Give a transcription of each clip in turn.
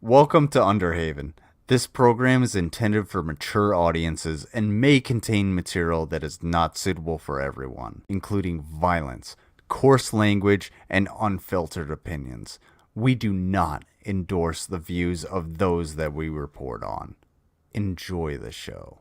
Welcome to Underhaven. This program is intended for mature audiences and may contain material that is not suitable for everyone, including violence, coarse language, and unfiltered opinions. We do not endorse the views of those that we report on. Enjoy the show.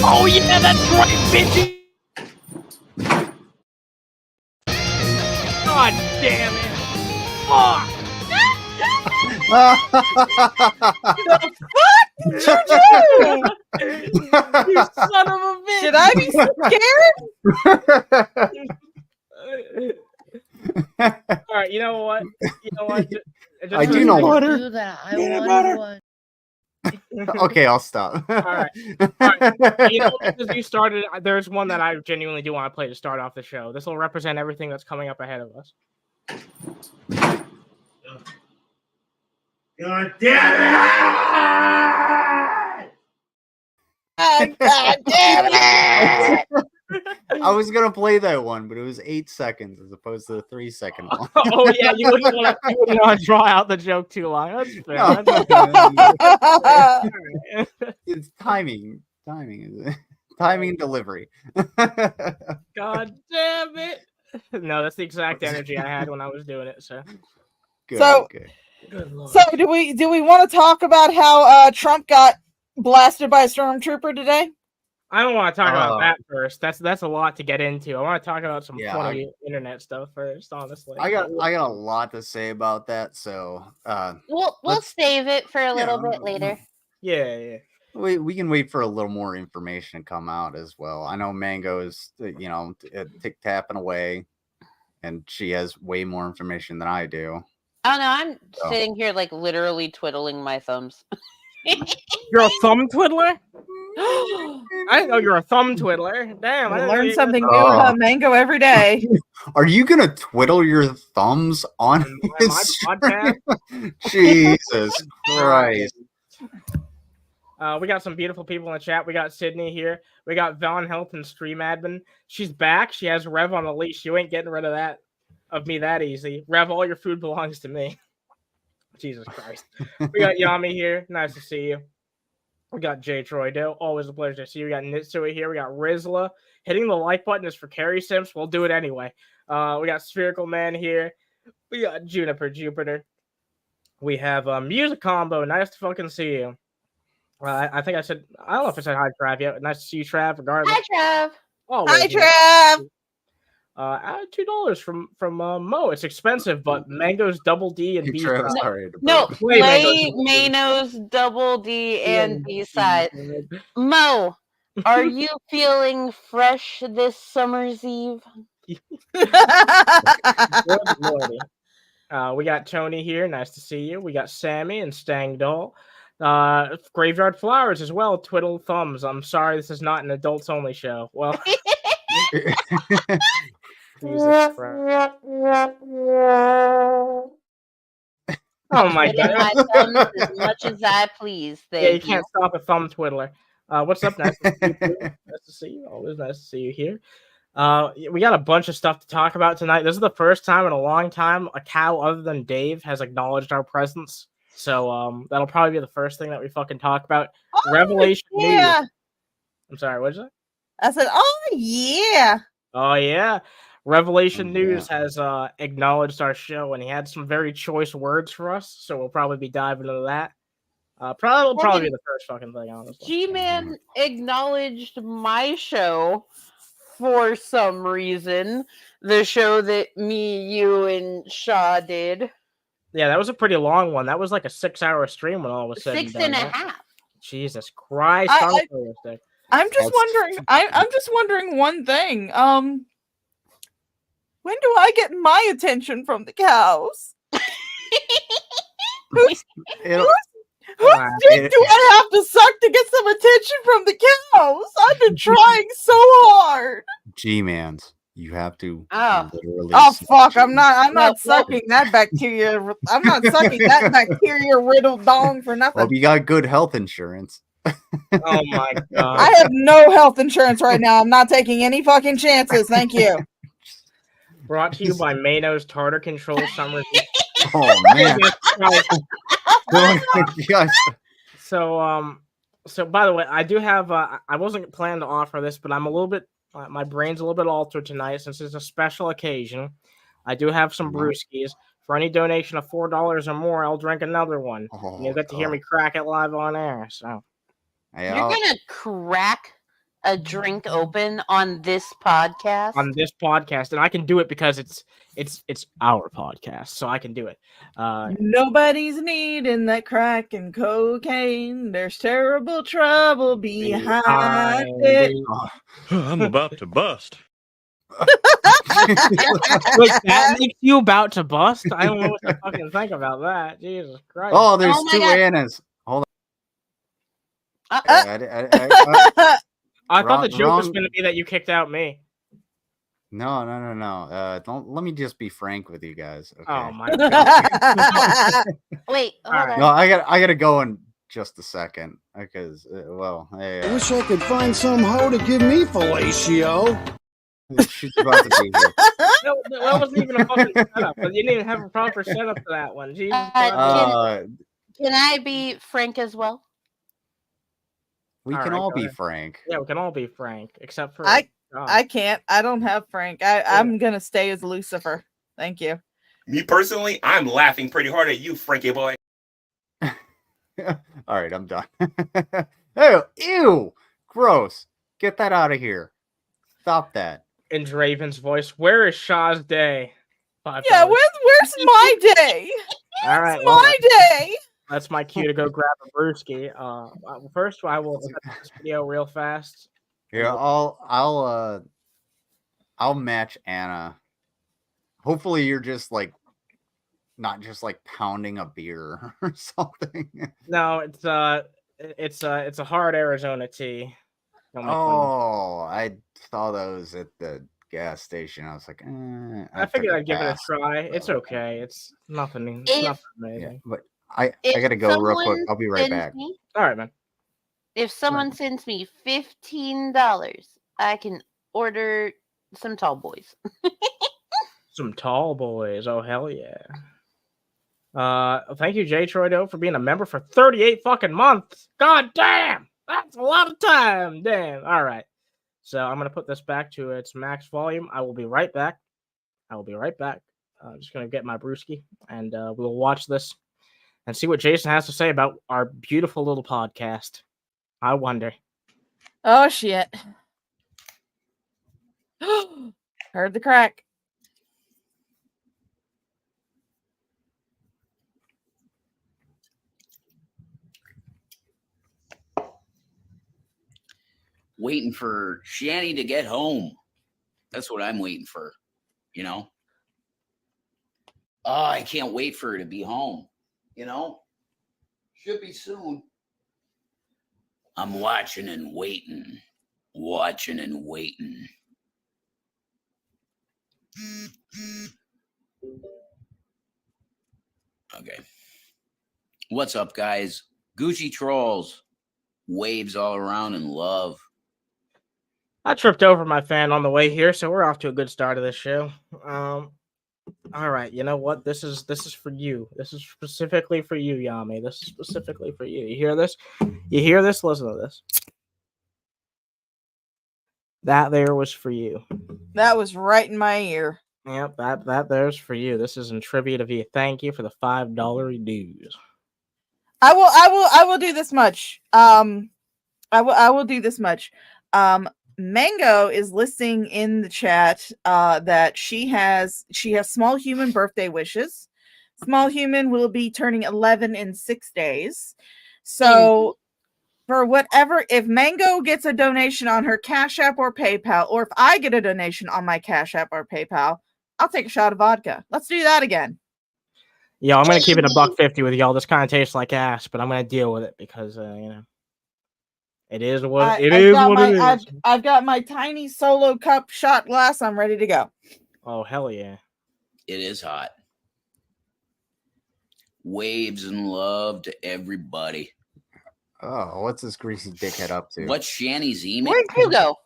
Oh yeah, that's right, bitchy! God damn it! Fuck! The fuck did you do? You son of a bitch! Should I be scared? Alright, you know what? I do know what. Do that. I want one. Okay, I'll stop. Alright. You know, because you started, there's one that I genuinely do want to play to start off the show. This will represent everything that's coming up ahead of us. God damn it! God damn it! I was gonna play that one, but it was 8 seconds as opposed to the 3-second one. Oh yeah, you wouldn't want to draw out the joke too long. That's fair. No. That's fair. It's timing. Timing and delivery. God damn it! No, that's the exact energy I had when I was doing it. So, Good, So- okay. good lord. So do we want to talk about how Trump got blasted by a stormtrooper today? I don't want to talk about that first. That's a lot to get into. I want to talk about some Yeah, funny internet stuff first. Honestly, I got a lot to say about that, so We'll let's- save it for a little yeah, bit later. Yeah. we can wait for a little more information to come out as well. I know Mango is tick tapping away, and she has way more information than I do. Oh no, I'm Oh. sitting here like literally twiddling my thumbs. You're a thumb twiddler? I didn't know you're a thumb twiddler. Damn, I I didn't know learn you- something new Oh. about Mango every day. Are you gonna twiddle your thumbs on my his podcast. Jesus Christ! We got some beautiful people in the chat. We got Sydney here. We got Von Health and Stream Admin. She's back. She has Rev on a leash. You ain't getting rid of me that easy. Rev, all your food belongs to me. Jesus Christ. We got Yami here. Nice to see you. We got J. Troy Doe. Always a pleasure to see you. We got Nitsui here. We got Rizla. Hitting the like button is for Carrie Sims. We'll do it anyway. We got Spherical Man here. We got Juniper Jupiter. We have Music Combo. Nice to fucking see you. I think I said, I don't know if I said hi, Trav yet. Nice to see you, Trav, regardless. Hi, Trav. Always Hi, nice. Trav. $2 from Mo. It's expensive, but Mango's double D and Hey, B. Travis, sorry to No, burp. Play play Mango. Mano's double D and B side. Mo, are you feeling fresh this summer's eve? Good lordy. We got Tony here. Nice to see you. We got Sammy and Stang Doll. Graveyard Flowers as well. Twiddle thumbs. I'm sorry, this is not an adults only show. Well, Jesus Christ. Oh my Twiddle god. my thumbs as much as I please. Yeah, you Thank can't stop a thumb twiddler. What's up? Nice to see you. Nice to see you. Always nice to see you here. We got a bunch of stuff to talk about tonight. This is the first time in a long time a cow other than Dave has acknowledged our presence. So that'll probably be the first thing that we fucking talk about. Revelation yeah. News. I'm sorry, what'd you say? I said, oh, yeah. Oh yeah. Revelation Oh, News has acknowledged our show, and he had some very choice words for us, so we'll probably be diving into that. Probably be the first fucking thing, honestly. G-Man acknowledged my show for some reason. The show that me, you, and Shaw did. Yeah, that was a pretty long one. That was like a 6-hour stream when all was said 6 and and a done. half. Jesus Christ! Unrealistic. I'm just wondering. I'm just wondering one thing. When do I get my attention from the cows? Whose dick do I have to suck to get some attention from the cows? I've been trying so hard. G-Mans, you have to literally. Oh fuck! I'm not sucking that bacteria. I'm not sucking that bacteria riddled dong for nothing. Well, you got good health insurance. Oh my god! I have no health insurance right now. I'm not taking any fucking chances. Thank you. Brought to you by Mano's Tartar Control Summer. Oh man! So by the way, I do have. I wasn't planning to offer this, but I'm a little bit. My brain's a little bit altered tonight since it's a special occasion. I do have some brewskis. For any donation of $4 or more, I'll drink another one. And you'll get to hear me crack it live on air. So you're gonna crack a drink open on this podcast? On this podcast, and I can do it because it's our podcast, so I can do it. Nobody's needing that crack and cocaine. There's terrible trouble behind it. I'm about to bust. Wait, that makes you about to bust? I don't know what to fucking think about that. Jesus Christ! Oh, there's two Annas. Hold on. I thought the joke was going to be that you kicked out me. No. Don't let me just be frank with you guys. Okay? Oh my god! Wait, hold on. No, I gotta go in just a second because I wish I could find some hoe to give me fellatio. She's about to be here. That wasn't even a fucking setup. You didn't even have a proper setup for that one. Jesus can I be frank as well? We can all be frank. Yeah, we can all be frank, except for I can't. I don't have Frank. I'm gonna stay as Lucifer. Thank you. Me personally, I'm laughing pretty hard at you, Frankie boy. All right, I'm done. Oh, ew, gross. Get that out of here. Stop that. In Draven's voice, where is Shaw's day? Yeah, where's my day? All right, my day. That's my cue to go grab a brewski. First, I will set this video real fast. Yeah, I'll match Anna. Hopefully, you're just like not just like pounding a beer or something. No, it's a hard Arizona tea. Oh, I saw those at the gas station. I was like, I figured I'd give it a try. It's okay. It's nothing. It's nothing amazing. Yeah, but I gotta go real quick. I'll be right back. All right, man. If someone sends me $15, I can order some tall boys. Some tall boys. Oh hell yeah. Thank you, J. Troydo, for being a member for 38 fucking months. God damn, that's a lot of time. Damn. All right. So I'm gonna put this back to its max volume. I will be right back. I'm just gonna get my brewski, and we'll watch this and see what Jason has to say about our beautiful little podcast. I wonder. Oh shit. Heard the crack. Waiting for Shanny to get home. That's what I'm waiting for, you know? Oh, I can't wait for her to be home, you know? Should be soon. I'm watching and waiting. Okay. What's up, guys? Gucci trolls. Waves all around in love. I tripped over my fan on the way here, so we're off to a good start of this show. All right, you know what? This is for you. This is specifically for you, Yami. This is specifically for you. You hear this? Listen to this. That there was for you. That was right in my ear. Yep, that there's for you. This is in tribute of you. Thank you for the $5 dues. I will do this much. I will do this much. Mango is listing in the chat that she has small human birthday wishes. Small human will be turning 11 in 6 days. So for whatever, if Mango gets a donation on her Cash App or PayPal, or if I get a donation on my Cash App or PayPal, I'll take a shot of vodka. Let's do that again. Yeah, I'm gonna keep it $1.50 with y'all. This kind of tastes like ass, but I'm gonna deal with it because it is what it is. I've got my tiny solo cup shot glass. I'm ready to go. Oh hell yeah! It is hot. Waves and love to everybody. Oh, what's this greasy dickhead up to? What's Shanny's email? Where'd you go?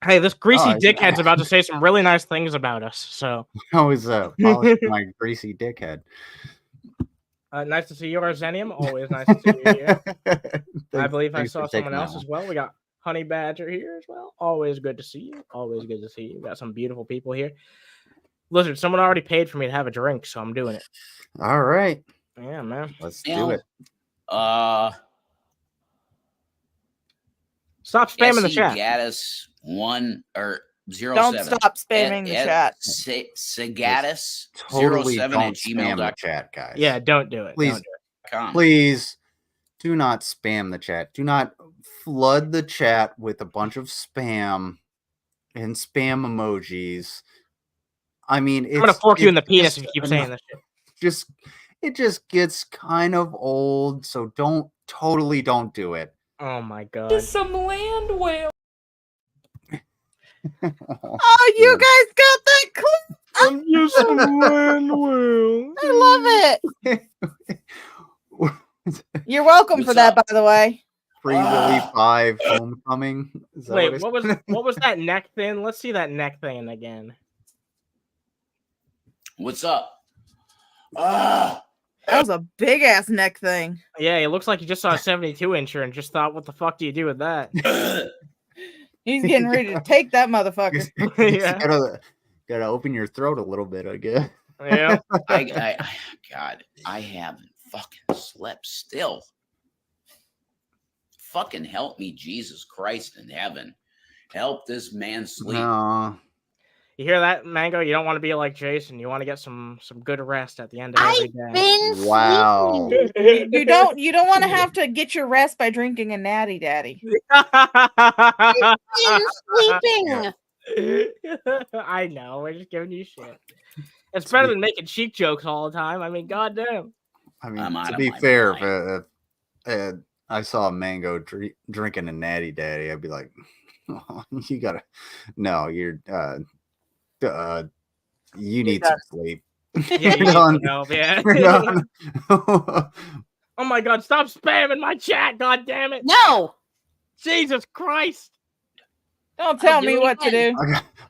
Hey, this greasy Oh, dickhead's about to say some really nice things about us. So I was polishing my greasy dickhead. nice to see you, Arsenium. Always nice to see you here. I believe I saw someone else as well. We got Honey Badger here as well. Always good to see you. Always good to see you. We got some beautiful people here. Listen, someone already paid for me to have a drink, so I'm doing it. All right. Yeah, man. Let's do it. Stop spamming the chat. Gaddis 1 or 07. Don't stop spamming the chat. Segaddis Totally 07 don't at spam the gmail.com. chat, guys. Yeah, don't do it. Please, Don't do it. please do not spam the chat. Do not flood the chat with a bunch of spam and spam emojis. I mean, I'm gonna fork you in the penis if you keep saying this shit. It just gets kind of old, so don't do it. Oh my god. Just some land whale. Oh, you guys got that clip? I'm just a land whale. I love it. You're welcome for that, by the way. Free Willy 5 Homecoming. Wait, what was that neck thing? Let's see that neck thing again. What's up? That was a big ass neck thing. Yeah, it looks like you just saw a 72-incher and just thought, what the fuck do you do with that? He's getting ready to take that motherfucker. Yeah. Gotta open your throat a little bit, I guess. Yeah. God, I haven't fucking slept still. Fucking help me, Jesus Christ in heaven. Help this man sleep. No. You hear that, Mango? You don't want to be like Jason. You want to get some good rest at the end of every day. Wow. You don't want to have to get your rest by drinking a natty daddy. Sleeping. I know. We're just giving you shit. It's better than making cheek jokes all the time. I mean, goddamn. I mean, to be fair, if I saw a Mango drinking a natty daddy, I'd be like, oh, you gotta, no, you're, you need some sleep. Yeah, you need some help, yeah. Oh my god, stop spamming my chat, god damn it. No. Jesus Christ. Don't tell me what to do.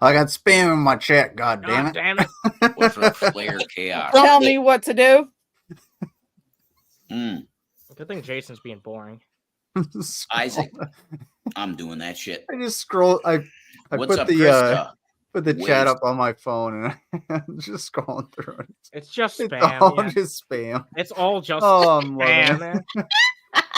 I got spam in my chat, god damn it. Damn it. What's up, Slayer Chaos? Tell me what to do. Good thing Jason's being boring. Isaac, I'm doing that shit. I just scroll. I What's put up, the Krista? put the chat up on my phone and I'm just scrolling through it. It's just It's spam. all Yeah. just spam. It's all just I'm spam, loving man.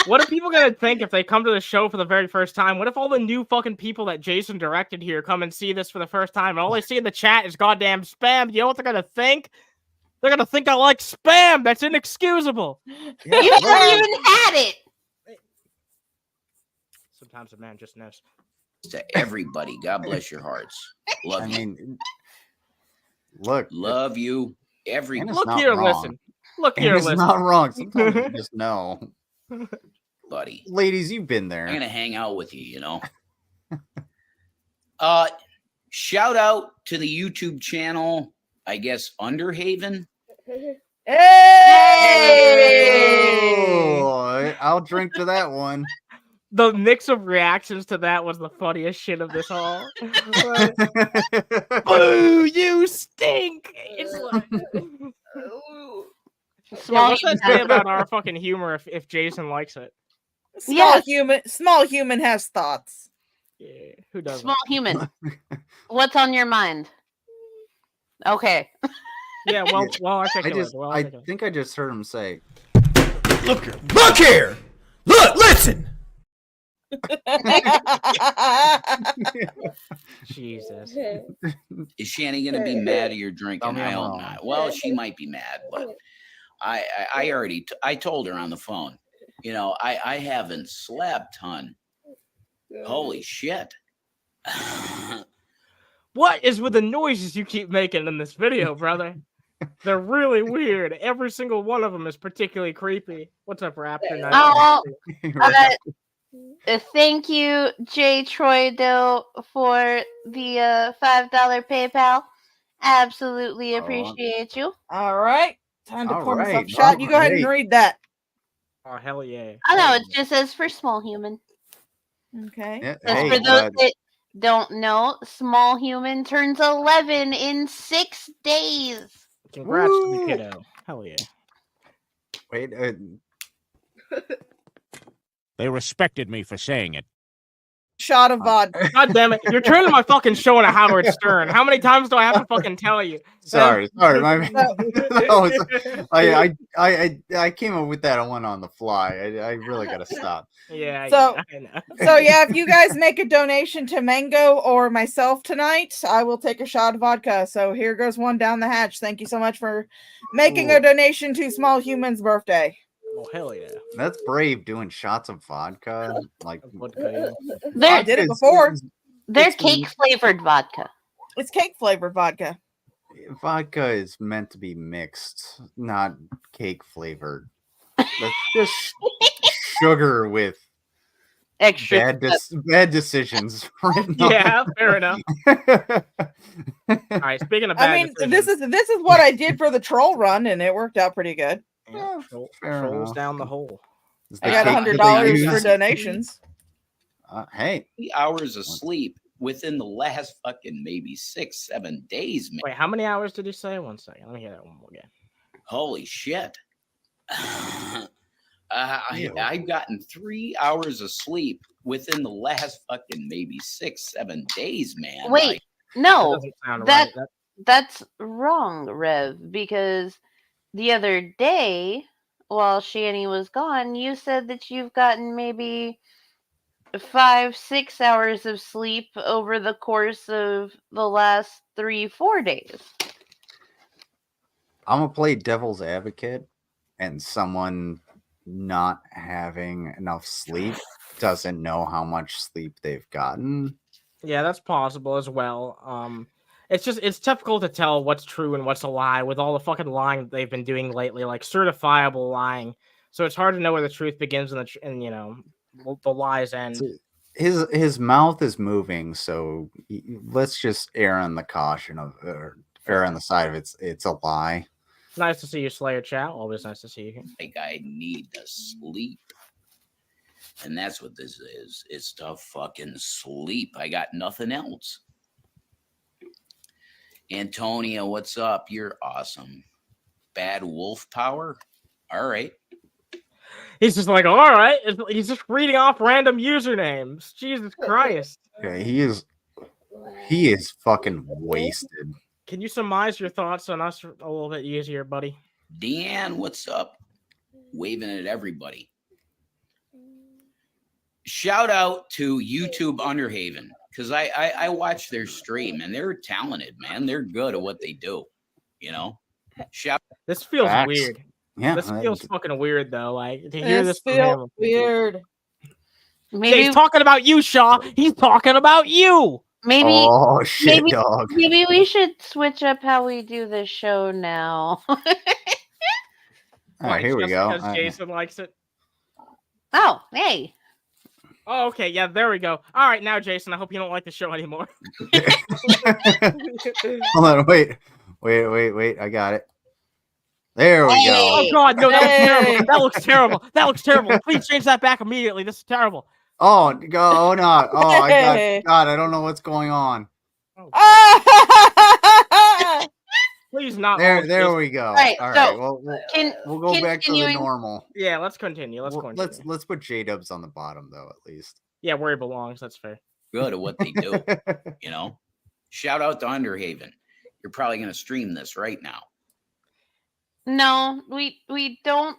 What are people gonna think if they come to the show for the very first time? What if all the new fucking people that Jason directed here come and see this for the first time and all they see in the chat is goddamn spam? You know what they're gonna think? They're gonna think I like spam. That's inexcusable. You never even had it. Sometimes a man just knows. To everybody, God bless your hearts. Love you. mean, look, Love you, everybody. Look here, listen. Look here, it's listen. not wrong. Sometimes you just know. Buddy. Ladies, you've been I'm there. gonna hang out with you, you know. Shout out to the YouTube channel, I guess Underhaven. Hey! Oh, I'll drink to that one. The mix of reactions to that was the funniest shit of this all. Boo, you stink! It's like, Small what's that say about our fucking humor if Jason likes it? Small human has thoughts. Yeah, who doesn't? Small human. What's on your mind? Okay. Yeah, well, I articulate. think I just heard him say, Look here! Look, listen! Jesus. Is Shanny gonna be mad at your drinking? Tell me I I'm hope wrong. not. Well, she might be mad, but I already I told her on the phone. You know, I haven't slept, hun. Holy shit. What is with the noises you keep making in this video, brother? They're really weird. Every single one of them is particularly creepy. What's up, Raptor? Nice Oh, to see you. thank you, J. Troydo, for the $5 PayPal. Absolutely appreciate you. All right. Time to All pour myself a right, shot. all You go ahead and right. read that. Oh, hell yeah. I know Hell it just says for small human. Okay. Yeah, Just hey, for those that don't know, small human turns 11 in 6 days. Congrats to the Woo! kiddo. Hell yeah. wait, They respected me for saying it. Shot of vodka. God damn it. You're turning my fucking show into Howard Stern. How many times do I have to fucking tell you? sorry, my that was, I came up with that one on the fly. I really gotta stop. Yeah, So- I know. So yeah, if you guys make a donation to Mango or myself tonight, I will take a shot of vodka. So here goes one down the hatch. Thank you so much for making a donation to Small Human's birthday. Oh, hell yeah. That's brave, doing shots of vodka. Like Vodka, yeah. I did it before. They're it's- cake flavored vodka. It's cake flavored vodka. Vodka is meant to be mixed, not cake flavored. That's just sugar with Extra. bad decisions. written on Yeah, fair enough. All right, speaking of bad I mean, decisions, this is what I did for the troll run, and it worked out pretty good. yeah, fair trolls enough. down the hole. Is I the got cake that they $100 for use- donations. Hey, 3 hours of sleep within the last fucking maybe 6-7 days, man. Wait, how many hours did you say? 1 second. Let me hear that one more again. Holy shit. I've gotten 3 hours of sleep within the last fucking maybe 6-7 days, man. Wait, Like, That no, doesn't sound that- right. that's wrong, Rev, because the other day, while Shanny was gone, you said that you've gotten maybe 5-6 hours of sleep over the course of the last 3-4 days. I'm gonna play devil's advocate, and someone not having enough sleep doesn't know how much sleep they've gotten. Yeah, that's possible as well. It's difficult to tell what's true and what's a lie with all the fucking lying that they've been doing lately, like certifiable lying. So it's hard to know where the truth begins and the lies end. His mouth is moving, so let's just err on the caution of err on the side of it's a lie. Nice to see you, Slayer Chat. Always nice to see you here. like I need to sleep. And that's what this is. It's to fucking sleep. I got nothing else. Antonia, what's up? You're awesome. Bad wolf power? All right. He's just like, all right. He's just reading off random usernames. Jesus Christ. Yeah, he is fucking wasted. Can you surmise your thoughts on us a little bit easier, buddy? Deanne, what's up? Waving at everybody. Shout out to YouTube Underhaven, because I watch their stream and they're talented, man. They're good at what they do. You know? Shout This feels Facts. weird. Yeah, This feels fucking weird though. Like to hear this from him. feels weird. Yeah, Maybe he's talking about you, Shaw. He's talking about you. maybe Oh shit, maybe- dog. maybe we should switch up how we do the show now. All right, here we just go. Because Jason likes it. Oh, hey. Oh, okay. Yeah, there we go. All right, now, Jason, I hope you don't like the show anymore. Hold on, wait. I got it. There we go. Oh, God, no, that looks Hey. terrible. That looks terrible. That looks terrible. Please change that back immediately. This is terrible. Oh, go, oh no. Oh, Hey. God, I don't know what's going on. Please not. There, all, there Jason. we go. All right, right, so- well, Can we'll go back to the continuing- normal. Yeah, let's continue. Let's continue. Let's put J-Dubs on the bottom though, at least. Yeah, where he belongs. That's fair. good at what they do. You know? Shout out to Underhaven. You're probably gonna stream this right now. No, we don't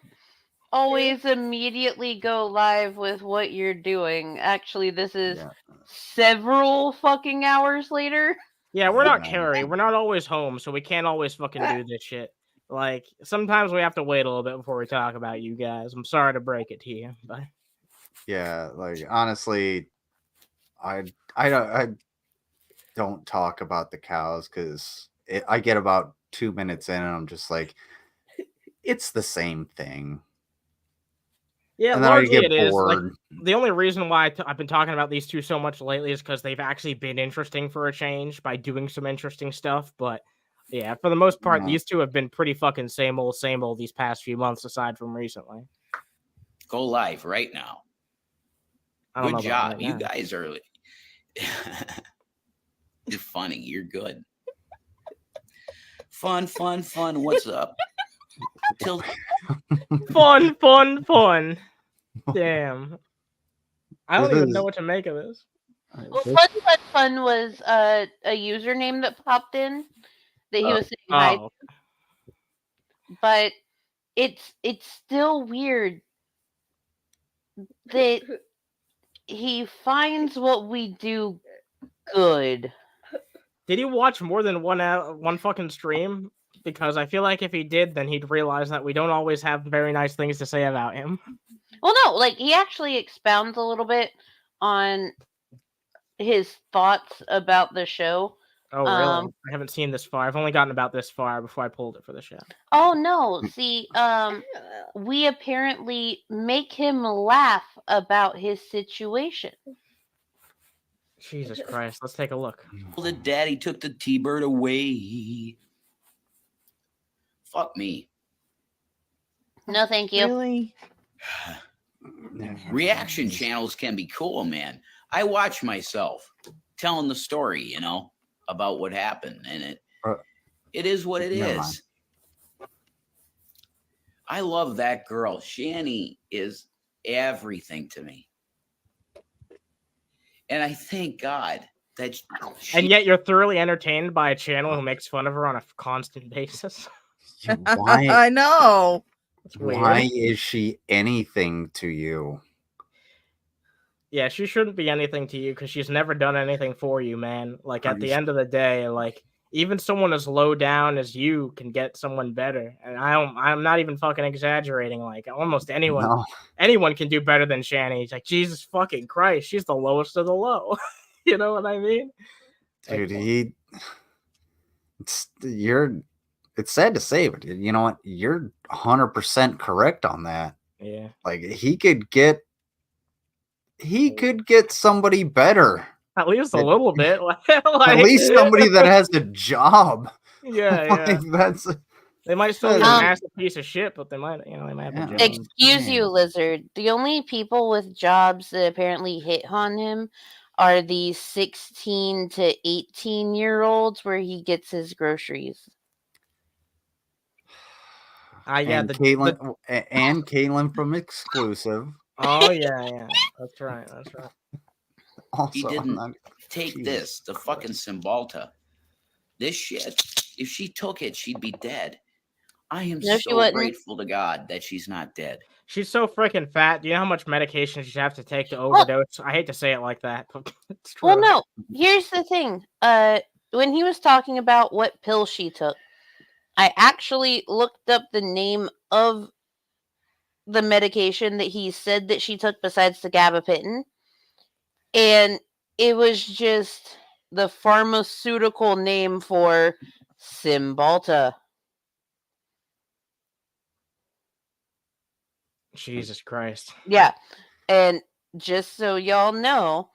always immediately go live with what you're doing. Actually, this is Yeah. several fucking hours later. Yeah, we're not Carrie. We're not always home, so we can't always fucking do this shit. Like, sometimes we have to wait a little bit before we talk about you guys. I'm sorry to break it to you, but Yeah, like honestly, I don't talk about the cows because I get about 2 minutes in and I'm just like, it's the same thing. yeah, And then I largely get it is. Like, bored. the only reason why I've been talking about these two so much lately is because they've actually been interesting for a change by doing some interesting stuff. But yeah, for the most part, Yeah. these two have been pretty fucking same old these past few months, aside from recently. Go live right now. I don't Good know about job. right You now. guys are. You're funny. You're good. Fun. What's up? Fun. Damn. I don't This even know is- what to make of this. Well, fun was a username that popped in that he was saying hi. Oh, But it's still weird that he finds what we do good. did he watch more than one fucking stream? Because I feel like if he did, then he'd realize that we don't always have very nice things to say about him. Well, no, like he actually expounds a little bit on his thoughts about the show. Oh, really? I haven't seen this far. I've only gotten about this far before I pulled it for the show. Oh no, see, we apparently make him laugh about his situation. Jesus Christ, let's take a look. The daddy took the T-bird away. Fuck me. No, thank you. Really? Reaction channels can be cool, man. I watch myself telling the story, about what happened, and it is what it Never is. mind. I love that girl. Shanny is everything to me. And I thank God that And yet you're thoroughly entertained by a channel who makes fun of her on a constant basis. Why? I know. It's weird. Why is she anything to you? Yeah, she shouldn't be anything to you because she's never done anything for you, man. Like, at the end of the day, like, even someone as low down as you can get someone better. And I'm not even fucking exaggerating. Like, almost anyone can do better than Shanny. It's like, Jesus fucking Christ, she's the lowest of the low. You know what I mean? Dude, it's sad to say, but you know what? You're 100% correct on that. Yeah. Like he could get somebody better. At least a little bit. At least somebody that has a job. Yeah, Like, that's they might still be a massive piece of shit, but they might have a job. Excuse you, Lizard. The only people with jobs that apparently hit on him are the 16 to 18-year-olds where he gets his groceries. and Caitlin from Exclusive. Oh yeah, that's right. Also, he didn't take this, the fucking Cymbalta. This shit, if she took it, she'd be dead. I am so grateful to God that she's not dead. She's so freaking fat. Do you know how much medication she'd have to take to overdose? I hate to say it like that, but it's true. Well, no. Here's the thing. When he was talking about what pill she took, I actually looked up the name of the medication that he said that she took besides the gabapentin, and it was just the pharmaceutical name for Cymbalta. Jesus Christ. Yeah. And just so y'all know,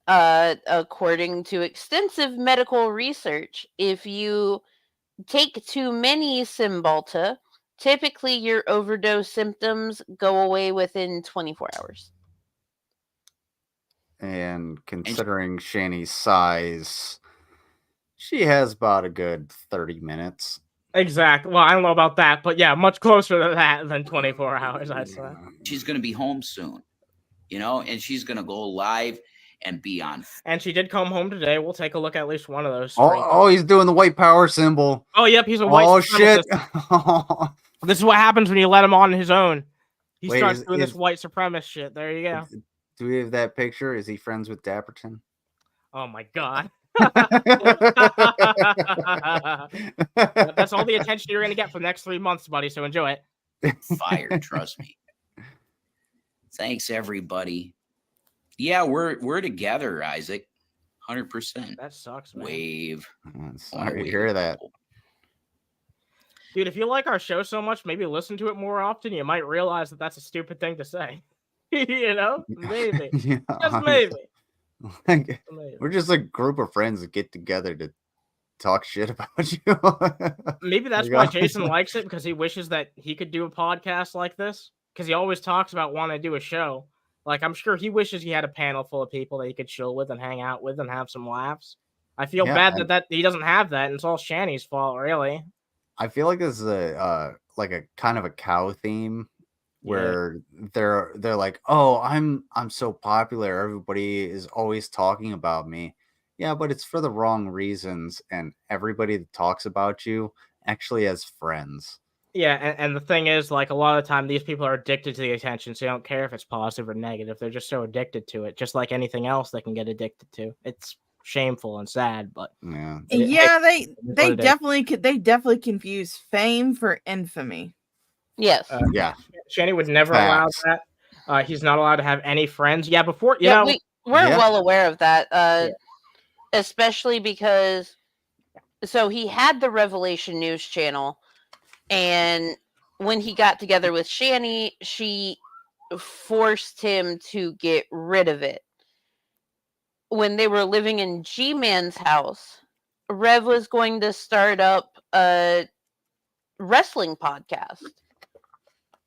according to extensive medical research, if you take too many Cymbalta, typically your overdose symptoms go away within 24 hours. And considering Shanny's size, she has about a good 30 minutes. Exactly. Well, I don't know about that, but yeah, much closer to that than 24 hours, I'd say. She's going to be home soon, and she's going to go live and be on. And she did come home today. We'll take a look at least one of those. Oh, he's doing the white power symbol. Oh, yep, he's a white. Oh, shit. This is what happens when you let him on his own. He Wait, starts is- doing this is- white supremacist shit. There you go. Do we have that picture? Is he friends with Dapperton? Oh my god. That's all the attention you're gonna get for the next 3 months, buddy. So enjoy it. Fired, trust me. Thanks, everybody. Yeah, we're together, Isaac. 100%. That sucks, man. Wave. Sorry to hear that. Dude, if you like our show so much, maybe listen to it more often. You might realize that that's a stupid thing to say. You know, maybe, Yeah, just honestly. maybe. Like, we're just a group of friends that get together to talk shit about you. Maybe that's Like, why honestly. Jason likes it, because he wishes that he could do a podcast like this. Because he always talks about wanting to do a show. Like, I'm sure he wishes he had a panel full of people that he could chill with and hang out with and have some laughs. I feel Yeah, bad that he doesn't have that, and it's all Shanny's fault, really. I feel like this is a like a kind of a cow theme where they're like, oh, I'm so popular, everybody is always talking about me. Yeah, but it's for the wrong reasons, and everybody that talks about you actually has friends. Yeah, and the thing is, like, a lot of the time, these people are addicted to the attention, so they don't care if it's positive or negative. They're just so addicted to it, just like anything else they can get addicted to. It's shameful and sad, but Yeah, Yeah, what they it is. definitely confuse fame for infamy. Yes. Yeah, Shanny would never allow Facts. that. He's not allowed to have any friends. Yeah, before you Yeah, know, we're Yeah. well aware of that. Especially because so he had the Revelation News channel, and when he got together with Shanny, she forced him to get rid of it. When they were living in G-Man's house, Rev was going to start up a wrestling podcast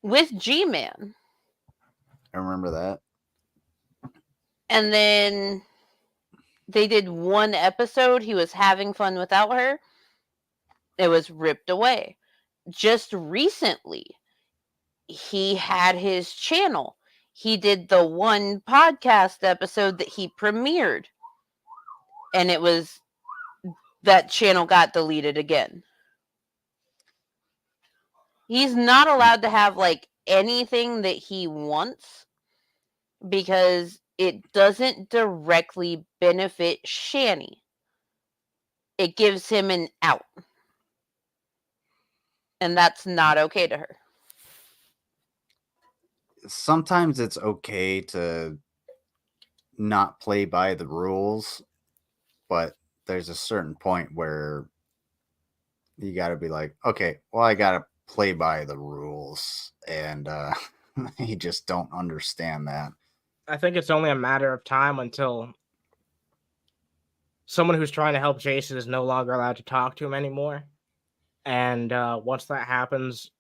with G-Man. I remember that. And then they did one episode. He was having fun without her. It was ripped away. Just recently, he had his channel. He did the one podcast episode that he premiered. And it was that channel got deleted again. He's not allowed to have like anything that he wants because it doesn't directly benefit Shanny. It gives him an out. And that's not okay to her. Sometimes it's okay to not play by the rules, but there's a certain point where you got to be like, okay, well, I got to play by the rules, and you just don't understand that. I think it's only a matter of time until someone who's trying to help Jason is no longer allowed to talk to him anymore. And once that happens,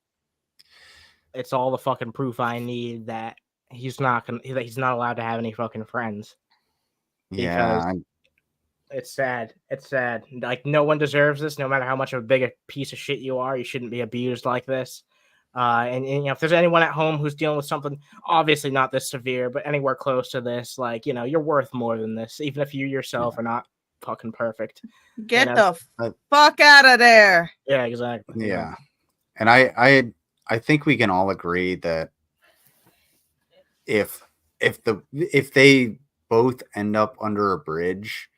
it's all the fucking proof I need that he's not allowed to have any fucking friends. Yeah, Because it's sad. It's sad. Like, no one deserves this. No matter how much of a big a piece of shit you are, you shouldn't be abused like this. And you know, if there's anyone at home who's dealing with something, obviously not this severe, but anywhere close to this, like, you know, you're worth more than this, even if you yourself are not fucking perfect. Get You know? the fuck out of there. Yeah, exactly. yeah. And I think we can all agree that if they both end up under a bridge,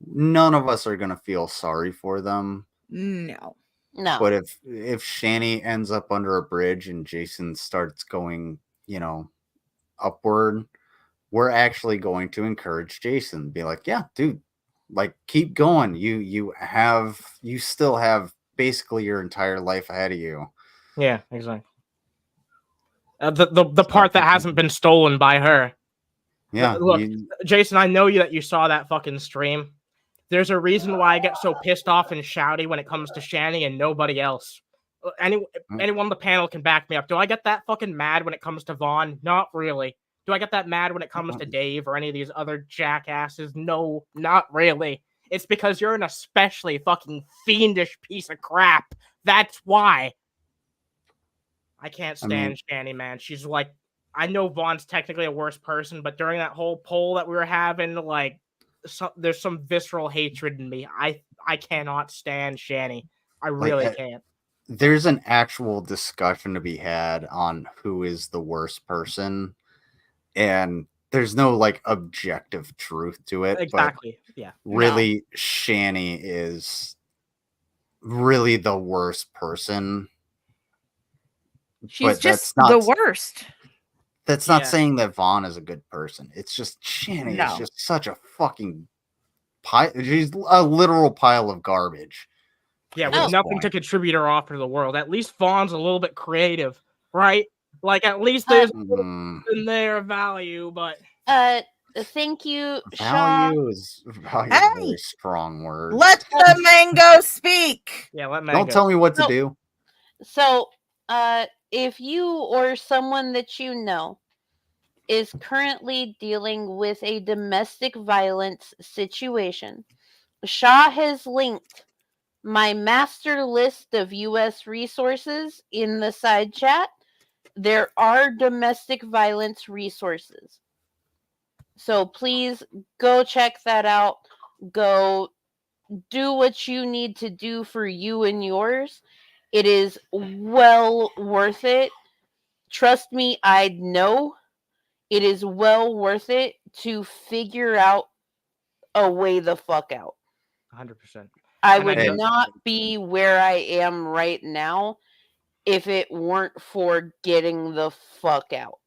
none of us are gonna feel sorry for them. No. But if Shanny ends up under a bridge and Jason starts going, you know, upward, we're actually going to encourage Jason. Be like, yeah, dude, like, keep going. You still have basically your entire life ahead of you. Yeah, exactly. The part that hasn't been stolen by her. Yeah. Look, Jason, I know that you saw that fucking stream. There's a reason why I get so pissed off and shouty when it comes to Shanny and nobody else. Anyone on the panel can back me up. Do I get that fucking mad when it comes to Vaughn? Not really. Do I get that mad when it comes to Dave or any of these other jackasses? No, not really. It's because you're an especially fucking fiendish piece of crap. That's why. I can't stand Shanny, man. She's like, I know Vaughn's technically a worse person, but during that whole poll that we were having, like, there's some visceral hatred in me. I cannot stand Shanny. I really can't. there's an actual discussion to be had on who is the worst person, and there's no like objective truth to it. Exactly. Yeah. But really, Shanny is really the worst person. She's but just that's not the worst. That's not Yeah. saying that Vaughn is a good person. It's just Shanny is No. just such a fucking pile. She's a literal pile of garbage. Yeah, at with this nothing point. to contribute or offer to the world. At least Vaughn's a little bit creative, right? Like at least there's in their value, but Thank you, Shaw. Value is a Hey! very strong word. Let the mango speak. Yeah, let Mango. Don't tell me what to No. do. So, if you or someone that you know is currently dealing with a domestic violence situation, Shaw has linked my master list of U.S. resources in the side chat. There are domestic violence resources. So please go check that out. Go do what you need to do for you and yours. It is well worth it. Trust me, I know it is well worth it to figure out a way the fuck out. 100%. I And would I know- not be where I am right now if it weren't for getting the fuck out.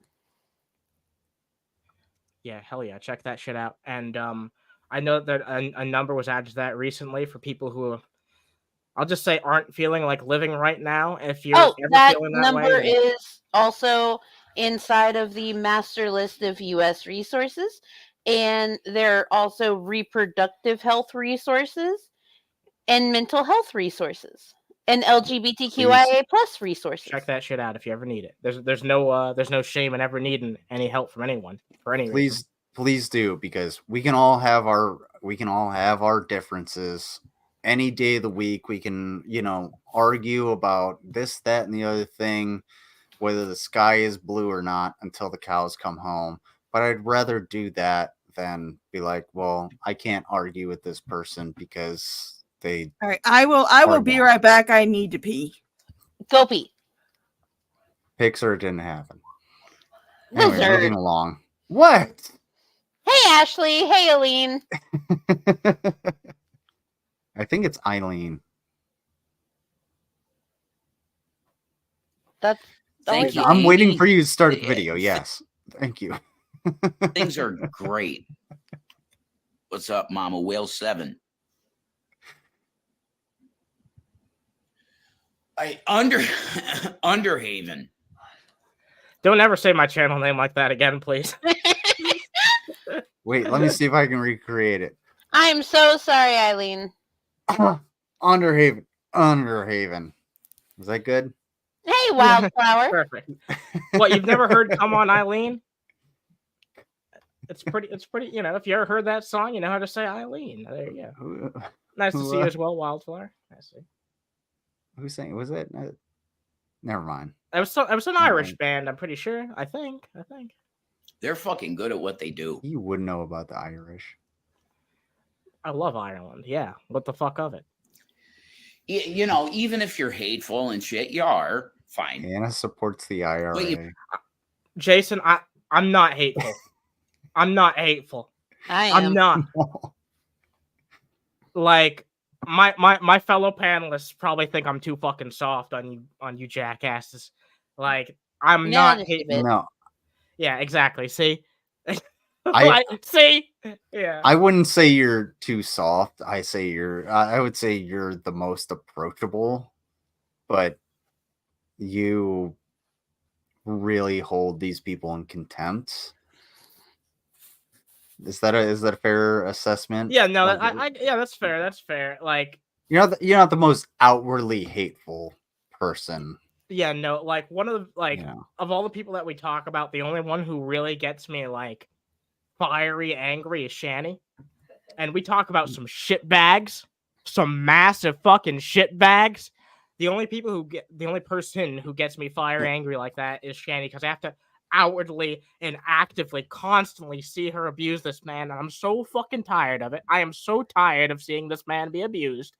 Yeah, hell yeah, check that shit out. And I know that a number was added to that recently for people who, I'll just say, aren't feeling like living right now. If you're ever that feeling that number way, then- is also inside of the master list of U.S. resources, and there are also reproductive health resources and mental health resources and LGBTQIA plus resources. check that shit out if you ever need it. There's no shame in ever needing any help from anyone for any reason. Please do, because we can all have our differences. Any day of the week we can, argue about this, that, and the other thing, whether the sky is blue or not, until the cows come home. But I'd rather do that than be like, well, I can't argue with this person because they All right, I will be right back. I need to pee. Go pee. Pixar didn't happen. Anyway, Wizard. moving along. What? Hey, Ashley. Hey, Aline. I think it's Eileen. That's Thank you. I'm waiting Amy. for you to start the video. Yes. Thank you. Things are great. What's up, Mama? Whale 7. Underhaven. Don't ever say my channel name like that again, please. Wait, let me see if I can recreate it. I am so sorry, Eileen. Underhaven. Was that good? Hey, Wildflower. Perfect. What, you've never heard "Come On, Eileen"? It's pretty. If you ever heard that song, you know how to say Eileen. There you go. Nice to see you as well, Wildflower. I see. Who sang it? Was it? Never mind. It was an Irish band. I'm pretty sure. I think. They're fucking good at what they do. You would know about the Irish. I love Ireland. Yeah. What the fuck of it? Even if you're hateful and shit, you are fine. Anna supports the IRA. Jason, I'm not hateful. I'm not hateful. I'm not. Like my fellow panelists probably think I'm too fucking soft on you jackasses. Like I'm not hateful. No. Yeah, exactly. See? See? Yeah. I wouldn't say you're too soft. I would say you're the most approachable, but you really hold these people in contempt. Is that a fair assessment? Yeah, no, that's fair. That's fair. Like you're not the most outwardly hateful person. Yeah, no, like one of the of all the people that we talk about, the only one who really gets me like fiery angry is Shanny. And we talk about some shit bags, some massive fucking shit bags. The only person who gets me fire angry like that is Shanny, because I have to outwardly and actively constantly see her abuse this man, and I'm so fucking tired of it. I am so tired of seeing this man be abused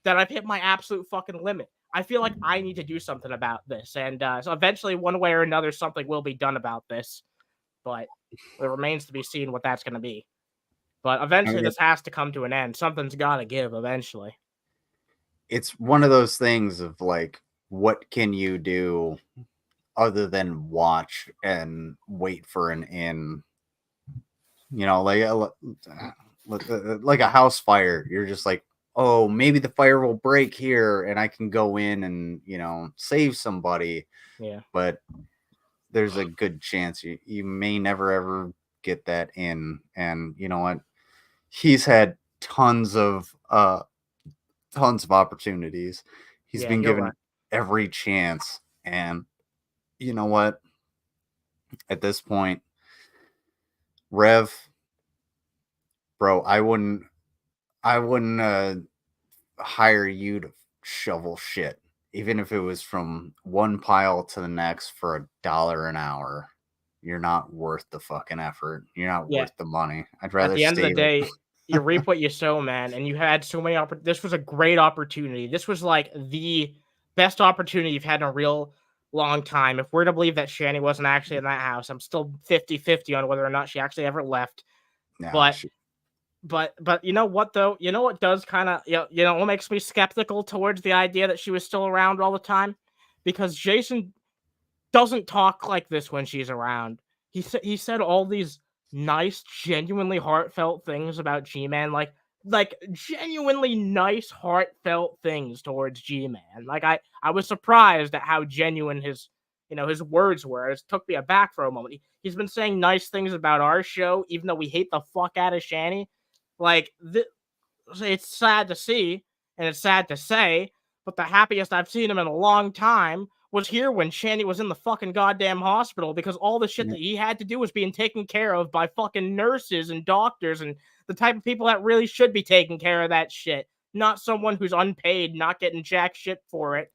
that I've hit my absolute fucking limit. I feel like I need to do something about this, and so eventually, one way or another, something will be done about this. But it remains to be seen what that's going to be. But eventually, this has to come to an end. Something's got to give eventually. It's one of those things of like, what can you do other than watch and wait for an end? You know, like a house fire. You're just like, oh, maybe the fire will break here and I can go in and, you know, save somebody. Yeah. But there's a good chance you may never ever get that in. And you know what? He's had tons of opportunities. He's been given every chance. And you know what? At this point, Rev, bro, I wouldn't hire you to shovel shit, even if it was from one pile to the next for $1 an hour. You're not worth the fucking effort. You're not worth the money. I'd rather At the end of the stay. day, you reap what you sow, man. And you had so many this was a great opportunity. This was like the best opportunity you've had in a real long time. If we're to believe that Shanny wasn't actually in that house, I'm still 50-50 on whether or not she actually ever left. No, but you know what though? You know what does kind of you know what makes me skeptical towards the idea that she was still around all the time? Because Jason doesn't talk like this when she's around. He said all these nice, genuinely heartfelt things about G-Man, like genuinely nice, heartfelt things towards G-Man. Like I was surprised at how genuine his words were. It took me aback for a moment. He's been saying nice things about our show, even though we hate the fuck out of Shanny. Like it's sad to see and it's sad to say, but the happiest I've seen him in a long time was here when Shanny was in the fucking goddamn hospital, because all the shit that he had to do was being taken care of by fucking nurses and doctors and the type of people that really should be taking care of that shit, not someone who's unpaid, not getting jack shit for it.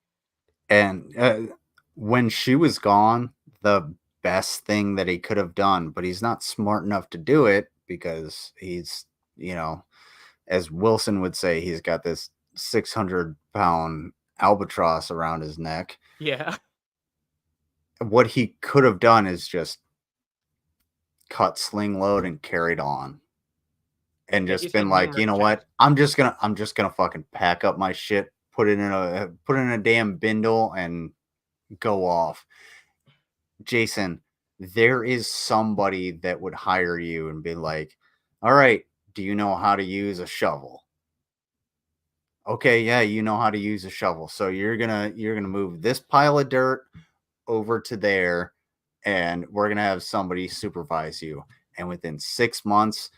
And when she was gone, the best thing that he could have done, but he's not smart enough to do it because he's, you know, as Wilson would say, he's got this 600-pound albatross around his neck. Yeah. What he could have done is just cut sling load and carried on. And just been like, you know what? I'm just gonna fucking pack up my shit, put it in a damn bindle and go off. Jason, there is somebody that would hire you and be like, all right, do you know how to use a shovel? Okay, yeah, you know how to use a shovel. So you're gonna move this pile of dirt over to there, and we're gonna have somebody supervise you. And within 6 months,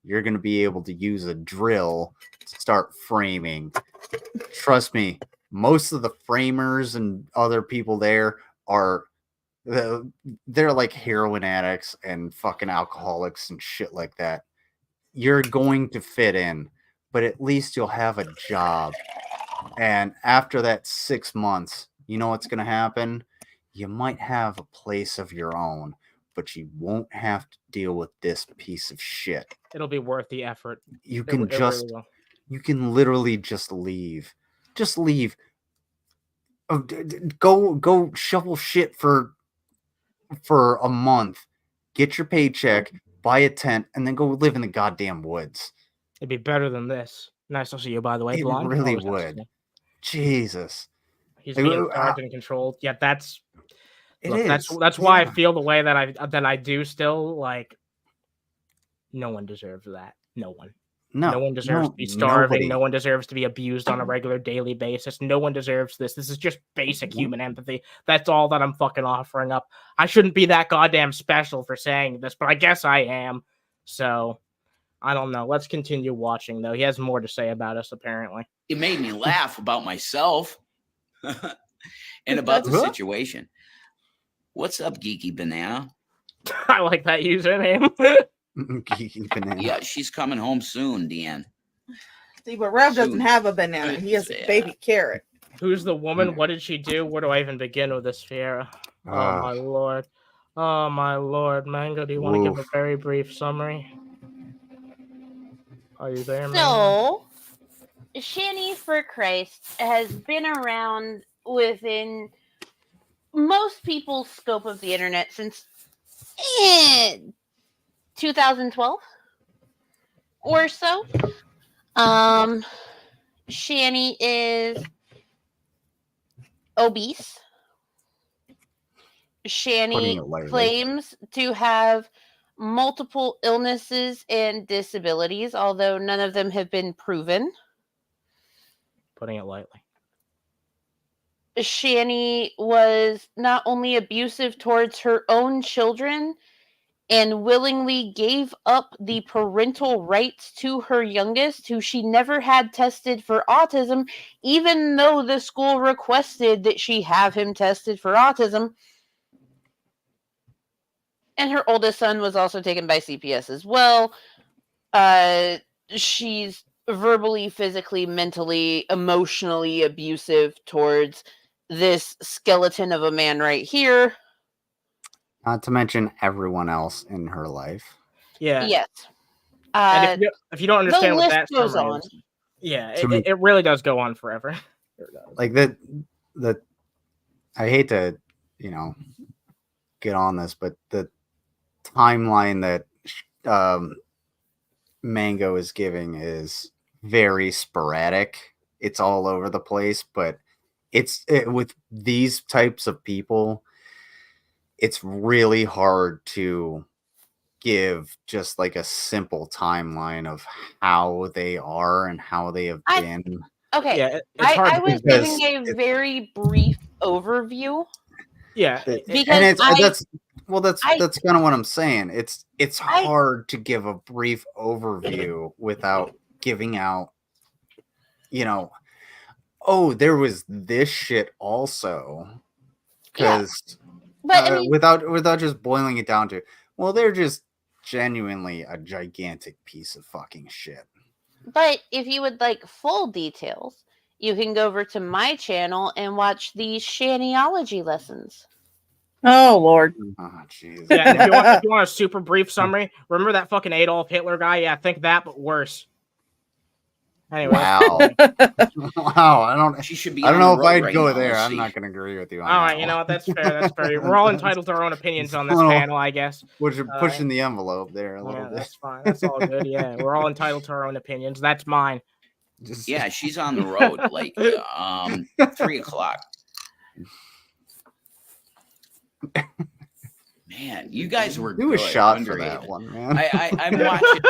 you're gonna be able to use a drill to start framing. Trust me, most of the framers and other people there they're like heroin addicts and fucking alcoholics and shit like that. You're going to fit in, but at least you'll have a job. And after that 6 months, you know what's going to happen? You might have a place of your own, but you won't have to deal with this piece of shit. It'll be worth the effort. You can you can literally just leave. Just leave. Go shovel shit for a month. Get your paycheck, buy a tent, and then go live in the goddamn woods. It'd be better than this. Nice to see you, by the way. It really would. Jesus. He's being charged and controlled. Yeah, that's why I feel the way that I do still. Like, no one deserves that. No one. No one deserves to be starving. Nobody. No one deserves to be abused on a regular daily basis. No one deserves this. This is just basic human empathy. That's all that I'm fucking offering up. I shouldn't be that goddamn special for saying this, but I guess I am. So, I don't know. Let's continue watching, though. He has more to say about us, apparently. It made me laugh about myself and about the situation. What's up, Geeky Banana? I like that username. Geeky Banana. Yeah, she's coming home soon, Deanne. See, but Rev doesn't have a banana. He has a baby carrot. Who's the woman? What did she do? Where do I even begin with this, Fiera? Oh, my Lord. Oh, my Lord. Mango, do you want to give a very brief summary? Are you there, Mango? So, ShannyForChrist has been around within most people's scope of the internet since 2012 or so. Shanny is obese. Shanny claims to have multiple illnesses and disabilities, although none of them have been proven. Putting it lightly. Shanny was not only abusive towards her own children and willingly gave up the parental rights to her youngest, who she never had tested for autism, even though the school requested that she have him tested for autism. And her oldest son was also taken by CPS as well. She's verbally, physically, mentally, emotionally abusive towards this skeleton of a man right here. Not to mention everyone else in her life. Yeah. Yes. And if you don't understand what that goes summary on. is, yeah, it really does go on forever. Like that, I hate to, get on this, but the timeline that Mango is giving is very sporadic. It's all over the place, but with these types of people, it's really hard to give just like a simple timeline of how they are and how they have been. Okay, yeah, it's hard I was giving a very brief overview. Yeah, because that's kind of what I'm saying. It's hard to give a brief overview without giving out, oh, there was this shit also, because without just boiling it down to, well, they're just genuinely a gigantic piece of fucking shit. But if you would like full details, you can go over to my channel and watch the Shannyology lessons. Oh, Lord. Oh, jeez. Yeah, if you want a super brief summary, remember that fucking Adolf Hitler guy? Yeah, think that, but worse. Anyway. Wow. Wow. I don't know if I'd go there. I'm not going to agree with you on that. All right, you know what? That's fair. That's fair. We're all entitled to our own opinions on this panel, I guess. Pushing the envelope there a little bit. That's fine. That's all good. Yeah, we're all entitled to our own opinions. That's mine. Yeah, she's on the road like 3:00. Man, you guys were do a good. shot Underhaven. for that one, man. I'm watching.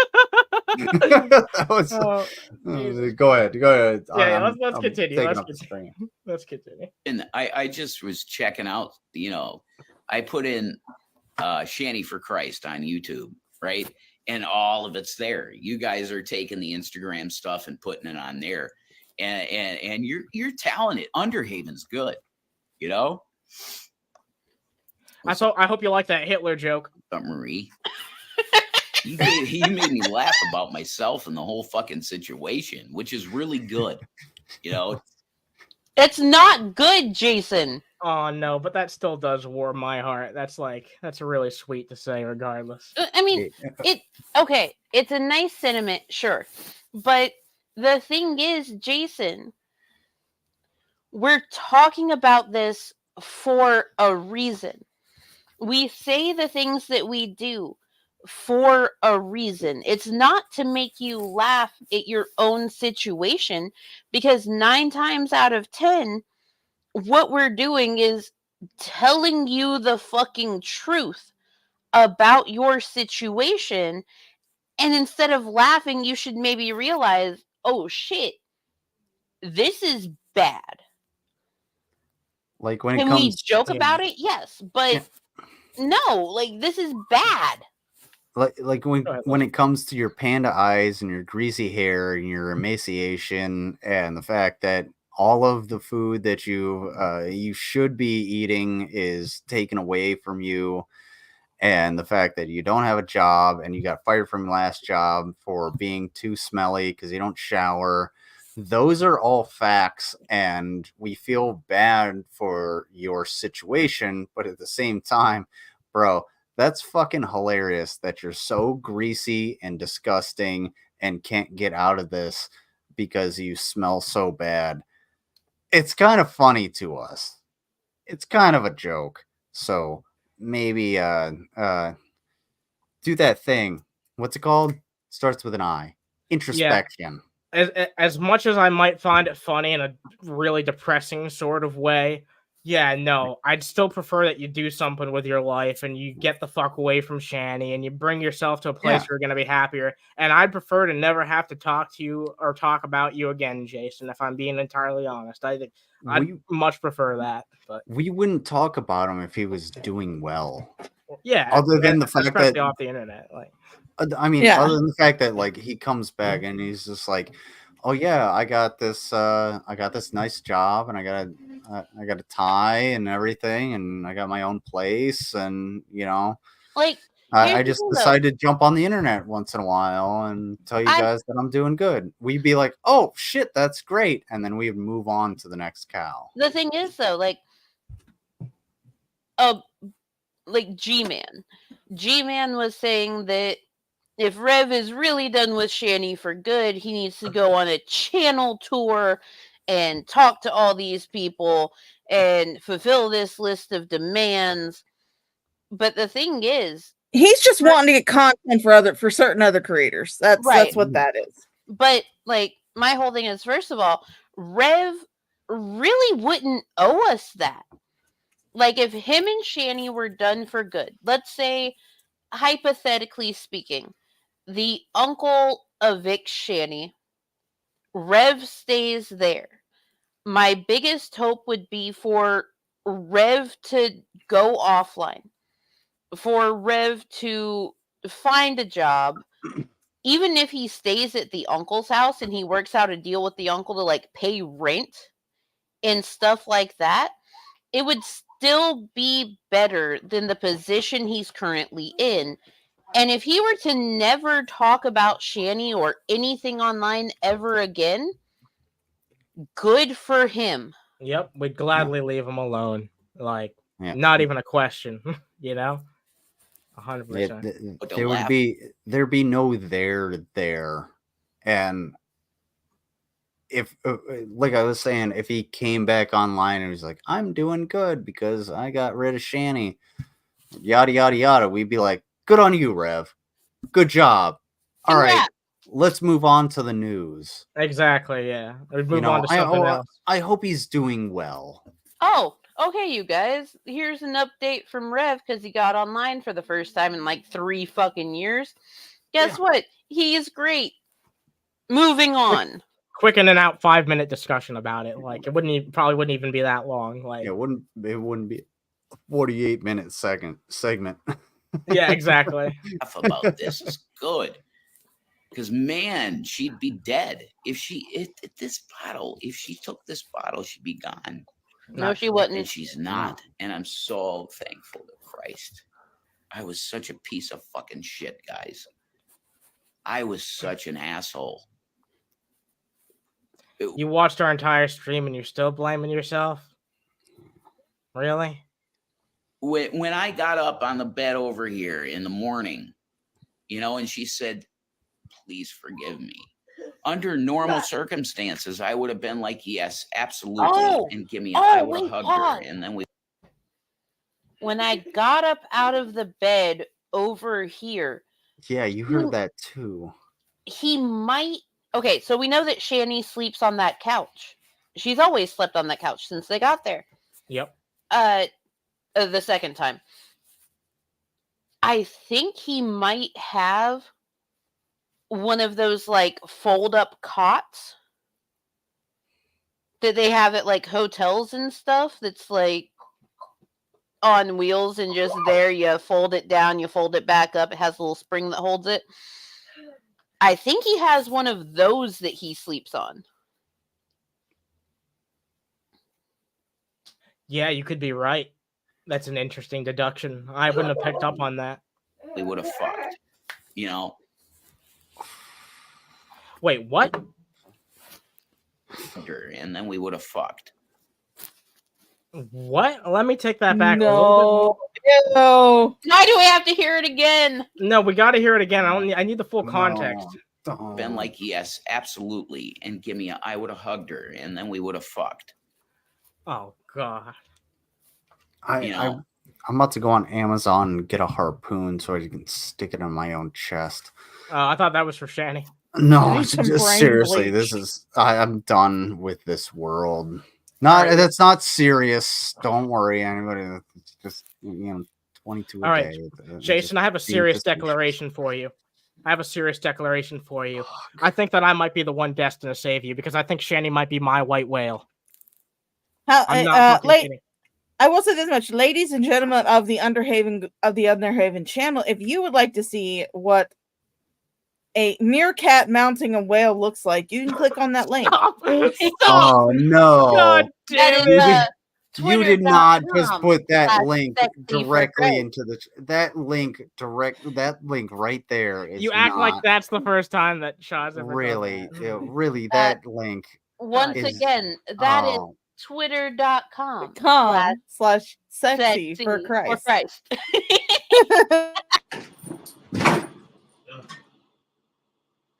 That was, go ahead. Yeah, let's continue. Let's continue. And I just was checking out. I put in ShannyForChrist on YouTube, right? And all of it's there. You guys are taking the Instagram stuff and putting it on there, and you're talented. Underhaven's good, I hope you like that Hitler joke. Marie. You made me laugh about myself and the whole fucking situation, which is really good. It's not good, Jason. Oh no, but that still does warm my heart. That's really sweet to say, regardless. I mean, it's a nice sentiment, sure, but the thing is, Jason, we're talking about this for a reason. We say the things that we do for a reason. It's not to make you laugh at your own situation, because 9 times out of 10, what we're doing is telling you the fucking truth about your situation. And instead of laughing, you should maybe realize, oh shit, this is bad. Like when Can we joke about it? Yes, but no, like this is bad. Like when it comes to your panda eyes and your greasy hair and your emaciation and the fact that all of the food that you should be eating is taken away from you, and the fact that you don't have a job and you got fired from your last job for being too smelly because you don't shower. Those are all facts, and we feel bad for your situation, but at the same time, bro, that's fucking hilarious that you're so greasy and disgusting and can't get out of this because you smell so bad. it's kind of funny to us. It's kind of a joke. So maybe do that thing. What's it called? Starts with an I. Introspection. As much as I might find it funny in a really depressing sort of way, yeah, no, I'd still prefer that you do something with your life and you get the fuck away from Shanny and you bring yourself to a place where you're going to be happier. And I'd prefer to never have to talk to you or talk about you again, Jason, if I'm being entirely honest. I think I'd much prefer that. But we wouldn't talk about him if he was doing well. Yeah, other than the fact especially that off the internet, like. I mean, other than the fact that like he comes back and he's just like, oh yeah, I got this nice job and I got a tie and everything and I got my own place and like I just decided to jump on the internet once in a while and tell you guys that I'm doing good. We'd be like, oh shit, that's great, and then we'd move on to the next cow. The thing is though, like G-Man was saying that if Rev is really done with Shanny for good, he needs to go on a channel tour and talk to all these people and fulfill this list of demands. But the thing is, he's just wanting to get content for certain other creators. That's what that is. But like my whole thing is, first of all, Rev really wouldn't owe us that. Like if him and Shanny were done for good, let's say, hypothetically speaking, the uncle evicts Shanny, Rev stays there. My biggest hope would be for Rev to go offline, for Rev to find a job, even if he stays at the uncle's house and he works out a deal with the uncle to like pay rent and stuff like that. It would still be better than the position he's currently in. And if he were to never talk about Shanny or anything online ever again, good for him. Yep, we'd gladly leave him alone. Like, not even a question, 100%. There'd be no there. And if, like I was saying, if he came back online and was like, I'm doing good because I got rid of Shanny, yada, yada, yada, we'd be like, good on you, Rev. Good job. All right, let's move on to the news. Exactly, yeah. We'd move on to something else. I hope he's doing well. Oh, okay, you guys. Here's an update from Rev because he got online for the first time in like 3 fucking years. Guess what? He is great. Moving on. Quick in and out 5-minute discussion about it. Like it probably wouldn't even be that long. Like it wouldn't be a 48-minute segment. Yeah, exactly. Stuff about this is good. Because man, she'd be dead if she took this bottle, she'd be gone. No, she wouldn't. And she's not. And I'm so thankful to Christ. I was such a piece of fucking shit, guys. I was such an asshole. You watched our entire stream and you're still blaming yourself? Really? When I got up on the bed over here in the morning, and she said, please forgive me. Under normal circumstances, I would have been like, yes, absolutely. And give me I would have hugged her. And then when I got up out of the bed over here. Yeah, you heard that too. He might. Okay, so we know that Shanny sleeps on that couch. She's always slept on that couch since they got there. Yep. The second time. I think he might have one of those like fold up cots that they have at like hotels and stuff that's like on wheels and just there you fold it down, you fold it back up, it has a little spring that holds it. I think he has one of those that he sleeps on. Yeah, you could be right. That's an interesting deduction. I wouldn't have picked up on that. We would have fucked. Wait, what? And then we would have fucked. What? Let me take that back. No. Why do we have to hear it again? No, we got to hear it again. I need the full context. Been like, yes, absolutely. And give me I would have hugged her and then we would have fucked. Oh God. I'm about to go on Amazon and get a harpoon so I can stick it in my own chest. I thought that was for Shanny. No, need some just brain seriously, bleach. this is I'm done with this world. That's not serious. Don't worry, anybody. It's just 22 All a right, day. Jason, I have a serious declaration for you. I think that I might be the one destined to save you because I think Shanny might be my white whale. I'm not fucking kidding. I will say this much, ladies and gentlemen of the Underhaven channel, if you would like to see what a meerkat mounting a whale looks like, you can click on that link. Stop. Oh no! God damn it! You did not just put that link sexy directly for into that link right there is You act like not that's the first time that Shaw's ever really done that. really that link Once is- again, that is oh. twitter.com/sexy for Christ.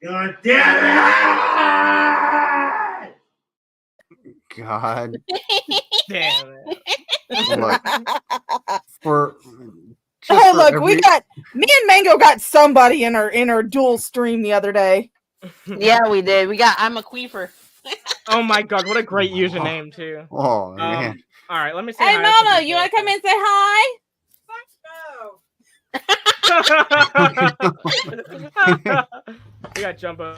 God damn it! God Damn it. look for Oh look, me and Mango got somebody in our dual stream the other day. Yeah, we did. I'm a queefer. Oh my God, what a great username too. Oh man. All right, let me say Hey hi to Mama, some you want to come in and say hi? We got Jumbo.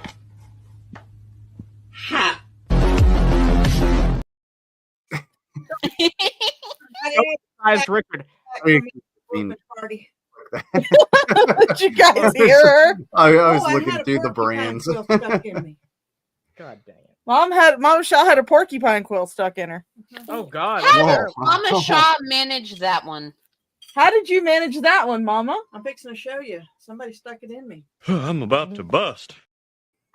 Richard. Did you guys hear her? I was looking through the brands. God dang it. Mama Shaw had a porcupine quill stuck in her. Oh God. How did Mama Shaw manage that one? How did you manage that one, Mama? I'm fixing to show you. Somebody stuck it in me. I'm about to bust.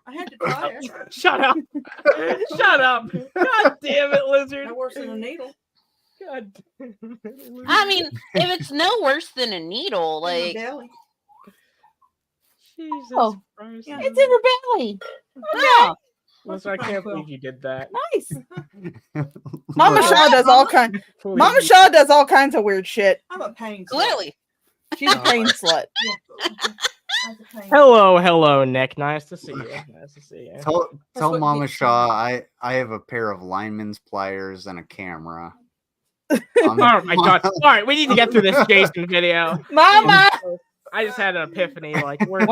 I had to try it. Shut up. Shut up. God damn it, Lizard. No worse than a needle. God. I mean, if it's no worse than a needle, like belly. Jesus Christ. Yeah. It's in her belly. Yeah. Listen, I can't believe you did that. Nice. Mama Shaw does all kinds. Mama Shaw does all kinds of weird shit. I'm a pain slut. Clearly. She's a pain slut. Hello, Nick. Nice to see you. Tell Mama Shaw I have a pair of lineman's pliers and a camera. Oh my God! All right, we need to get through this Jason video. Mama, I just had an epiphany. Like one of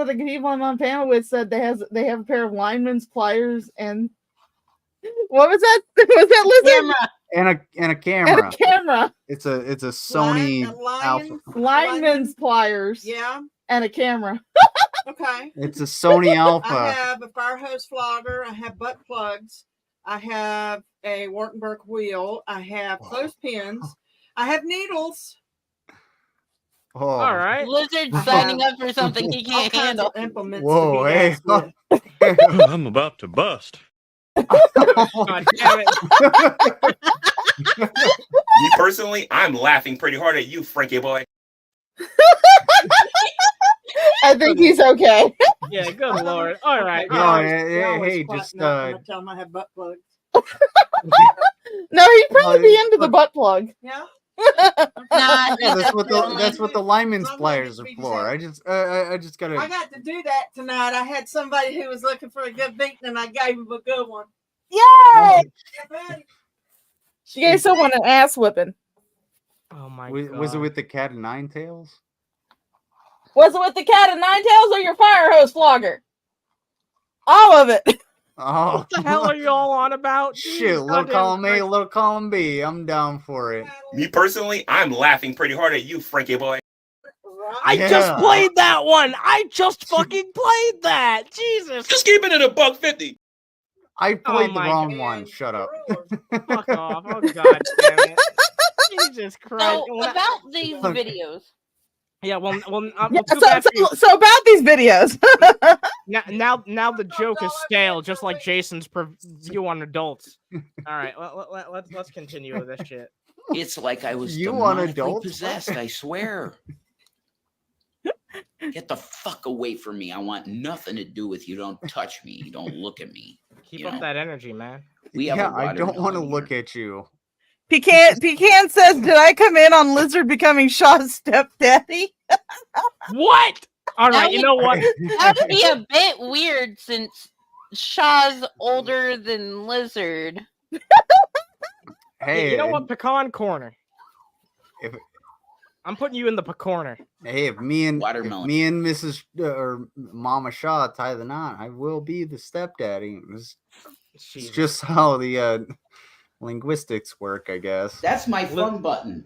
the people I'm on panel with said they have a pair of lineman's pliers and what was that? Was that Lizard? And a camera. And a camera. It's a Sony Alpha. Lineman's pliers. Yeah. And a camera. Okay. It's a Sony Alpha. I have a fire hose flogger. I have butt plugs. I have a Wartenberg wheel. I have clothespins. I have needles. Oh. All right. Lizard's signing up for something he can't handle. Implements. Whoa, hey. I'm about to bust. God damn it. Me personally, I'm laughing pretty hard at you, Frankie boy. I think he's okay. Yeah, good Lord. All right. Hey, just I tell him I have butt plugs. No, he'd probably be into the butt plug. Yeah. That's what the lineman's pliers are for. I just gotta. I got to do that tonight. I had somebody who was looking for a good beating, and I gave him a good one. Yay! She gave someone an ass whipping. Oh my God. Was it with the cat of nine tails? Was it with the cat of nine tails or your fire hose flogger? All of it. Oh, what the hell are you all on about? Shit, little column A, little column B. I'm down for it. Me personally, I'm laughing pretty hard at you, Frankie boy. I just played that one. I just fucking played that. Jesus. Just keep it at $1.50. I played the wrong one. Shut up. Fuck off. Oh God damn it. Jesus Christ. So about these videos. Yeah, well, so about these videos. now the joke is stale, just like Jason's view on adults. All right, let's continue with this shit. It's like I was possessed. I swear. Get the fuck away from me. I want nothing to do with you. Don't touch me. Don't look at me. Keep up that energy, man. We have a I don't want to watermelon look here. at you. Pecan says, "Did I come in on Lizard becoming Shaw's stepdaddy?" What? All right, you know what? That would be a bit weird since Shaw's older than Lizard. Hey, you know what? Pecan corner. If I'm putting you in the corner. Hey, if me and Watermelon. Mrs. Or Mama Shaw tie the knot, I will be the stepdaddy. It's just how the linguistics work, I guess. That's my fun button.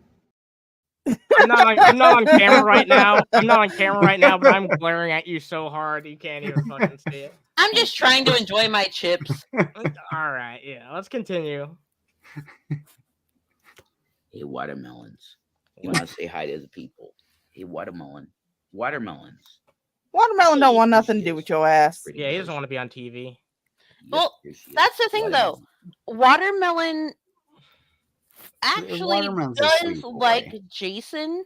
I'm not on camera right now. I'm not on camera right now, but I'm glaring at you so hard you can't even fucking see it. I'm just trying to enjoy my chips. All right, yeah, let's continue. Hey, watermelons. You want to say hi to the people? Hey, watermelon. Watermelons. Watermelon don't want nothing to do with your ass. Yeah, he doesn't want to be on TV. Well, that's the thing, though. Watermelon actually Watermelon's a does sweet boy. like Jason,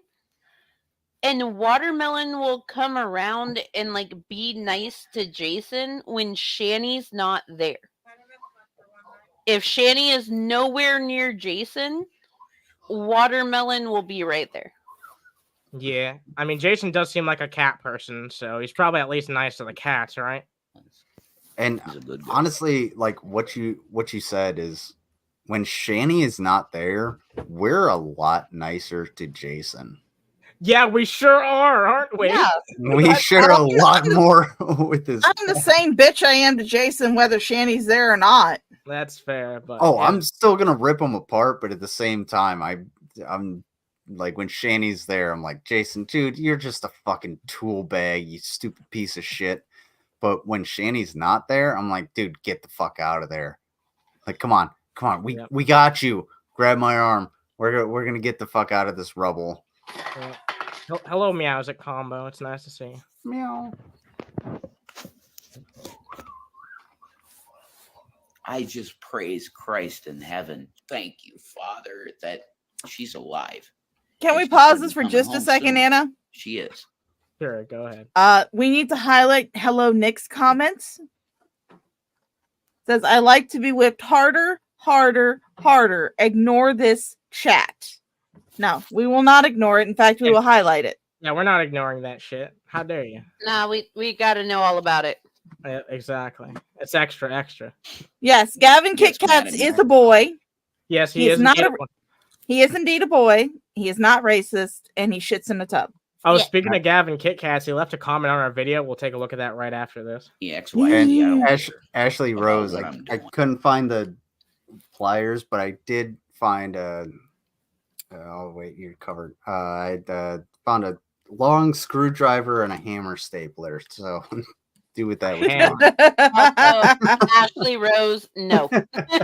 and Watermelon will come around and like be nice to Jason when Shanny's not there. If Shanny is nowhere near Jason, Watermelon will be right there. Yeah, I mean, Jason does seem like a cat person, so he's probably at least nice to the cats, right? And honestly, like what you said is, when Shanny is not there, we're a lot nicer to Jason. Yeah, we sure are, aren't we? Yeah. We share a lot more with this. I'm the same bitch I am to Jason, whether Shanny's there or not. That's fair, but Oh, yeah. I'm still gonna rip him apart, but at the same time, I'm like, when Shanny's there, I'm like, Jason, dude, you're just a fucking tool bag, you stupid piece of shit. But when Shanny's not there, I'm like, dude, get the fuck out of there. Like, come on, we got you. Grab my arm. We're gonna get the fuck out of this rubble. Yeah. Hello, Meows at Combo. It's nice to see you. Meow. I just praise Christ in heaven. Thank you, Father, that she's alive. Can we She's pause gonna this be for coming just a home second, soon. Anna? She is. Sure, go ahead. We need to highlight Hello Nick's comments. Says, I like to be whipped harder, harder, harder. Ignore this chat. No, we will not ignore it. In fact, we will highlight it. Yeah, we're not ignoring that shit. How dare you? Nah, we got to know all about it. Yeah, exactly. It's extra. Yes, Gavin Kit Kats is a boy. Yes, he is not indeed a, a boy. He is indeed a boy. He is not racist, and he shits in a tub. Oh, speaking of Gavin Kit Kats, he left a comment on our video. We'll take a look at that right after this. And Ashley Rose, I couldn't find the pliers, but I did find oh wait, you're covered. I found a long screwdriver and a hammer stapler. So do with that what you want. Also, Ashley Rose, no,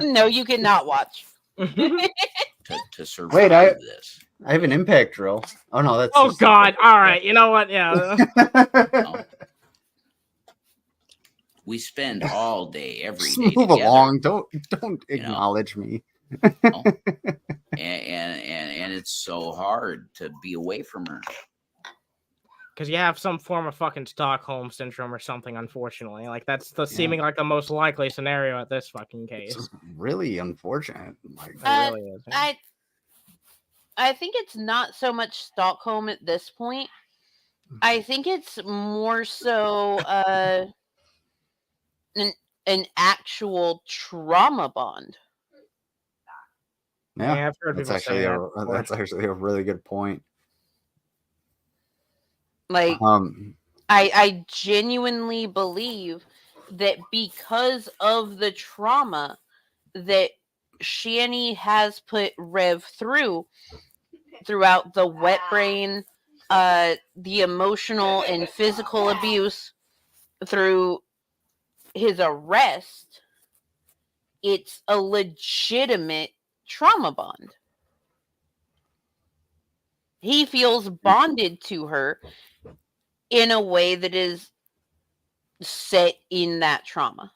no, you cannot watch. To survive Wait, this. I have an impact drill. Oh no, that's. Oh God! All right, you know what? Yeah. We spend all day, every Just day move together. along. Don't acknowledge me. And it's so hard to be away from her. Because you have some form of fucking Stockholm syndrome or something, unfortunately. Like, that's the seeming like the most likely scenario at this fucking case. It's really unfortunate. Like, It really is. I think it's not so much Stockholm at this point. I think it's more so an actual trauma bond. yeah, I've heard that's people say that's actually a really good point. Like, I genuinely believe that because of the trauma that Shanny has put Rev throughout the wet brain, the emotional and physical abuse through his arrest, it's a legitimate trauma bond. He feels bonded to her in a way that is set in that trauma.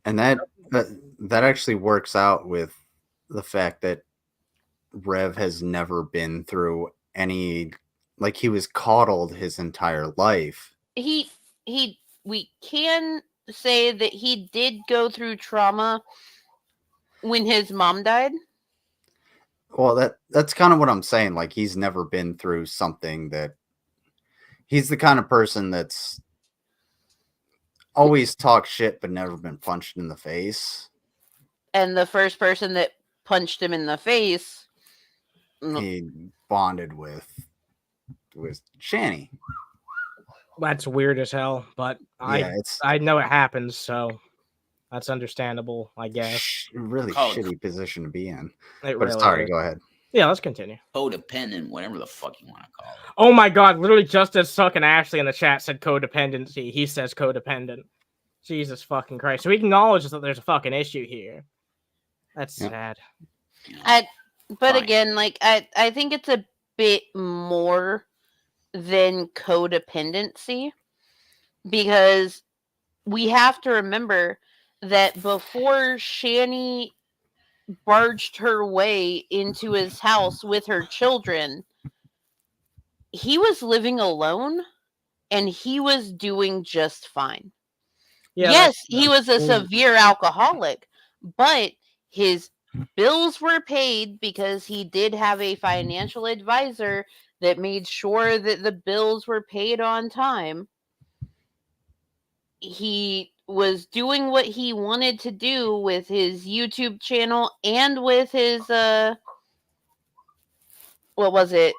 And that actually works out with the fact that Rev has never been through any, like, he was coddled his entire life. We can say that he did go through trauma when his mom died? Well, that's kind of what I'm saying. Like, he's never been through something that he's the kind of person that's always talked shit but never been punched in the face. And the first person that punched him in the face, he bonded with Shanny. That's weird as hell, but Yeah, I know it happens, so that's understandable, I guess. Really shitty position to be in. It But really sorry, is. go ahead. Yeah, let's continue. Codependent, whatever the fuck you want to call it. Oh my god, literally just as Suck and Ashley in the chat said codependency, he says codependent. Jesus fucking Christ. So he acknowledges that there's a fucking issue here. That's sad. But again, like I think it's a bit more than codependency, because we have to remember that before Shanny barged her way into his house with her children, he was living alone and he was doing just fine. Yeah, yes, he was a severe alcoholic, but his bills were paid because he did have a financial advisor that made sure that the bills were paid on time. He was doing what he wanted to do with his YouTube channel and with his what was it?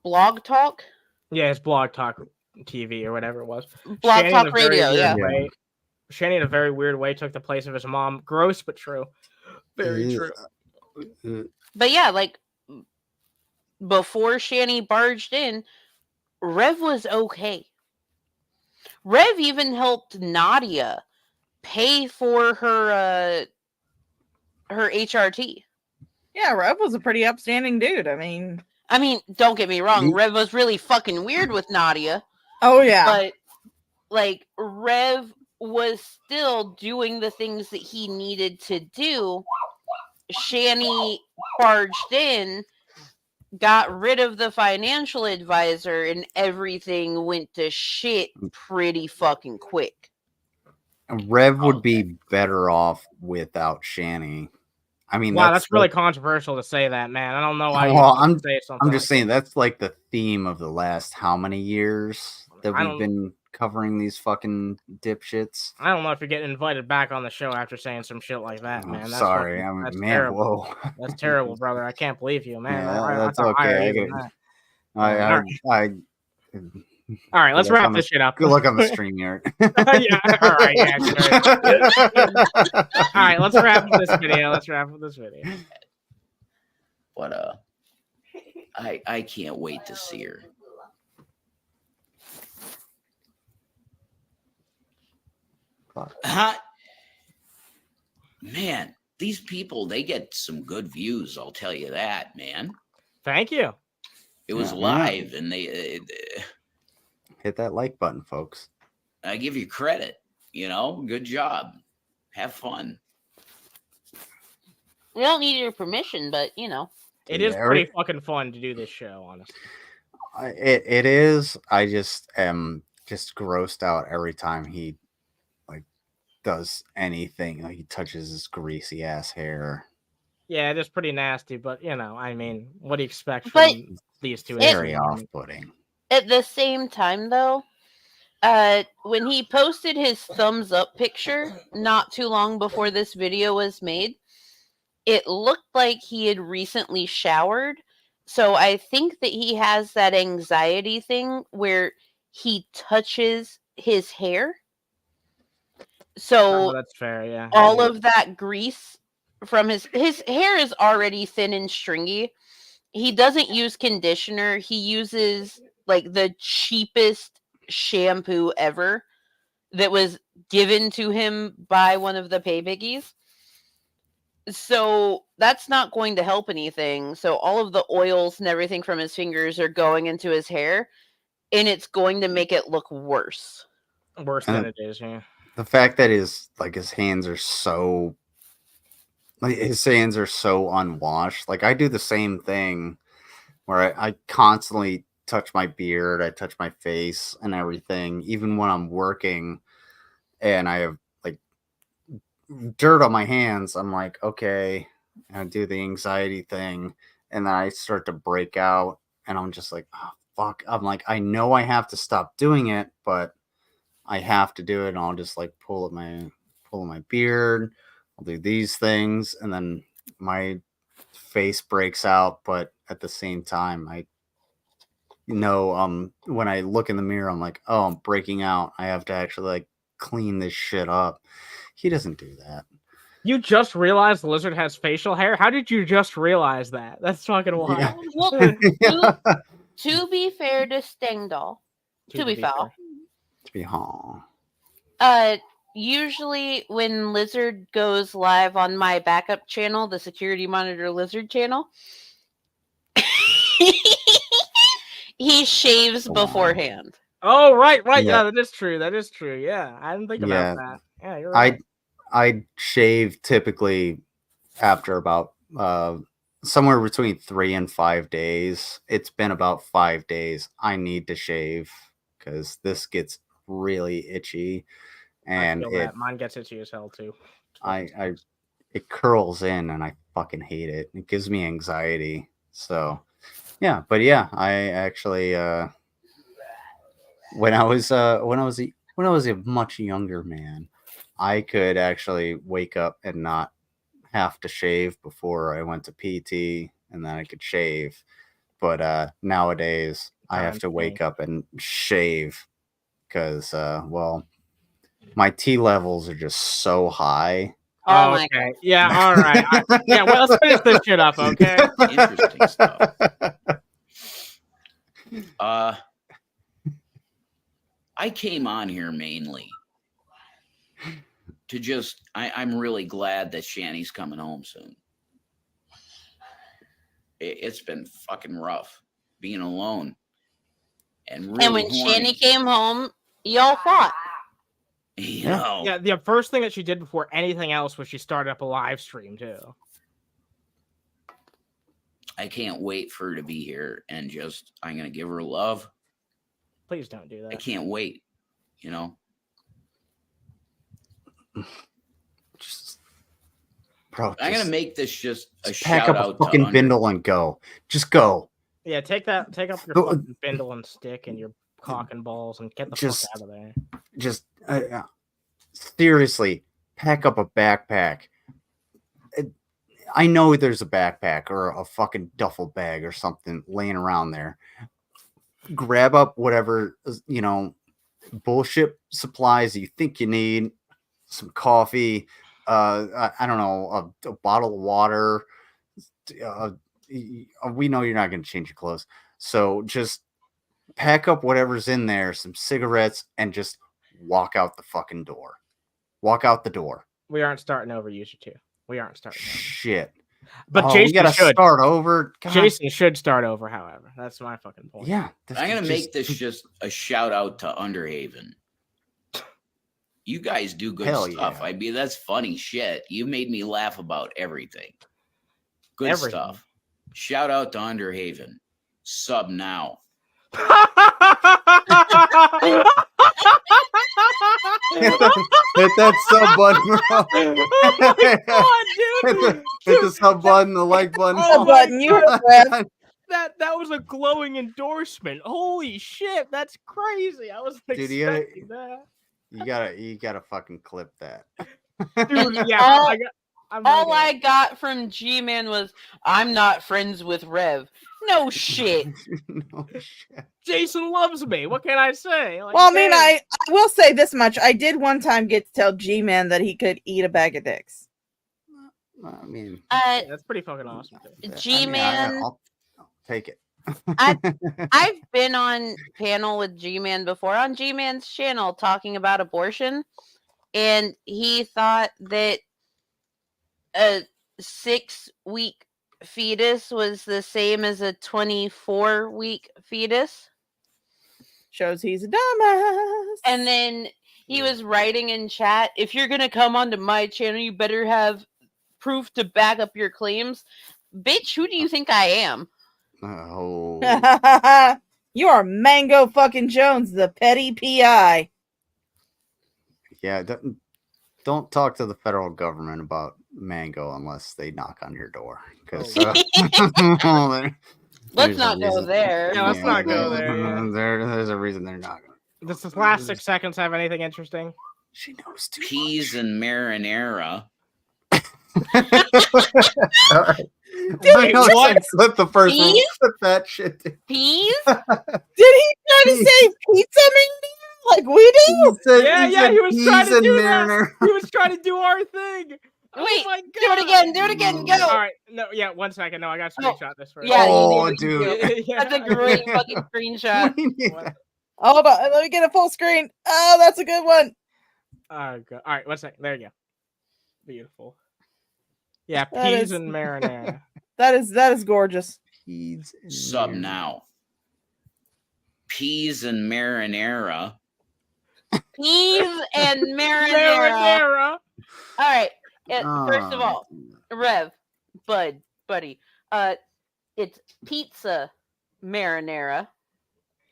Blog Talk? Yeah, it's Blog Talk TV or whatever it was. Blog Talk Radio, yeah. Shanny in a very weird way took the place of his mom. Gross but true. Very true. But yeah, like before Shanny barged in, Rev was okay. Rev even helped Nadia pay for her HRT. Yeah, Rev was a pretty upstanding dude. I mean, don't get me wrong. Rev was really fucking weird with Nadia. Oh yeah. But like Rev was still doing the things that he needed to do. Shanny barged in, got rid of the financial advisor, and everything went to shit pretty fucking quick. Rev would be better off without Shanny. I mean, wow, that's really controversial to say that, man. I don't know why I'm say something. I'm just saying that's like the theme of the last how many years that we've been covering these fucking dipshits. I don't know if you're getting invited back on the show after saying some shit like that, man. That's sorry, that's man. Terrible. Whoa, that's terrible, brother. I can't believe you, man. Yeah, that's okay. All right, let's wrap this shit up. Good luck on the stream here. Yeah, all right, yeah, sure. All right, let's wrap up this video. What I can't wait to see her. Man, these people, they get some good views, I'll tell you that, man. Thank you. It was live, and they hit that like button, folks. I give you credit. Good job. Have fun. We don't need your permission, but it is pretty fucking fun to do this show, honestly. It is. I just am just grossed out every time he does anything. Like, he touches his greasy ass hair. Yeah, it is pretty nasty, but what do you expect from these two? Very off-putting. At the same time, though, when he posted his thumbs up picture not too long before this video was made, it looked like he had recently showered. So I think that he has that anxiety thing where he touches his hair. So that's fair, yeah. All of that grease from his hair is already thin and stringy. He doesn't use conditioner. He uses like the cheapest shampoo ever that was given to him by one of the pay biggies. So that's not going to help anything. So all of the oils and everything from his fingers are going into his hair, and it's going to make it look worse. Worse than it is, yeah. The fact that his hands are so unwashed. Like, I do the same thing where I constantly touch my beard, I touch my face and everything, even when I'm working. and I have like dirt on my hands. I'm like, okay, and I do the anxiety thing, and then I start to break out, and I'm just like, oh, fuck. I'm like, I know I have to stop doing it, but I have to do it, and I'll just like pull at my beard. I'll do these things, and then my face breaks out, but at the same time, I know when I look in the mirror, I'm like, oh, I'm breaking out. I have to actually like clean this shit up. He doesn't do that. You just realized the lizard has facial hair? How did you just realize that? That's fucking wild. Yeah. Well, to be fair to Stengdahl, to be foul, To be home. usually when Lizard goes live on my backup channel, the Security Monitor Lizard channel, he shaves beforehand. Oh, right. Yeah. Yeah, that is true. Yeah, I didn't think about that. Yeah, you're right. I shave typically after about somewhere between 3 and 5 days. It's been about 5 days. I need to shave because this gets really itchy, and I feel that. Mine gets itchy as hell too. It curls in, and I fucking hate it. It gives me anxiety. So yeah, but yeah, I actually when I was a much younger man, I could actually wake up and not have to shave before I went to PT, and then I could shave. But nowadays I have to wake up and shave because well, my T levels are just so high. Oh, okay. God. Yeah, all right. Yeah, well, let's finish this shit up, okay? Interesting stuff. I came on here mainly to just, I'm really glad that Shanny's coming home soon. It's been fucking rough being alone. And when Shanny came home, y'all fought. You know. Yeah, the first thing that she did before anything else was she started up a live stream too. I can't wait for her to be here, and just I'm gonna give her love. Please don't do that. I can't wait. You know. Bro, I'm gonna make this just a pack shout up out a fucking to bindle and go. Just go. Yeah, take up your fucking bindle and stick and your cock and balls and get the fuck out of there. Just seriously, pack up a backpack. I know there's a backpack or a fucking duffel bag or something laying around there. Grab up whatever, bullshit supplies you think you need. Some coffee, I don't know, a bottle of water. We know you're not going to change your clothes. So just pack up whatever's in there, some cigarettes, and just walk out the fucking door. Walk out the door. We aren't starting over, user 2. We aren't starting over. Shit. But Jason we gotta start over. God. Jason should start over, however. That's my fucking point. Yeah. I'm going to make this just a shout out to Underhaven. You guys do good stuff. Yeah. I mean, that's funny shit. You made me laugh about everything. Good stuff. Shout out to Underhaven. Sub now. Hit that sub button, bro. Oh my God, dude. Hit the sub button, the like button. Oh, button. You heard that was a glowing endorsement. Holy shit, that's crazy. I wasn't expecting that. You gotta fucking clip that. Dude, yeah, all I got from G-Man was, I'm not friends with Rev. No shit. No shit. Jason loves me. What can I say? Like, well, I mean, I will say this much. I did one time get to tell G-Man that he could eat a bag of dicks. I mean, that's pretty fucking awesome. G-Man. I'll take it. I've been on panel with G-Man before on G-Man's channel talking about abortion, and he thought that a 6-week fetus was the same as a 24-week fetus. Shows he's a dumbass. And then he was writing in chat, if you're gonna come onto my channel, you better have proof to back up your claims. Bitch, who do you think I am? Oh. You are Mango fucking Jones, the petty PI. Yeah, don't talk to the federal government about mango unless they knock on your door. Because Let's not go there. Yeah, let's not go there. Yeah. There's a reason they're not going. Does this last 6 seconds have anything interesting? She knows too Peas and marinara. All right. Wait, what? Clip the first one. Peas? Clip that shit. Peas? Did he try to say pizza man? Like we do? Yeah, he was trying to do that. He was trying to do our thing. Wait, Oh my God. do it again, go. All right, no, yeah, 1 second. No, I got to screenshot this first. Yeah, Oh, you dude. Yeah. That's a great fucking screenshot. Hold on, let me get a full screen. Oh, that's a good one. Oh, God. All right, 1 second. There you go. Beautiful. Yeah, That peas is- and marinara. That is gorgeous. Peas and Sub marinara. now. Peas and marinara. Peas and marinara. All right. First of all, Rev, buddy. It's pizza marinara,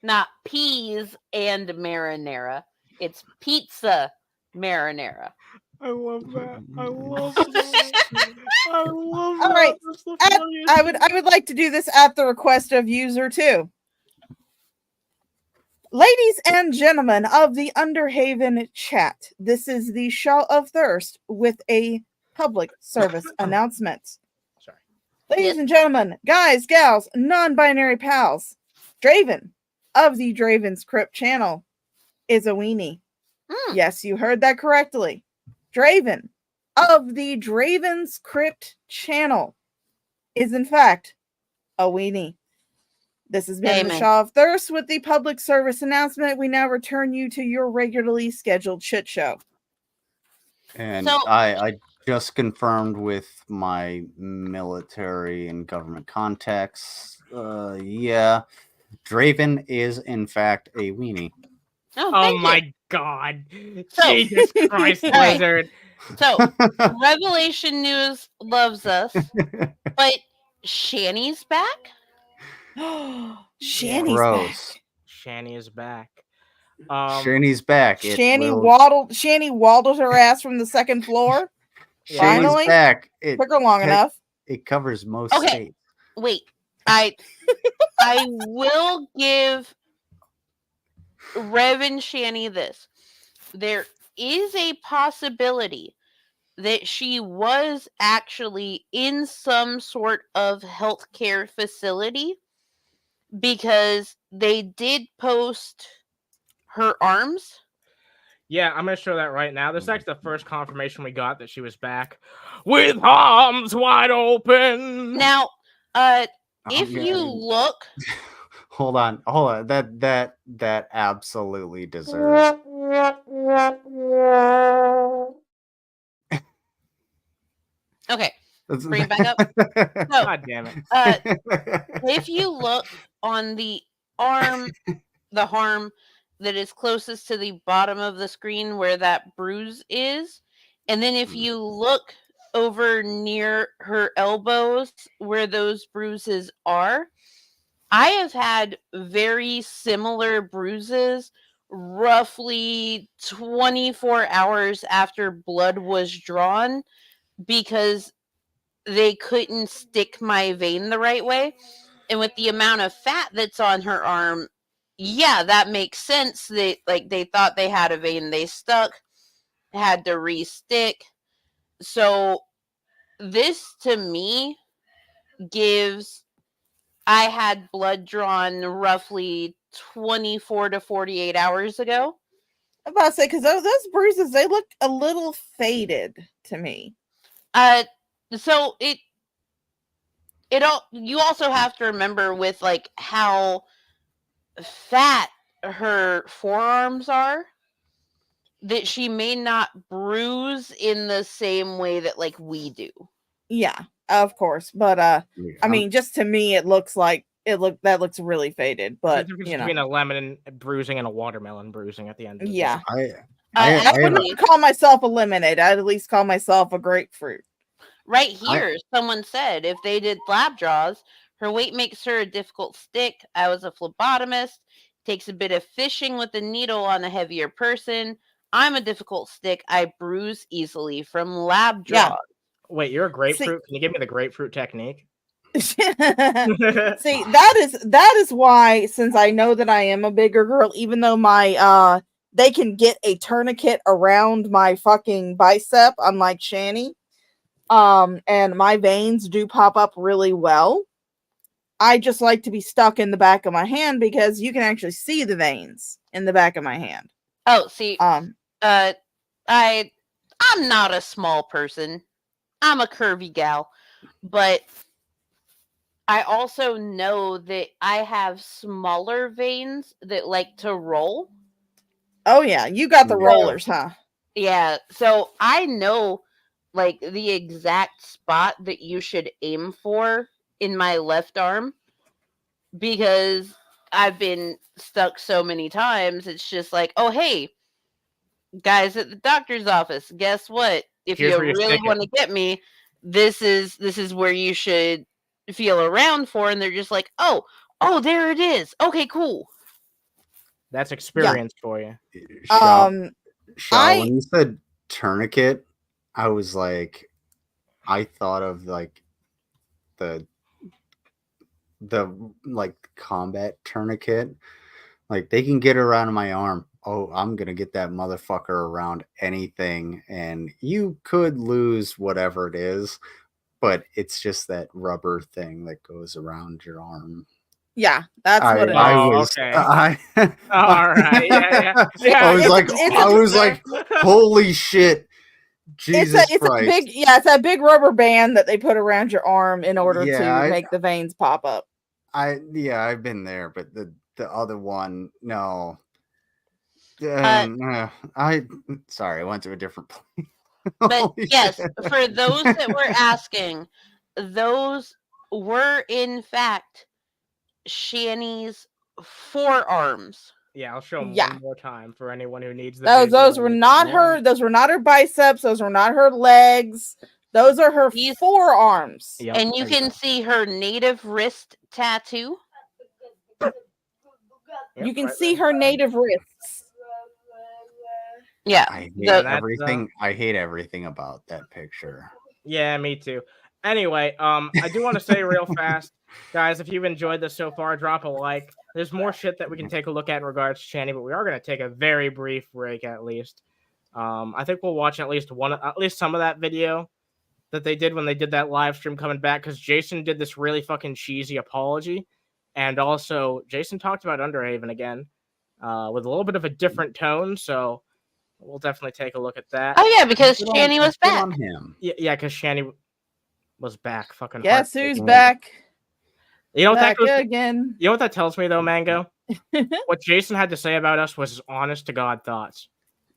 not peas and marinara. It's pizza marinara. I love that. I love that. I love that. All right. That's the funniest I would like to do this at the request of user 2. Ladies and gentlemen of the Underhaven chat, this is the Shaw of Thirst with a public service announcement. Sorry. Ladies and gentlemen, guys, gals, non-binary pals, Draven of the Draven's Crypt channel is a weenie. Yes, you heard that correctly. Draven of the Draven's Crypt channel is in fact a weenie. This has been the Amen. Shaw of Thirst with the public service announcement. We now return you to your regularly scheduled shit show. And So- I just confirmed with my military and government contacts. Yeah, Draven is in fact a weenie. Oh, Oh thank you. my God. So- Jesus Christ, All right. Blizzard. So, Revelation News loves us, but Shanny's back? Shanny's Gross. Shanny is back. Shanny's back. It Shanny will- waddled her ass from the second floor. Shanny's Finally, back. It took her long enough. It covers most Okay. states. Wait, I will give Rev and Shanny this. There is a possibility that she was actually in some sort of healthcare facility because they did post her arms. Yeah, I'm gonna show that right now. This is actually the first confirmation we got that she was back with arms wide open. Now, if Okay. you look, Hold on. That absolutely deserves. okay, bring it back up. So, God damn it. if you look on the arm, the harm that is closest to the bottom of the screen where that bruise is, and then if you look over near her elbows where those bruises are, I have had very similar bruises roughly 24 hours after blood was drawn because they couldn't stick my vein the right way. And with the amount of fat that's on her arm, yeah, that makes sense. They thought they had a vein they stuck, had to re-stick. So this to me gives I had blood drawn roughly 24 to 48 hours ago. I'm about to say, because those bruises, they look a little faded to me. So you also have to remember with like how fat her forearms are that she may not bruise in the same way that like we do. Yeah, of course. But I mean, just to me, it looks really faded. But There's a difference you know, between a lemon bruising and a watermelon bruising at the end of the yeah. day. I wouldn't call myself a lemonade. I'd at least call myself a grapefruit. Right here, someone said if they did lab draws, her weight makes her a difficult stick. I was a phlebotomist. Takes a bit of fishing with a needle on a heavier person. I'm a difficult stick. I bruise easily from lab draws. Wait, you're a grapefruit? Can you give me the grapefruit technique? See, that is why, since I know that I am a bigger girl, even though my they can get a tourniquet around my fucking bicep, unlike Shanny, and my veins do pop up really well. I just like to be stuck in the back of my hand because you can actually see the veins in the back of my hand. Oh, see, I'm not a small person. I'm a curvy gal, but I also know that I have smaller veins that like to roll. Oh yeah, you got the rollers, huh? Yeah, so I know like the exact spot that you should aim for in my left arm because I've been stuck so many times. It's just like, oh hey, guys at the doctor's office, guess what? If Here's you where you really stick it. want to get me, this is where you should feel around for, and they're just like, oh, there it is. Okay, cool. That's experience for you. Shaw, I- when you said tourniquet, I was like, I thought of like the like combat tourniquet. Like they can get around my arm. Oh, I'm gonna get that motherfucker around anything, and you could lose whatever it is, but it's just that rubber thing that goes around your arm. Yeah, that's what it is. I was. Okay. All right. Yeah. I was like, holy shit. Jesus it's Christ. a big, it's a big rubber band that they put around your arm in order Yeah, to make the veins pop up. I've been there, but the other one, no. I went to a different place. But Holy yes, shit. for those that were asking, those were in fact Shanny's forearms. Yeah, I'll show them Yeah. one more time for anyone who needs the Those were not her. Those were not her biceps. Those were not her legs. Those are her forearms. Yep, And you can see her native wrist tattoo. You can see her native wrists. Yeah. I hate everything. I hate everything about that picture. Yeah, me too. Anyway, I do want to say real fast, guys, if you've enjoyed this so far, drop a like. There's more shit that we can take a look at in regards to Shanny, but we are going to take a very brief break at least. I think we'll watch at least some of that video that they did when they did that live stream coming back, because Jason did this really fucking cheesy apology, and also Jason talked about Underhaven again with a little bit of a different tone, so we'll definitely take a look at that. Oh yeah, because Shanny was back. On him. Yeah, because Shanny was back. Fucking Guess who's heartbreaking. back? You know what Back that goes, again. You know what that tells me though, Mango? What Jason had to say about us was his honest to God thoughts.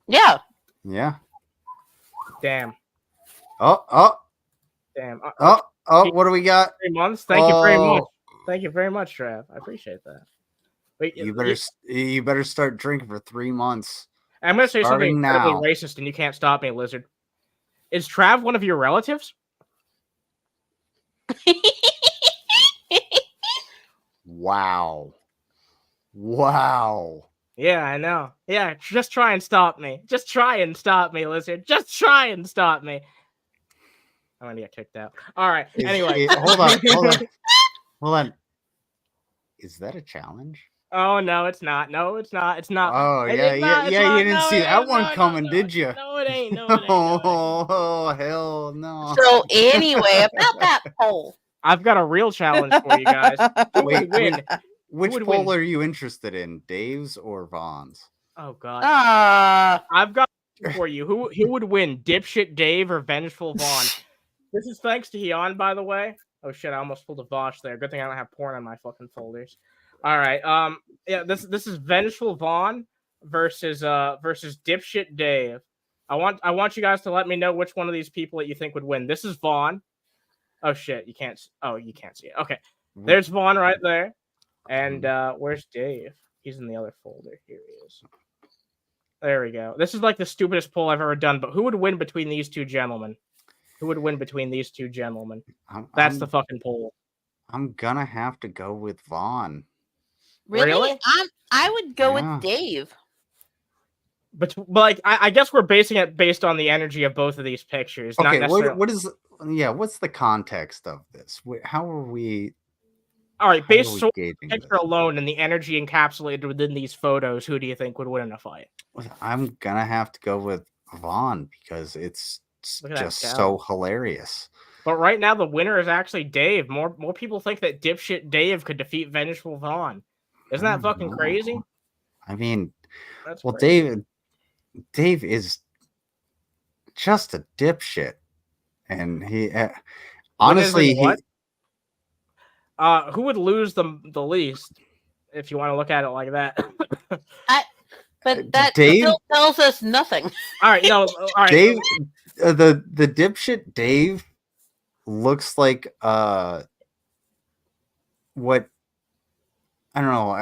Yeah. Yeah. Damn. Damn. What do we got? 3 months. Thank you very much. Thank you very much, Trav. I appreciate that. Wait, You better start drinking for 3 months. I'm going to say something Starting incredibly now. racist, and you can't stop me, Lizard. Is Trav one of your relatives? Wow. Yeah, I know. Yeah, just try and stop me. Just try and stop me, Lizard. Just try and stop me. I'm gonna get kicked out. All right. Anyway, hold on. Is that a challenge? Oh no, it's not. No, it's not. It's not. Oh It's yeah. not. You didn't see that one No, coming, did you? No, it ain't. No, it ain't. No, it ain't. Oh hell no. So anyway, about that poll. I've got a real challenge for you guys. Who would win? Which would poll win? are you interested in, Dave's or Vaughn's? Oh god. Ah. I've got for you. Who would win, Dipshit Dave or Vengeful Vaughn? This is thanks to Heon, by the way. Oh shit, I almost pulled a Vosh there. Good thing I don't have porn on my fucking folders. All right. Yeah, this is Vengeful Vaughn versus Dipshit Dave. I want you guys to let me know which one of these people that you think would win. This is Vaughn. Oh shit, you can't see it. Okay. There's Vaughn right there. And where's Dave? He's in the other folder. Here he is. There we go. This is like the stupidest poll I've ever done, but who would win between these two gentlemen? Who would win between these two gentlemen? That's the fucking poll. I'm gonna have to go with Vaughn. Really? I would go with Dave. but like I guess we're basing it based on the energy of both of these pictures. Not Okay, necessarily. what's the context of this? How are we? All right, how based are we on the gauging picture this? alone and the energy encapsulated within these photos, who do you think would win in a fight? I'm gonna have to go with Vaughn because it's Look at that just cow. so hilarious. But right now, the winner is actually Dave. More people think that dipshit Dave could defeat Vengeful Vaughn. Isn't that fucking crazy? I mean, That's well, crazy. Dave is just a dipshit, and he honestly what? Who would lose the least if you want to look at it like that? But that Dave- still tells us nothing. All right, all right. Dave, the dipshit Dave looks like what I don't know.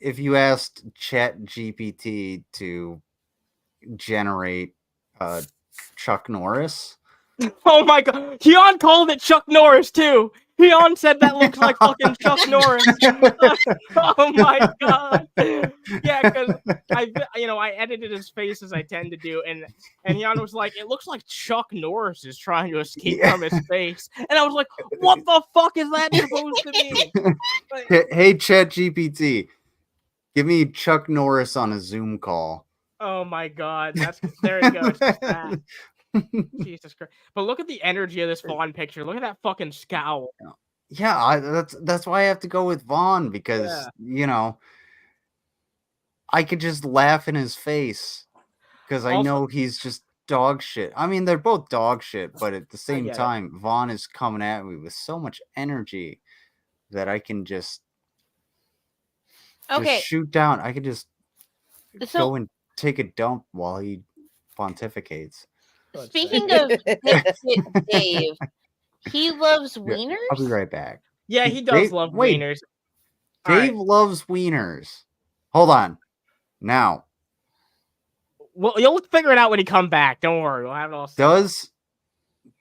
If you asked Chat GPT to generate Chuck Norris. Oh my god, Keon called it Chuck Norris too. Keon said that looks like fucking Chuck Norris. Oh my god. Yeah, because I edited his face as I tend to do, and Keon was like, it looks like Chuck Norris is trying to escape from his face, and I was like, what the fuck is that supposed to mean? Hey, Chat GPT, give me Chuck Norris on a Zoom call. Oh my god, there you go. It's just that. Jesus Christ! But look at the energy of this Vaughn picture. Look at that fucking scowl. Yeah, that's why I have to go with Vaughn because I could just laugh in his face because I know he's just dog shit. I mean, they're both dog shit, but at the same time, Vaughn is coming at me with so much energy that I can just shoot down. I could just go and take a dump while he pontificates. Speaking of Dave, he loves wieners? I'll be right back. Yeah, he does love wieners. Dave loves wieners. Hold on. Now. Well, you'll figure it out when he come back. Don't worry. We'll have it all set.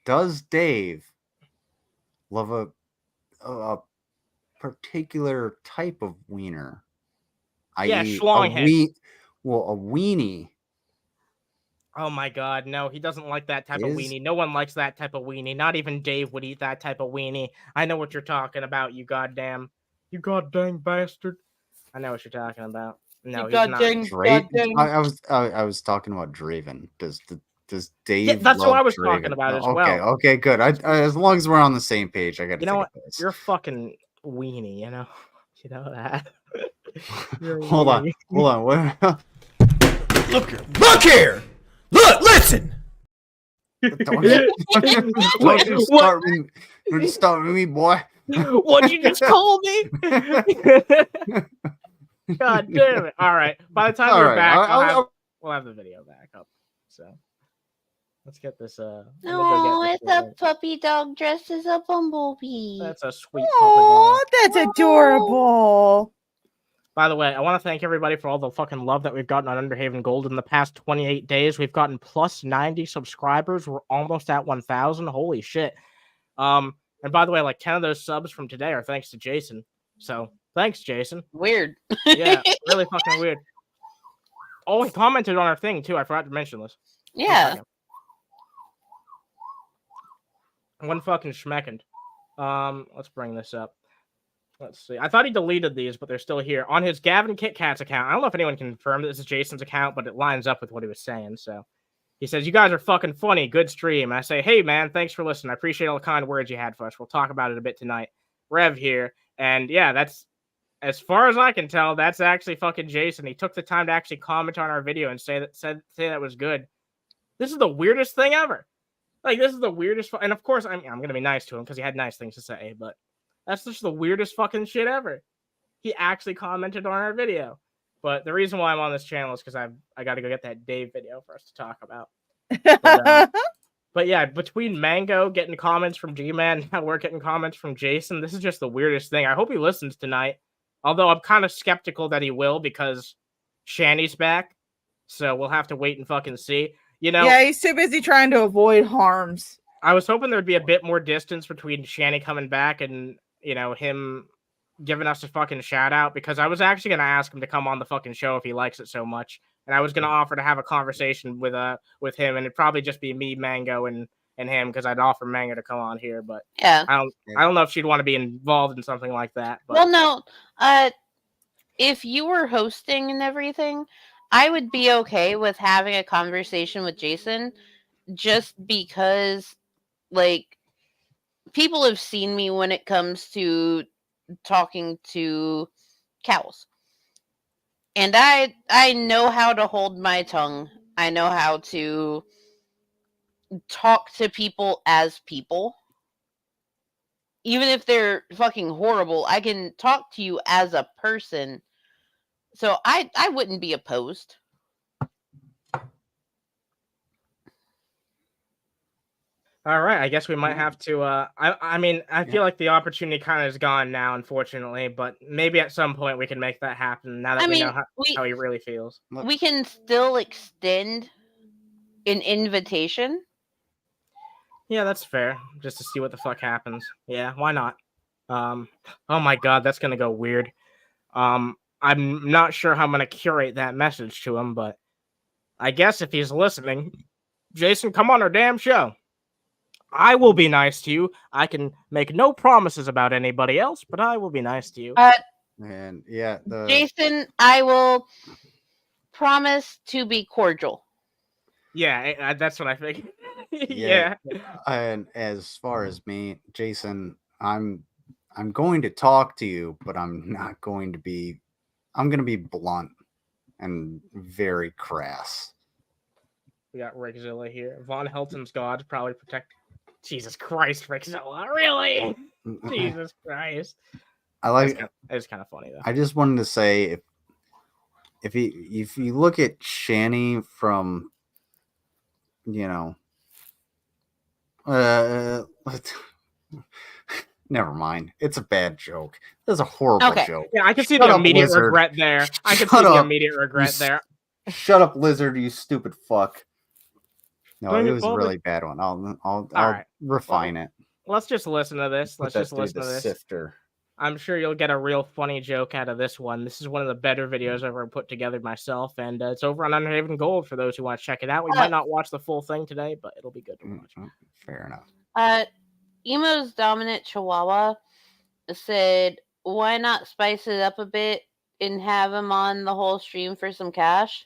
Does Dave love a particular type of wiener? Yeah, schlong head. A weenie. Oh my god, no, he doesn't like that type of weenie. No one likes that type of weenie. Not even Dave would eat that type of weenie. I know what you're talking about, you goddamn bastard. I know what you're talking about. No, he's not. I was talking about Draven. Does Dave? Yeah, that's love what I was Draven? talking about as well. Okay, good. As long as we're on the same page, I got. You know what? You're a fucking weenie. You know that. Hold on. What? Look here! Look, listen! Don't you start with me, boy. What'd you just call me? God damn it. All right. By the time we're back, we'll have the video back up. So let's get this. Oh, it's a puppy dog dressed as a bumblebee. That's a sweet puppy dog. That's adorable. By the way, I want to thank everybody for all the fucking love that we've gotten on Underhaven Gold in the past 28 days. We've gotten plus 90 subscribers. We're almost at 1,000. Holy shit. And by the way, like 10 of those subs from today are thanks to Jason. So thanks, Jason. Weird. Yeah, really fucking weird. Oh, he commented on our thing too. I forgot to mention this. Yeah. One fucking schmeckend. Let's bring this up. Let's see. I thought he deleted these, but they're still here. On his Gavin Kit Kats account, I don't know if anyone can confirm that this is Jason's account, but it lines up with what he was saying. So he says, you guys are fucking funny. Good stream. And I say, hey, man, thanks for listening. I appreciate all the kind words you had for us. We'll talk about it a bit tonight. Rev here. And yeah, that's, as far as I can tell, that's actually fucking Jason. He took the time to actually comment on our video and say that was good. This is the weirdest thing ever. Like, this is the weirdest. And of course, I'm going to be nice to him because he had nice things to say, but that's just the weirdest fucking shit ever. He actually commented on our video. But the reason why I'm on this channel is because I got to go get that Dave video for us to talk about. But yeah, between Mango getting comments from G-Man, now we're getting comments from Jason. This is just the weirdest thing. I hope he listens tonight. Although I'm kind of skeptical that he will because Shanny's back. So we'll have to wait and fucking see. Yeah, he's too busy trying to avoid harms. I was hoping there'd be a bit more distance between Shanny coming back and him giving us a fucking shout out because I was actually going to ask him to come on the fucking show if he likes it so much. and I was gonna offer to have a conversation with him, and it'd probably just be me, Mango, and him, because I'd offer Mango to come on here, but Yeah. I don't know if she'd want to be involved in something like that. But Well, no. If you were hosting and everything, I would be okay with having a conversation with Jason, just because, like, people have seen me when it comes to talking to cows. And I know how to hold my tongue. I know how to talk to people as people. Even if they're fucking horrible, I can talk to you as a person. So I wouldn't be opposed. all right, I guess we might have to. I mean, I feel like the opportunity kind of is gone now, unfortunately. But maybe at some point we can make that happen. Now that we know how he really feels. We can still extend an invitation. Yeah, that's fair. Just to see what the fuck happens. Yeah, why not? Oh my god, that's gonna go weird. I'm not sure how I'm gonna curate that message to him, but I guess if he's listening, Jason, come on our damn show. I will be nice to you. I can make no promises about anybody else, but I will be nice to you. And yeah, Jason, I will promise to be cordial. Yeah, that's what I think. yeah. And as far as me, Jason, I'm going to talk to you, but I'm not going to be. I'm going to be blunt and very crass. We got Rickzilla here. Von Helton's gods probably protect. Jesus Christ, Rickzilla, really? Jesus Christ. I like. It's kind of funny though. I just wanted to say, if you look at Shanny from, never mind. It's a bad joke. That's a horrible joke. Yeah, I can see the immediate regret there. I can see the immediate regret there. Shut up, Lizard, you stupid fuck. No, Don't it you was a ball really bad one. I'll right. refine it. Let's just listen to this. Let's just listen to this. Sifter. I'm sure you'll get a real funny joke out of this one. This is one of the better videos I've ever put together myself, and it's over on Underhaven Gold for those who want to check it out. We might not watch the full thing today, but it'll be good to watch. Fair enough. Emo's Dominant Chihuahua said, why not spice it up a bit and have him on the whole stream for some cash?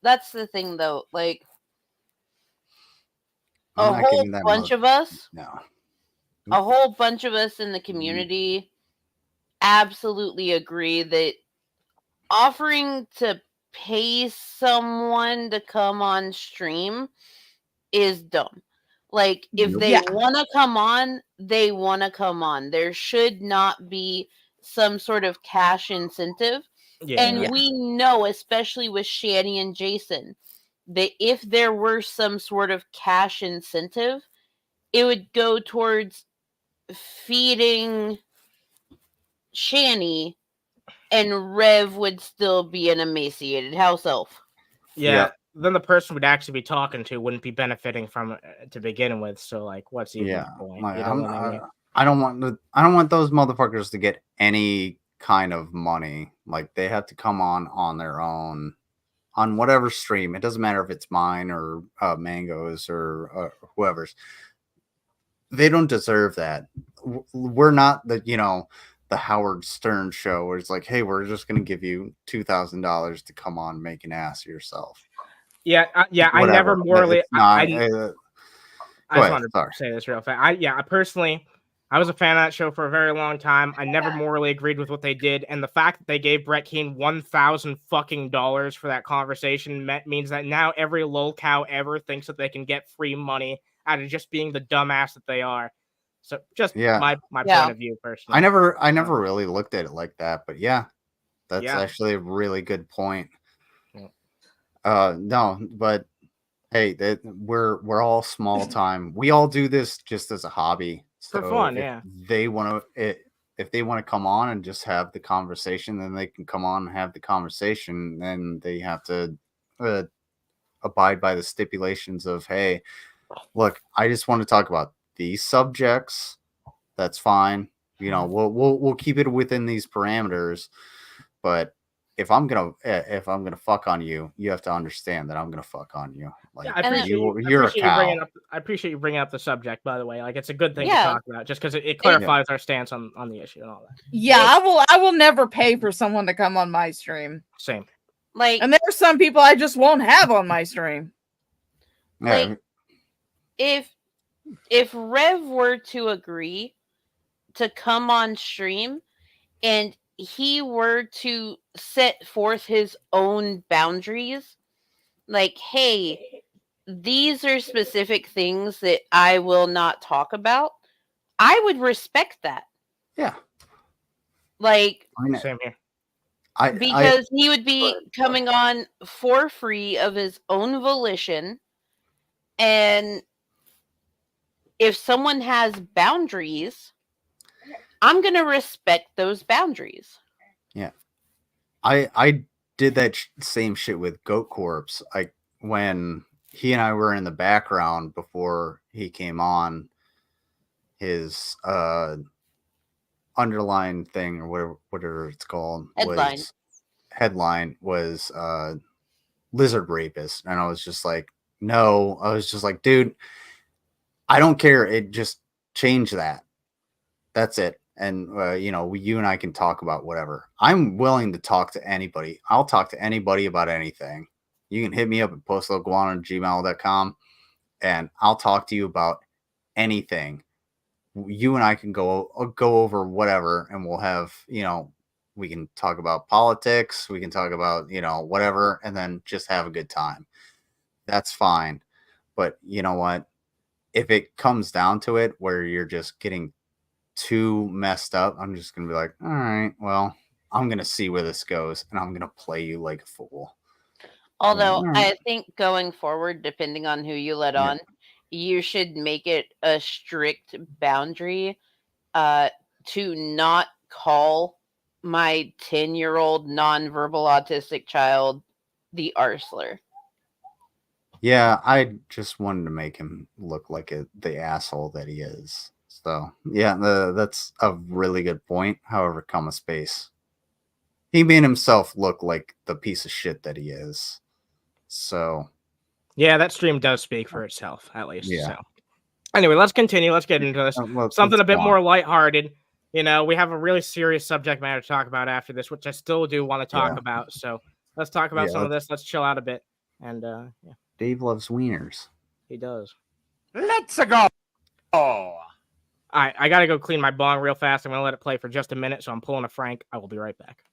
That's the thing, though. Like, a whole bunch of us, a whole bunch of us in the community absolutely agree that offering to pay someone to come on stream is dumb. Like, if they want to come on, they want to come on. There should not be some sort of cash incentive. We know, especially with Shanny and Jason, that if there were some sort of cash incentive, it would go towards feeding Shanny, and Rev would still be an emaciated house elf. Yeah. Then the person would actually be talking to wouldn't be benefiting from it to begin with. So, like, what's even the point? Like, I don't want those motherfuckers to get any kind of money. Like, they have to come on their own on whatever stream. It doesn't matter if it's mine or Mango's or whoever's. They don't deserve that. We're not the Howard Stern show where it's like, hey, we're just going to give you $2,000 to come on and make an ass of yourself. Yeah. I never morally. I just wanted to say this real fast. I personally, I was a fan of that show for a very long time. I never morally agreed with what they did, and the fact that they gave Brett Keane $1,000 fucking dollars for that conversation means that now every lol cow ever thinks that they can get free money out of just being the dumbass that they are. So just my point of view, personally. I never really looked at it like that, but that's actually a really good point. No, but hey, we're all small time. We all do this just as a hobby. So for fun, if they want to come on and just have the conversation, then they can come on and have the conversation. Then they have to abide by the stipulations of, hey, look, I just want to talk about these subjects. That's fine. We'll keep it within these parameters, but if I'm gonna fuck on you, you have to understand that I'm gonna fuck on you. Like, Yeah, I appreciate you're a cow. I appreciate you bringing up the subject. By the way, like it's a good thing to Yeah. talk about, just because it clarifies our stance on the issue and all that. Yeah, I will never pay for someone to come on my stream. Same. Like, And there are some people I just won't have on my stream. like if Rev were to agree to come on stream and he were to set forth his own boundaries, like, hey, these are specific things that I will not talk about, I would respect that. Yeah. Like, same here. Because he would be coming on for free of his own volition. And if someone has boundaries, I'm going to respect those boundaries. Yeah. I did that same shit with Goat Corpse. When he and I were in the background before he came on, his underline thing or whatever it's called headline was lizard rapist, and I was just like, no, I was just like, dude, I don't care, it just change that, that's it. And you and I can talk about whatever. I'm willing to talk to anybody. I'll talk to anybody about anything. You can hit me up at postloguana@gmail.com and I'll talk to you about anything. You and I can go over whatever, and we'll have, we can talk about politics, we can talk about, whatever, and then just have a good time. That's fine. But you know what? If it comes down to it where you're just getting too messed up, I'm just going to be like, all right, well, I'm going to see where this goes, and I'm going to play you like a fool. Although I think going forward, depending on who you let on, you should make it a strict boundary to not call my 10-year-old nonverbal autistic child the arsler. Yeah, I just wanted to make him look like the asshole that he is. So, yeah, that's a really good point. However, comma space. He made himself look like the piece of shit that he is. So, yeah, that stream does speak for itself, at least. Yeah. So, anyway, let's continue. Let's get into this. Something a bit more lighthearted. We have a really serious subject matter to talk about after this, which I still do want to talk about. So, let's talk about some of this. Let's chill out a bit. And yeah. Dave loves wieners. He does. Let's go. All right, I gotta go clean my bong real fast. I'm gonna let it play for just a minute, so I'm pulling a Frank. I will be right back.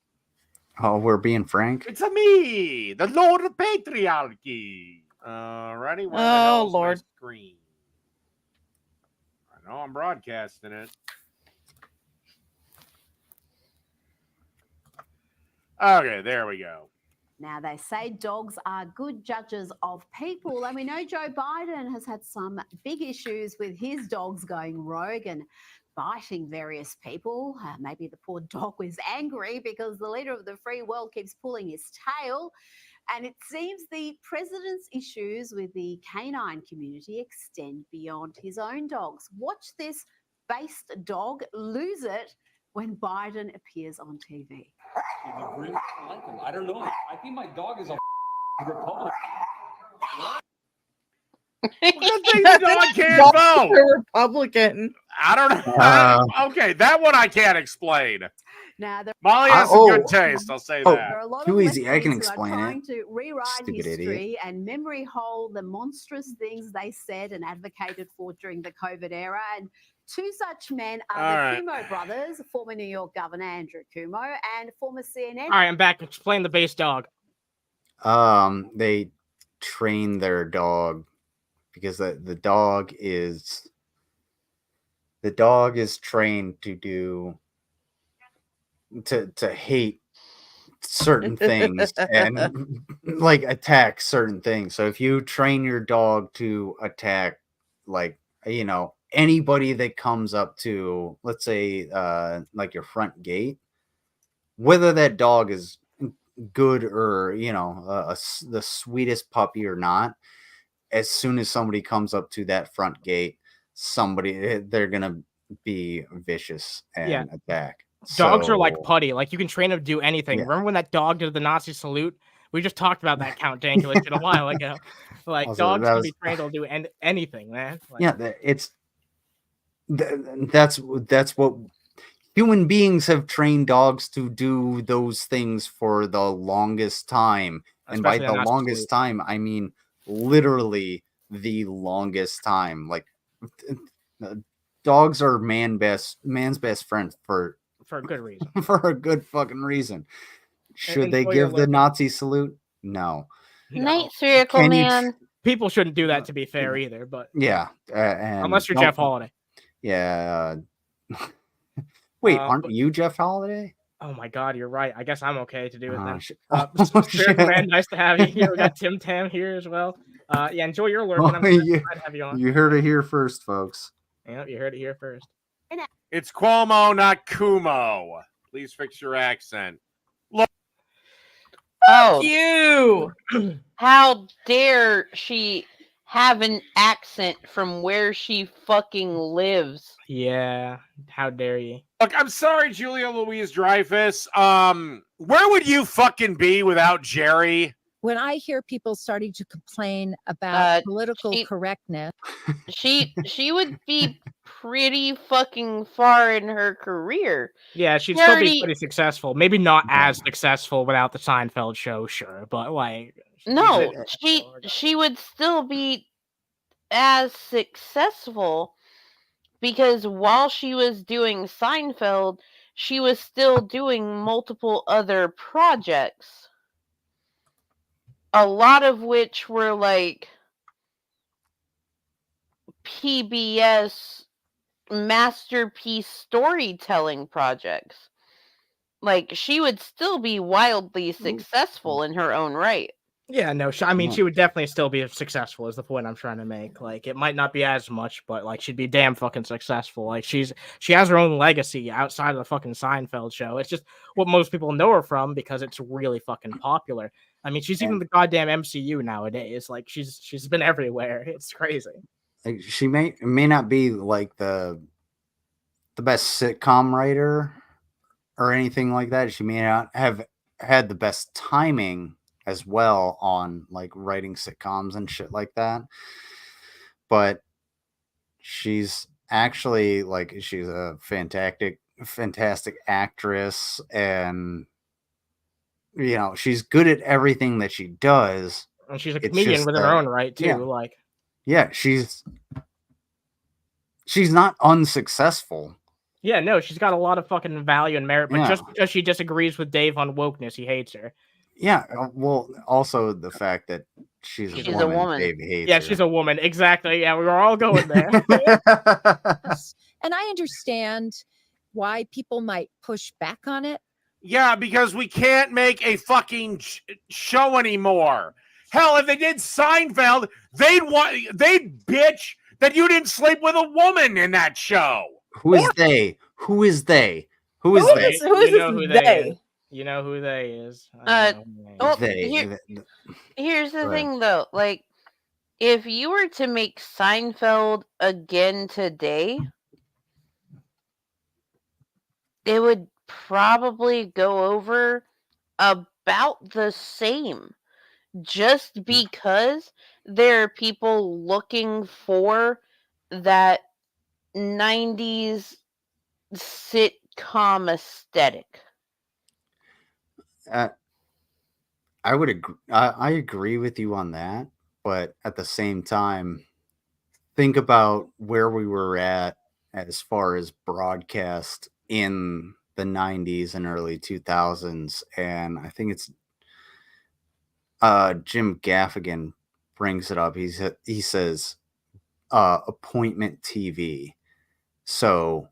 Oh, we're being frank. It's me, the Lord of Patriarchy. Alrighty, where the hell's Lord. my screen? I know I'm broadcasting it. Okay, there we go. Now, they say dogs are good judges of people, and we know Joe Biden has had some big issues with his dogs going rogue and biting various people. Maybe the poor dog was angry because the leader of the free world keeps pulling his tail. And it seems the president's issues with the canine community extend beyond his own dogs. Watch this based dog lose it when Biden appears on TV. I don't know. I think my dog is a Republican. Good thing the dog can't vote. Republican. I don't know. Okay, that one I can't explain. Now, Molly has some good taste. I'll say that. There are a lot too of easy. I can explain it. trying to rewrite Stupid history idiot. and memory hole the monstrous things they said and advocated for during the COVID era. And two such men are the Cuomo brothers, former New York Governor Andrew Cuomo and former CNN. All right, I'm back. Explain the base dog. They train their dog because the dog is trained to do to hate certain things and like attack certain things. So if you train your dog to attack, like, anybody that comes up to, let's say, like your front gate, whether that dog is good or the sweetest puppy or not, as soon as somebody comes up to that front gate, they're gonna be vicious and attack. Dogs are like So- putty. Like you can train them to do anything. Yeah. Remember when that dog did the Nazi salute? We just talked about that Count Dankula shit a while ago. Like Also, dogs that can was- be trained to do anything, man. Like, Yeah, that's what human beings have trained dogs to do those things for the longest time. And by Especially the the Nazi longest time, I mean literally the longest time. Like dogs are man's best friend for a good reason. for a good fucking reason. Should they enjoy your give the lurking. Nazi salute? No. Night Circle Can you Man. People shouldn't do that, to be fair, either. But Yeah, and unless you're don't- Jeff Holiday. Yeah. Wait, aren't but- you Jeff Holiday? Oh my God, you're right. I guess I'm okay to do it then. shit. Spirit shit. Man, nice to have you here. We got Tim Tam here as well. Yeah, enjoy your lurking. I'm glad to have you on. You heard it here first, folks. Yep, you heard it here first. It's Cuomo, not Kumo. Please fix your accent. Oh, You. how dare she have an accent from where she fucking lives? Yeah, how dare you? Look, I'm sorry, Julia Louise Dreyfus. Where would you fucking be without Jerry? When I hear people starting to complain about political she- correctness, She would be pretty fucking far in her career. Yeah, she'd still be Dirty- pretty successful. Maybe not as successful without the Seinfeld show, sure, but like No, she would still be as successful because while she was doing Seinfeld, she was still doing multiple other projects. A lot of which were like PBS masterpiece storytelling projects. Like she would still be wildly successful in her own right. Yeah, no, I mean, she would definitely still be successful. Is the point I'm trying to make? Like, it might not be as much, but like, she'd be damn fucking successful. Like, she has her own legacy outside of the fucking Seinfeld show. It's just what most people know her from because it's really fucking popular. I mean, she's even the goddamn MCU nowadays. Like, she's been everywhere. It's crazy. Like, she may not be like the best sitcom writer or anything like that. She may not have had the best timing as well on like writing sitcoms and shit like that. But she's actually like she's a fantastic actress, and you know, she's good at everything that she does. And she's a It's comedian just within her own right too. yeah. Like, Yeah, she's not unsuccessful. yeah, no, she's got a lot of fucking value and merit, but Yeah. just because she disagrees with Dave on wokeness, he hates her. Yeah, well, also the fact that she's a woman. Dave hates Yeah, her. she's a woman. Exactly. Yeah, we were all going there. and I understand why people might push back on it. Yeah, because we can't make a fucking show anymore. Hell, if they did Seinfeld, they'd bitch that you didn't sleep with a woman in that show. Who is they? Who is they? Who is they? Who is You know this who they? is. You know who they is. Well, They. here's the Go ahead. thing though, like if you were to make Seinfeld again today, it would probably go over about the same, just because there are people looking for that 90s sitcom aesthetic. I would agree. I agree with you on that, but at the same time, think about where we were at as far as broadcast in the 90s and early 2000s, and I think it's Jim Gaffigan brings it up. He says appointment TV. So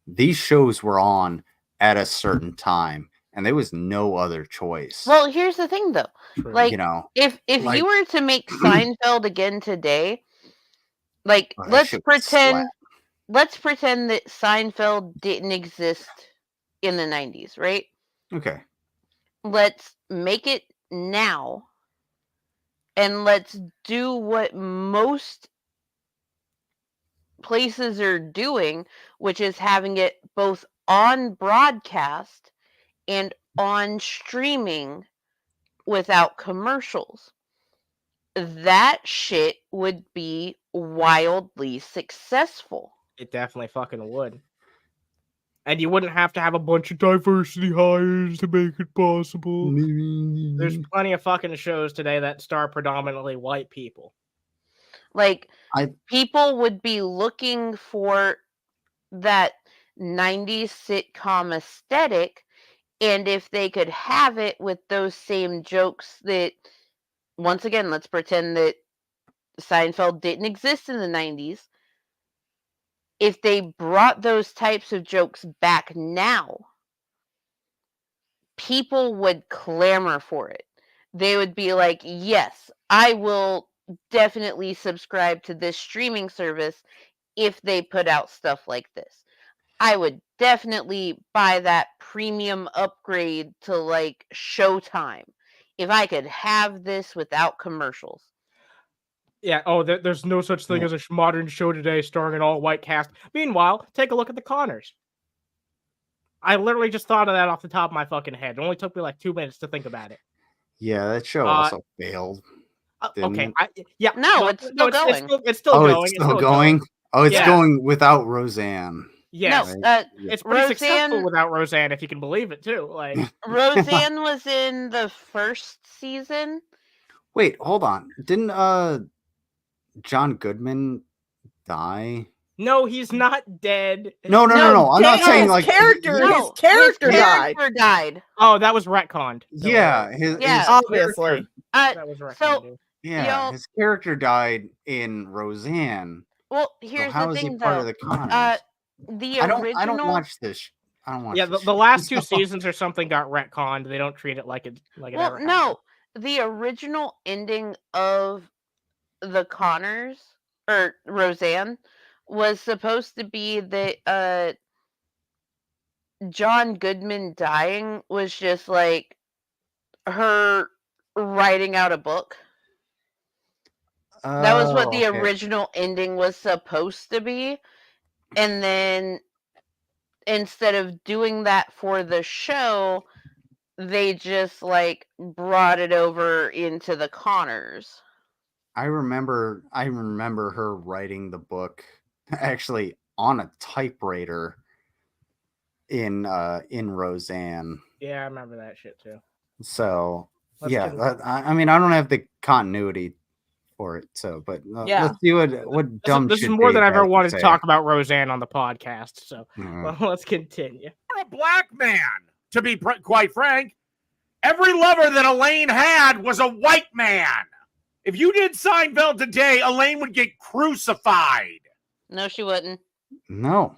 these shows were on at a certain time, and there was no other choice. Well, here's the thing though. Like, you know, if like- you were to make Seinfeld again today, like Oh, that let's shit would pretend that Seinfeld didn't exist in the 90s, right? okay. Let's make it now, and let's do what most places are doing, which is having it both on broadcast and on streaming without commercials, that shit would be wildly successful. It definitely fucking would. And you wouldn't have to have a bunch of diversity hires to make it possible. There's plenty of fucking shows today that star predominantly white people. Like, people would be looking for that 90s sitcom aesthetic, and if they could have it with those same jokes that, once again, let's pretend that Seinfeld didn't exist in the 90s. If they brought those types of jokes back now, people would clamor for it. They would be like, yes, I will definitely subscribe to this streaming service if they put out stuff like this. I would definitely buy that premium upgrade to like Showtime if I could have this without commercials. Yeah, there's no such thing as a modern show today starring an all-white cast. Meanwhile, take a look at the Connors. I literally just thought of that off the top of my fucking head. It only took me like 2 minutes to think about it. Yeah, that show also failed. Okay, it? No, it's still going. It's still Oh, going. it's still going? Oh, it's Yeah. going without Roseanne. Yes, No, it's pretty successful Roseanne- without Roseanne, if you can believe it too. Like Roseanne was in the first season. Wait, hold on. Didn't John Goodman die? No, he's not dead. No. I'm not saying like his character died. Oh, that was retconned. Yeah, his obviously. That was retconned. So yeah, his character died in Roseanne. Well, So here's how the is thing, he part though. of the Connors? The I original. don't watch this. I don't watch. Yeah, this the last two show. seasons or something got retconned. They don't treat it like it Well, ever happened. no, the original ending of the Connors or Roseanne was supposed to be that John Goodman dying was just like her writing out a book. That was what the okay. original ending was supposed to be. And then instead of doing that for the show, they just like brought it over into the Connors. I remember her writing the book actually on a typewriter in Roseanne. Yeah, I remember that shit too. So Let's yeah, get- I mean I don't have the continuity for it. So, but Yeah. let's see what dumb This is shit more than Dave I've ever has wanted to say. talk about Roseanne on the podcast. So Mhm. well, let's continue. You're a black man, to be quite frank. Every lover that Elaine had was a white man. If you did Seinfeld today, Elaine would get crucified. No, she wouldn't. No,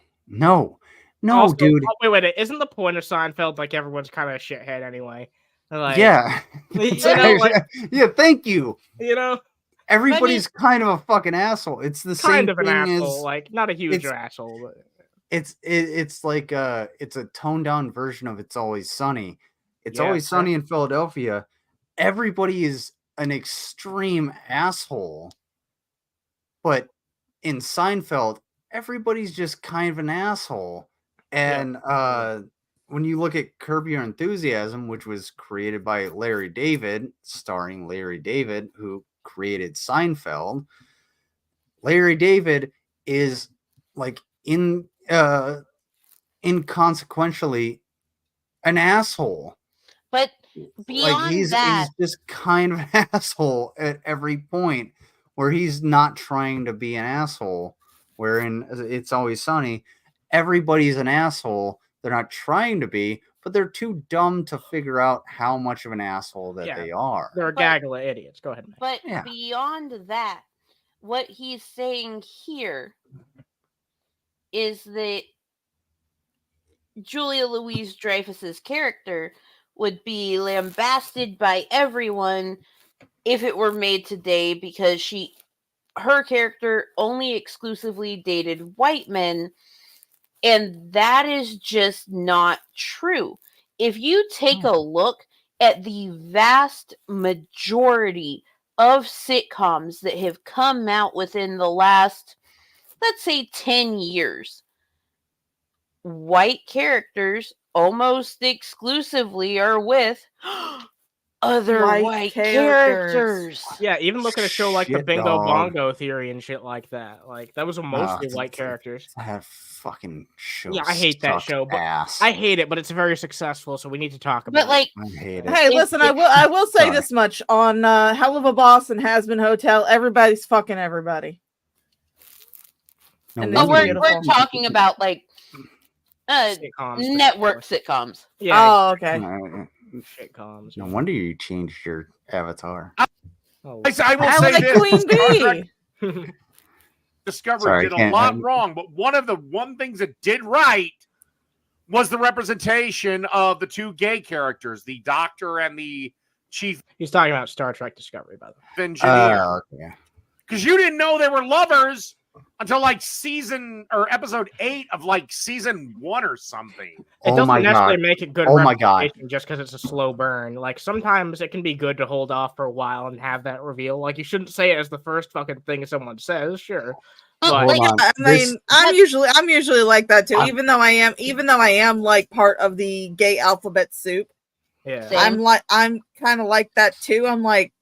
Also, dude. Wait. Isn't the point of Seinfeld like everyone's kind of a shithead anyway? Like, Yeah. you know, like, Yeah, thank you. you know, Everybody's kind of a fucking asshole. It's the same kind of an thing asshole. as Like, not a huge it's- asshole, but it's like it's a toned down version of It's Always Sunny. It's Yeah, Always sure. Sunny in Philadelphia. Everybody is an extreme asshole. But in Seinfeld, everybody's just kind of an asshole. And when you look at Curb Your Enthusiasm, which was created by Larry David, starring Larry David, who created Seinfeld, Larry David is like inconsequentially an asshole. But Like beyond he's that, just kind of an asshole at every point where he's not trying to be an asshole. Where in It's Always Sunny, everybody's an asshole. They're not trying to be, but they're too dumb to figure out how much of an asshole that Yeah. they are. they're a gaggle of idiots. Go ahead, man. but Yeah. beyond that, what he's saying here is that Julia Louis-Dreyfus's character would be lambasted by everyone if it were made today because her character only exclusively dated white men, and that is just not true. If you take a look at the vast majority of sitcoms that have come out within the last, let's say, 10 years, white characters almost exclusively are with other white characters. Yeah, even look at a show like the Shit, Bingo dog. Bongo Theory and shit like that. Like that was mostly white characters. That fucking show. Yeah, I hate that sucks show, but ass. I hate it, but it's very successful, so we need to talk about like, I hate it. Hey, listen, I will say this much on Hell of a Boss and Has Been Hotel. Everybody's fucking everybody. No And But it's we're beautiful. talking about like network sitcoms. Yeah. Oh, okay. Sitcoms. No wonder you changed your avatar. I will say like this: Queen Star Bee. Trek Discovery Sorry, did a can't- lot I'm- wrong, but one of the things it did right was the representation of the two gay characters, the Doctor and the Chief He's talking about Star Trek Discovery, by the way. Engineer. Okay. Because you didn't know they were lovers until like episode 8 of like season 1 or something. It doesn't necessarily make it good Oh my God. representation just because it's a slow burn. Like sometimes it can be good to hold off for a while and have that reveal. Like you shouldn't say it as the first fucking thing someone says, sure. But Hold on. I mean, I'm usually like that too. Even though I am like part of the gay alphabet soup. Yeah. I'm kind of like that too. I'm like,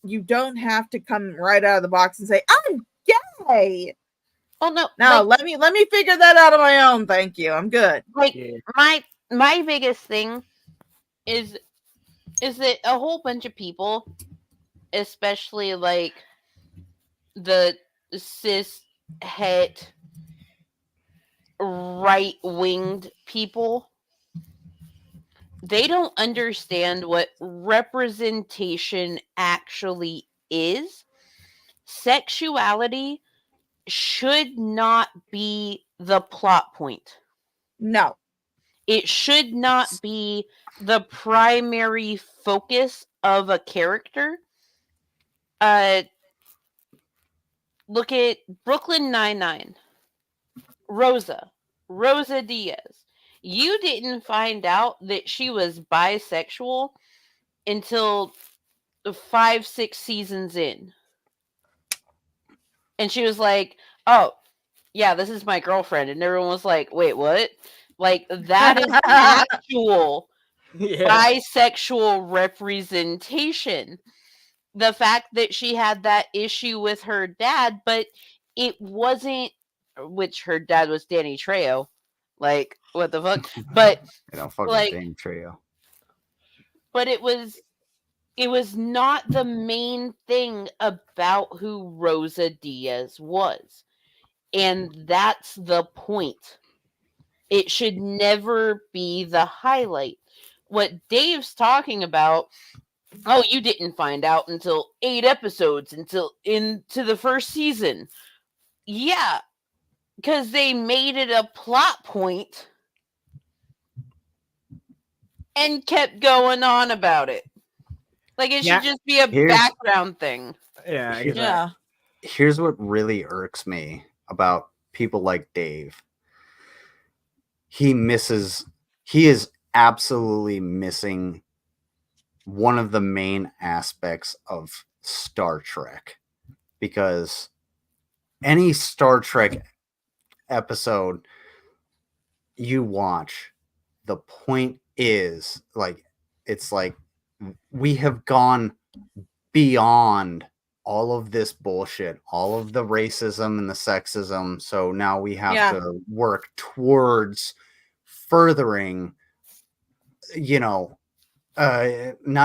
you don't have to come right out of the box and say I'm gay. Oh no! No, let me figure that out on my own. Thank you. I'm good. Like my biggest thing is that a whole bunch of people, especially like the cis het right-winged people, they don't understand what representation actually is. Sexuality should not be the plot point. No. It should not be the primary focus of a character. Look at Brooklyn Nine-Nine. Rosa Diaz. You didn't find out that she was bisexual until 5-6 seasons in. And she was like, oh, yeah, this is my girlfriend. And everyone was like, wait, what? Like, that is actual bisexual representation. The fact that she had that issue with her dad, but it wasn't, which her dad was Danny Trejo. Like, what the fuck? But, I don't fucking like, Danny Trejo. but it was not the main thing about who Rosa Diaz was. And that's the point. It should never be the highlight. What Dave's talking about, oh, you didn't find out until 8 episodes, until into the first season. Yeah, because they made it a plot point and kept going on about it. Like, it should just be a background thing. Yeah, Here's what really irks me about people like Dave. He is absolutely missing one of the main aspects of Star Trek, because any Star Trek episode you watch, the point is like, it's like we have gone beyond all of this bullshit, all of the racism and the sexism. So now we have to work towards furthering, not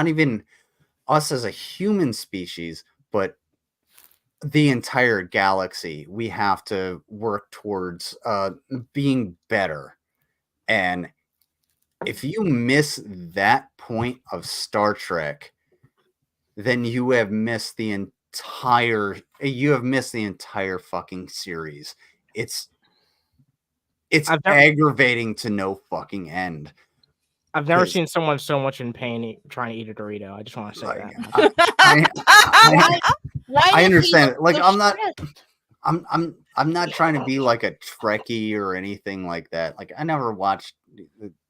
even us as a human species, but the entire galaxy. We have to work towards being better. And if you miss that point of Star Trek, then you have missed the entire fucking series. It's aggravating to no fucking end. I've never seen someone so much in pain trying to eat a Dorito. I just want to say that. I understand it. Like, I'm not trying to be like a Trekkie or anything like that. Like, I never watched.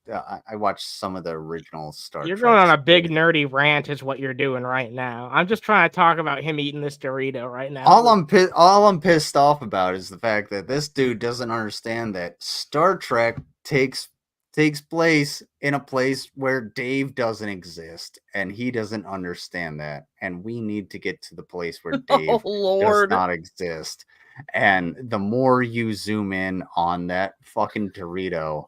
I watched some of the original Star Trek. You're going on a big nerdy rant, is what you're doing right now. I'm just trying to talk about him eating this Dorito right now. All I'm pissed off about is the fact that this dude doesn't understand that Star Trek takes place in a place where Dave doesn't exist, and he doesn't understand that. And we need to get to the place where Dave Oh, does Lord. not exist. And the more you zoom in on that fucking Dorito,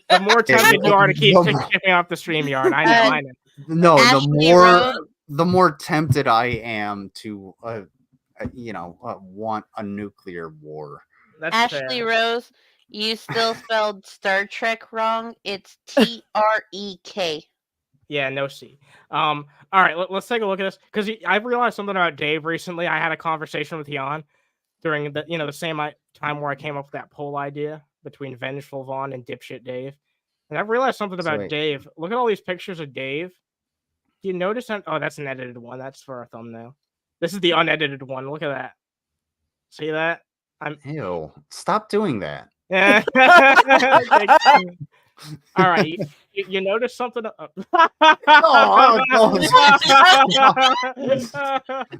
The more tempted you are to keep the more- shipping off the StreamYard. I know, I know. no, Ashley Rose- the more tempted I am to, want a nuclear war. That's Ashley fair. Rose, you still spelled Star Trek wrong. It's Trek. Yeah, no C. All right, let's take a look at this because I've realized something about Dave recently. I had a conversation with Jan during the same time where I came up with that poll idea between Vengeful Vaughn and Dipshit Dave, and I've realized something about Sweet. Dave. Look at all these pictures of Dave. Do you notice that? Oh, that's an edited one. That's for a thumbnail. This is the unedited one. Look at that. See that? Ew! Stop doing that. Yeah. All right. You notice something?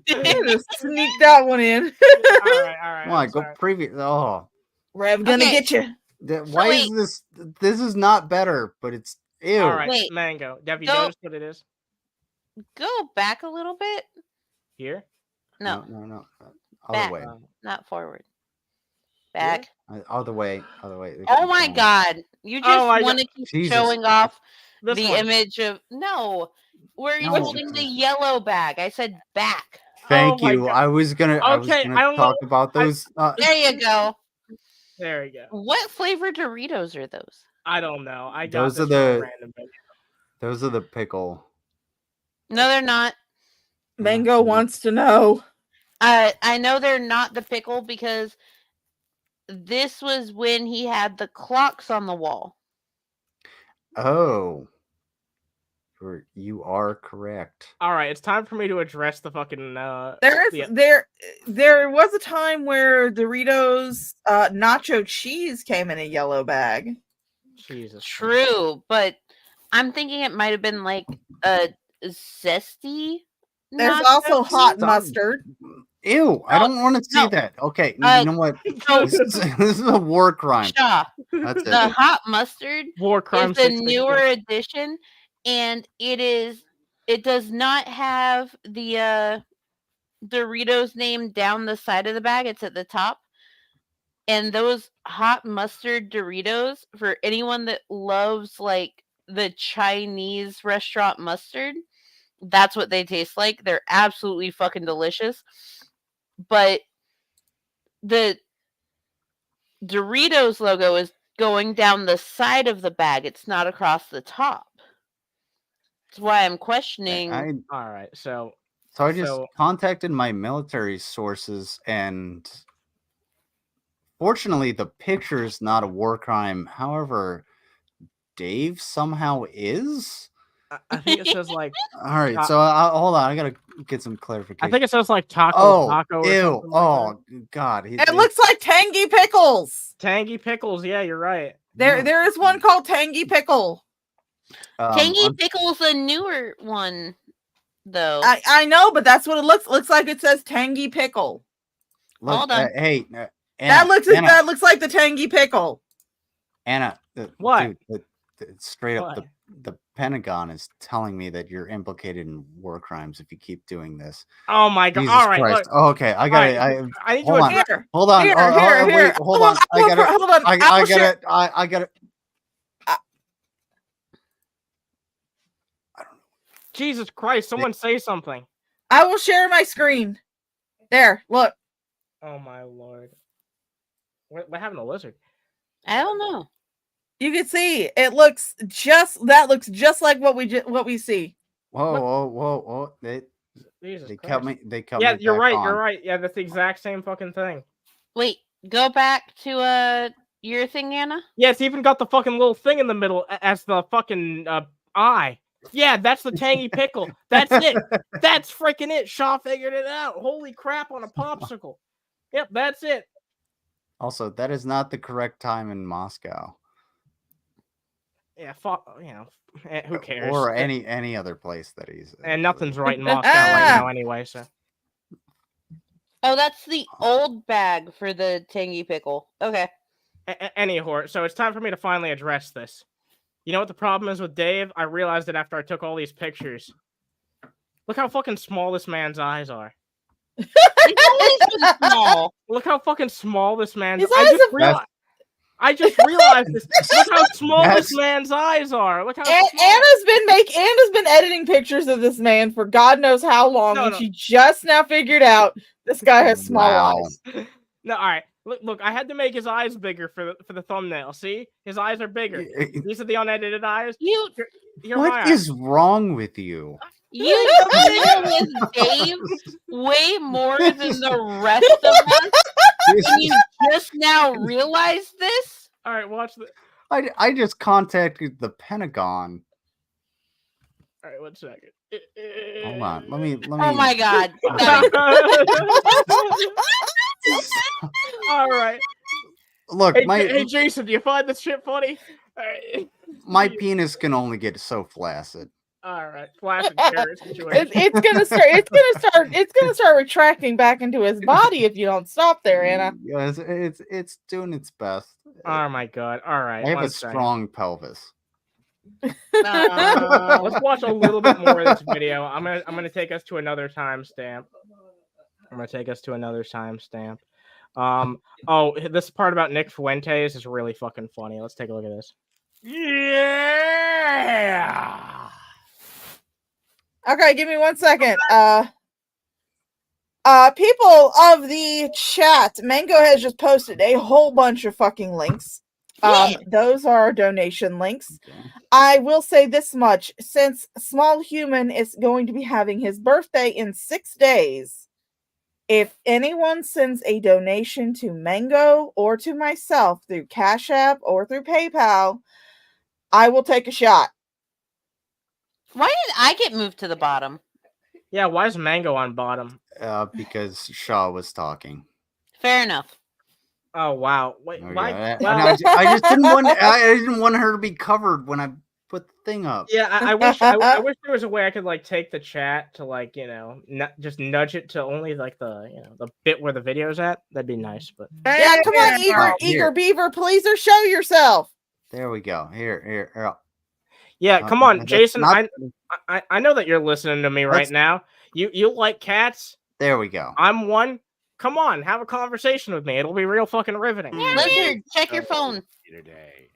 Just sneak that one in. All right. Come on, go previous. Oh, Rev gonna Okay. get you. why is this? This is not better, but it's ew. All right, Wait. Mango. Have you Go- noticed what it is? Go back a little bit. Here? No, No. back, Other way. not forward. Back. Other way. Oh my God! You just Oh my want to God. keep Jesus. showing off This the one. image of no. Where are you No. holding the yellow bag? I said back. Thank Oh my you. God. I was gonna Okay, I don't talk know. about those. There you go. There you go. What flavor Doritos are those? I don't know. I got Those this are from a the- random video. Those are the pickle. No, they're not. Mango wants to know. I know they're not the pickle because this was when he had the clocks on the wall. Oh, you are correct. All right, it's time for me to address the fucking. There was a time where Doritos nacho cheese came in a yellow bag. Jesus. True, but I'm thinking it might have been like a zesty. There's nacho also hot cheese. mustard. Ew! I don't want to see no. that. Okay, Uh, you know what? no. This is a war crime. Shaw, That's the it. hot mustard War crime. is the newer edition, and it does not have the Doritos name down the side of the bag. It's at the top. And those hot mustard Doritos, for anyone that loves like the Chinese restaurant mustard, that's what they taste like. They're absolutely fucking delicious. But the Doritos logo is going down the side of the bag. It's not across the top. That's why I'm questioning. All right, so I just contacted my military sources, and fortunately, the picture is not a war crime. However, Dave somehow is. I think it says like. All right, so hold on. I gotta get some clarification. I think it says like taco. Or ew! something like God! It looks like Tangy Pickles. Tangy Pickles. Yeah, you're right. There is one called Tangy Pickle. Tangy Pickle's a newer one, though. I know, but that's what it looks. Looks like it says Tangy Pickle. Look, Hold on. hey, That looks like the Tangy Pickle. Anna, what? Dude, straight up, What? the Pentagon is telling me that you're implicated in war crimes if you keep doing this. Oh my God! Jesus All right, Christ. look. Oh, okay, I got it. I need hold to on. address- Hold on. Here, Wait, hold on. I got it. Hold on. I got it. I got it. Jesus Christ! Someone say something. I will share my screen. There, look. Oh my Lord! What happened to Lizard? I don't know. You can see it looks just like what we see. Whoa. Jesus They Christ. cut me. They cut me. Yeah, you're back right. on. You're right. Yeah, that's the exact same fucking thing. Wait, go back to your thing, Anna. Yeah, it's even got the fucking little thing in the middle as the fucking eye. Yeah, that's the Tangy Pickle. That's it. That's freaking it. Shaw figured it out. Holy crap on a popsicle. Yep, that's it. Also, that is not the correct time in Moscow. Yeah, fuck. Who cares? Or any other place that he's. And nothing's right in Moscow right now anyway. So. Oh, that's the old bag for the Tangy Pickle. Okay. Anyhow, so it's time for me to finally address this. You know what the problem is with Dave? I realized it after I took all these pictures. Look how fucking small this man's eyes are. Small. Look how fucking small this man's. His I eyes just are- realized. I just realized this. Look how small That's- this man's eyes are. Look how Anna's been editing pictures of this man for God knows how long, No, and no. she just now figured out this guy has small Wow. eyes. No, all right. Look, I had to make his eyes bigger for the thumbnail. See, his eyes are bigger. These are the unedited eyes. You, Here are my What eyes. is wrong with you? you deal with Dave way more than the rest of us, and you just now realize this? All right, watch the. I just contacted the Pentagon. All right, 1 second. Hold on. Let me. Oh my God. All right. Look, Hey, Jason, do you find this shit funny? All right. my penis can only get so flaccid. All right. Flash and carrot situation. It's gonna start retracting back into his body if you don't stop there, Anna. Yes, it's doing its best. Oh my God. All right. I have 1 a second. strong pelvis. Let's watch a little bit more of this video. I'm gonna take us to another timestamp. Oh, this part about Nick Fuentes is really fucking funny. Let's take a look at this. Yeah. Okay, give me 1 second. People of the chat, Mango has just posted a whole bunch of fucking links. Those are donation links. I will say this much: since Small Human is going to be having his birthday in 6 days, if anyone sends a donation to Mango or to myself through Cash App or through PayPal, I will take a shot. Why did I get moved to the bottom? Yeah, why is Mango on bottom? Because Shaw was talking. Fair enough. Oh wow! Wait, Oh, why? yeah. Well, I just didn't want. I didn't want her to be covered when I put the thing up. yeah, I wish there was a way I could like take the chat to like just nudge it to only like the the bit where the video's at. That'd be nice, but Yeah, come on, Eager Beaver, please or show yourself. There we go. Here. yeah, come on, that's Jason. not- I know that you're listening to me right That's- now. You like cats? There we go. I'm one. Come on, have a conversation with me. It'll be real fucking riveting. Lizard, check your phone. Today.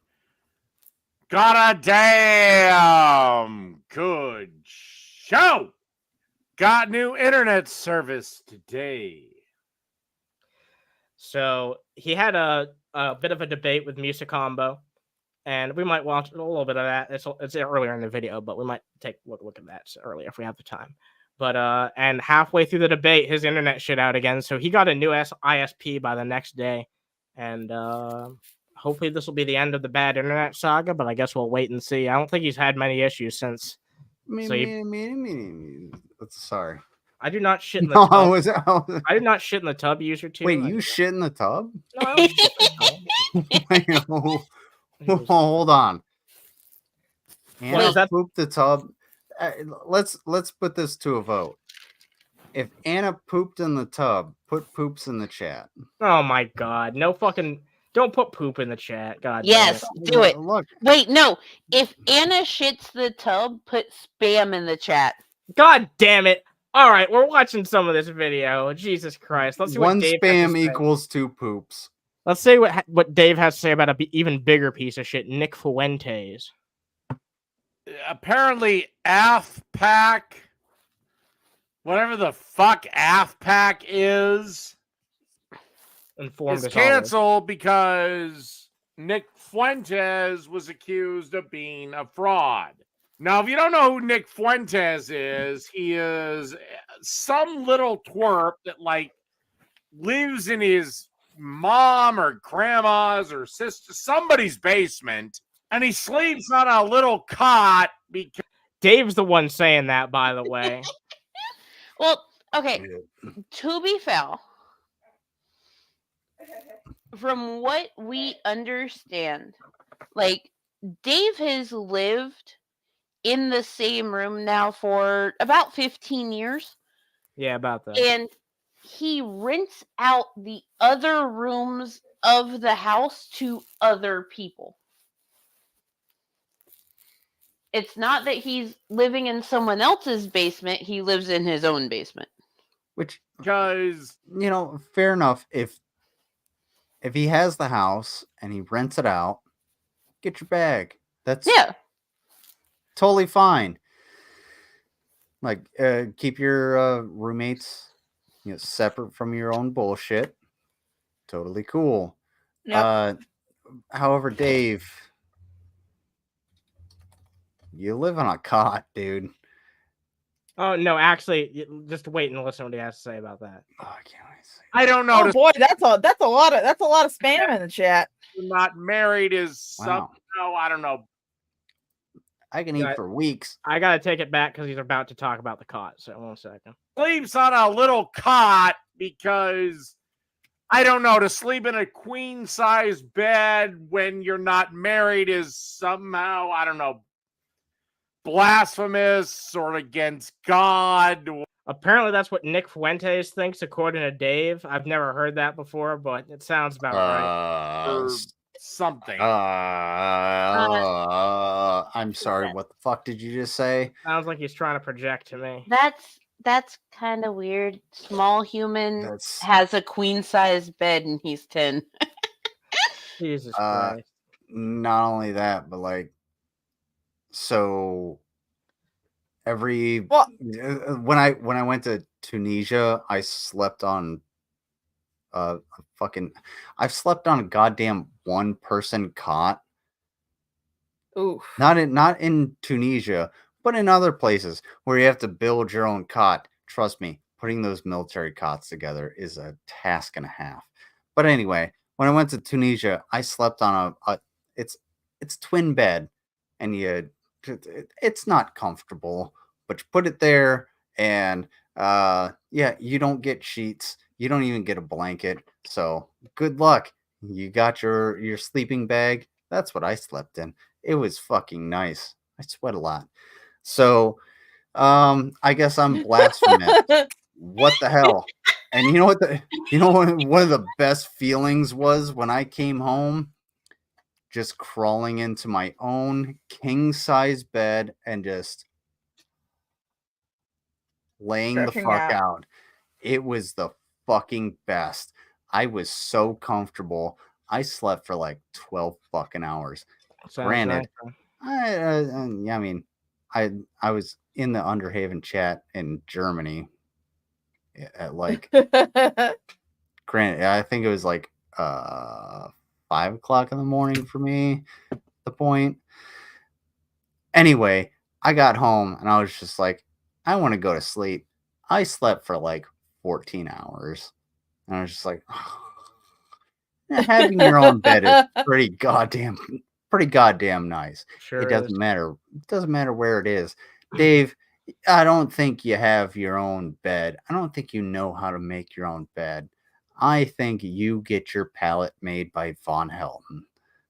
Got a damn good show. Got new internet service today. So he had a bit of a debate with Musa Combo, and we might watch a little bit of that. It's earlier in the video, but we might take a look at that earlier if we have the time. But and halfway through the debate, his internet shit out again, so he got a new ISP by the next day, and hopefully this will be the end of the bad internet saga. But I guess we'll wait and see. I don't think he's had many issues since. Sorry. I do not shit in the No, tub. I did not shit in the tub, user 2. Wait, you shit in the tub? No, I don't shit in the tub. Wait, hold on. Anna Well, that's- pooped the tub. Let's put this to a vote. If Anna pooped in the tub, put poops in the chat. Oh my God! No fucking. Don't put poop in the chat. God. Yes, damn do it. Look. Wait, no. If Anna shits the tub, put spam in the chat. God damn it! All right, we're watching some of this video. Jesus Christ! Let's see what One Dave has to spam say. equals 2 poops. Let's see what Dave has to say about an even bigger piece of shit, Nick Fuentes. Apparently, AFPAC, whatever the fuck AFPAC is Informed us all. canceled because Nick Fuentes was accused of being a fraud. Now, if you don't know who Nick Fuentes is, he is some little twerp that like lives in his mom or grandma's or sister, somebody's basement, and he sleeps on a little cot because Dave's the one saying that, by the way. Well, okay. To be fair, from what we understand, like Dave has lived in the same room now for about 15 years. Yeah, about that. And he rents out the other rooms of the house to other people. It's not that he's living in someone else's basement, he lives in his own basement. Which, because fair enough. If he has the house and he rents it out, get your bag. That's totally fine. Like, keep your roommates, separate from your own bullshit. Totally cool. Yep. However, Dave, you live on a cot, dude. Oh no, actually, just wait and listen to what he has to say about that. Oh, I can't wait to say. I don't know. Oh boy, that's a lot of spam in the chat. Not married is somehow, I don't know. I can eat for weeks. I gotta take it back because he's about to talk about the cot. So 1 second. Sleeps on a little cot because I don't know, to sleep in a queen size bed when you're not married is somehow, I don't know, blasphemous or against God. Apparently, that's what Nick Fuentes thinks, according to Dave. I've never heard that before, but it sounds about right. Or something. I'm sorry. What the fuck did you just say? Sounds like he's trying to project to me. That's kind of weird. Small human has a queen size bed and he's 10. Jesus Christ. Not only that, but like, so when I went to Tunisia, I slept on I've slept on a goddamn 1-person cot. Ooh. Not in Tunisia, but in other places where you have to build your own cot. Trust me, putting those military cots together is a task and a half. But anyway, when I went to Tunisia, I slept on it's twin bed, and it's not comfortable, but you put it there, and you don't get sheets. You don't even get a blanket. So good luck. You got your sleeping bag. That's what I slept in. It was fucking nice. I sweat a lot. So I guess I'm blasphemous. What the hell? And you know what one of the best feelings was when I came home? Just crawling into my own king size bed and just laying the fuck out. It was the fucking best. I was so comfortable. I slept for like 12 fucking hours. Granted, I was in the Underhaven chat in Germany at like granted, I think it was like 5 o'clock in the morning for me at the point. Anyway, I got home and I was just like, I want to go to sleep. I slept for like 14 hours. And I was just like, having your own bed is pretty goddamn nice. Sure it doesn't matter. It doesn't matter where it is. Dave, I don't think you have your own bed. I don't think you know how to make your own bed. I think you get your pallet made by Von Helton.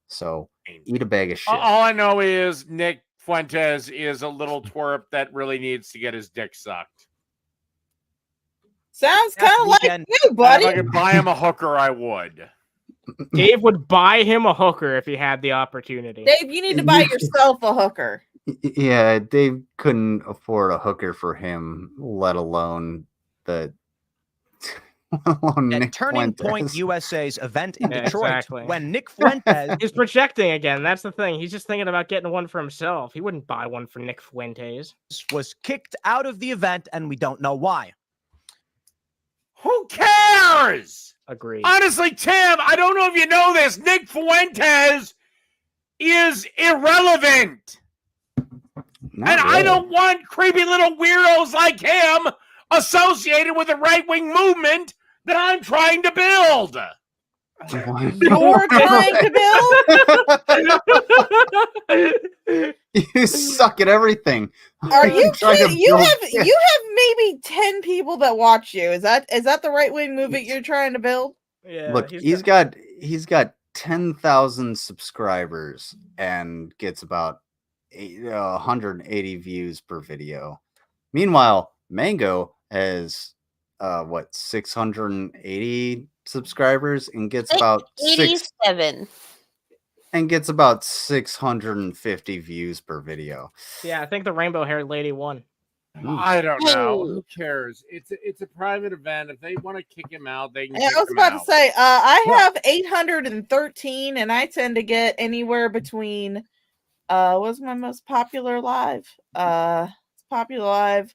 So eat a bag of shit. All I know is Nick Fuentes is a little twerp that really needs to get his dick sucked. Sounds kind of like you, buddy. If I could buy him a hooker, I would. Dave would buy him a hooker if he had the opportunity. Dave, you need to buy yourself a hooker. Yeah, Dave couldn't afford a hooker for him, let alone the At Turning Point USA's event in Detroit, when Nick Fuentes He's projecting again. That's the thing. He's just thinking about getting one for himself. He wouldn't buy one for Nick Fuentes. was kicked out of the event, and we don't know why. Who cares? Agreed. Honestly, Tim, I don't know if you know this. Nick Fuentes is irrelevant. I don't want creepy little weirdos like him associated with the right-wing movement that I'm trying to build. You're trying to build? You suck at everything. Are you kidding? You have maybe 10 people that watch you. Is that the right-wing movement you're trying to build? Yeah. Look, he's got 10,000 subscribers and gets about 180 views per video. Meanwhile, Mango has 680 subscribers and gets about 87. And gets about 650 views per video. Yeah, I think the rainbow-haired lady won. I don't know. Who cares? It's a private event. If they want to kick him out, they can Yeah, kick I was him about out. to say, I have 813, and I tend to get anywhere between. What's my most popular live? Popular live.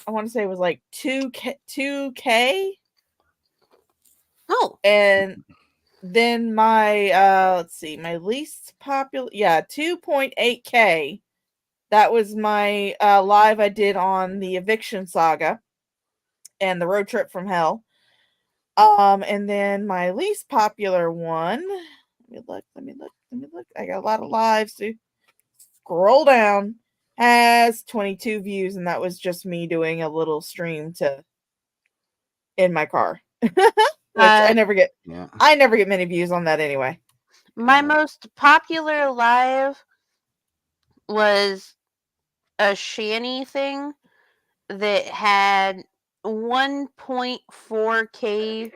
I want to say it was like 2K. Oh, and then my let's see, my least popular, 2.8K. That was my live I did on the Eviction Saga and the Road Trip from Hell. And then my least popular one, let me look. I got a lot of lives to scroll down, has 22 views, and that was just me doing a little stream in my car. Which I never get. Yeah. I never get many views on that anyway. My most popular live was a Shanny thing that had 1.4K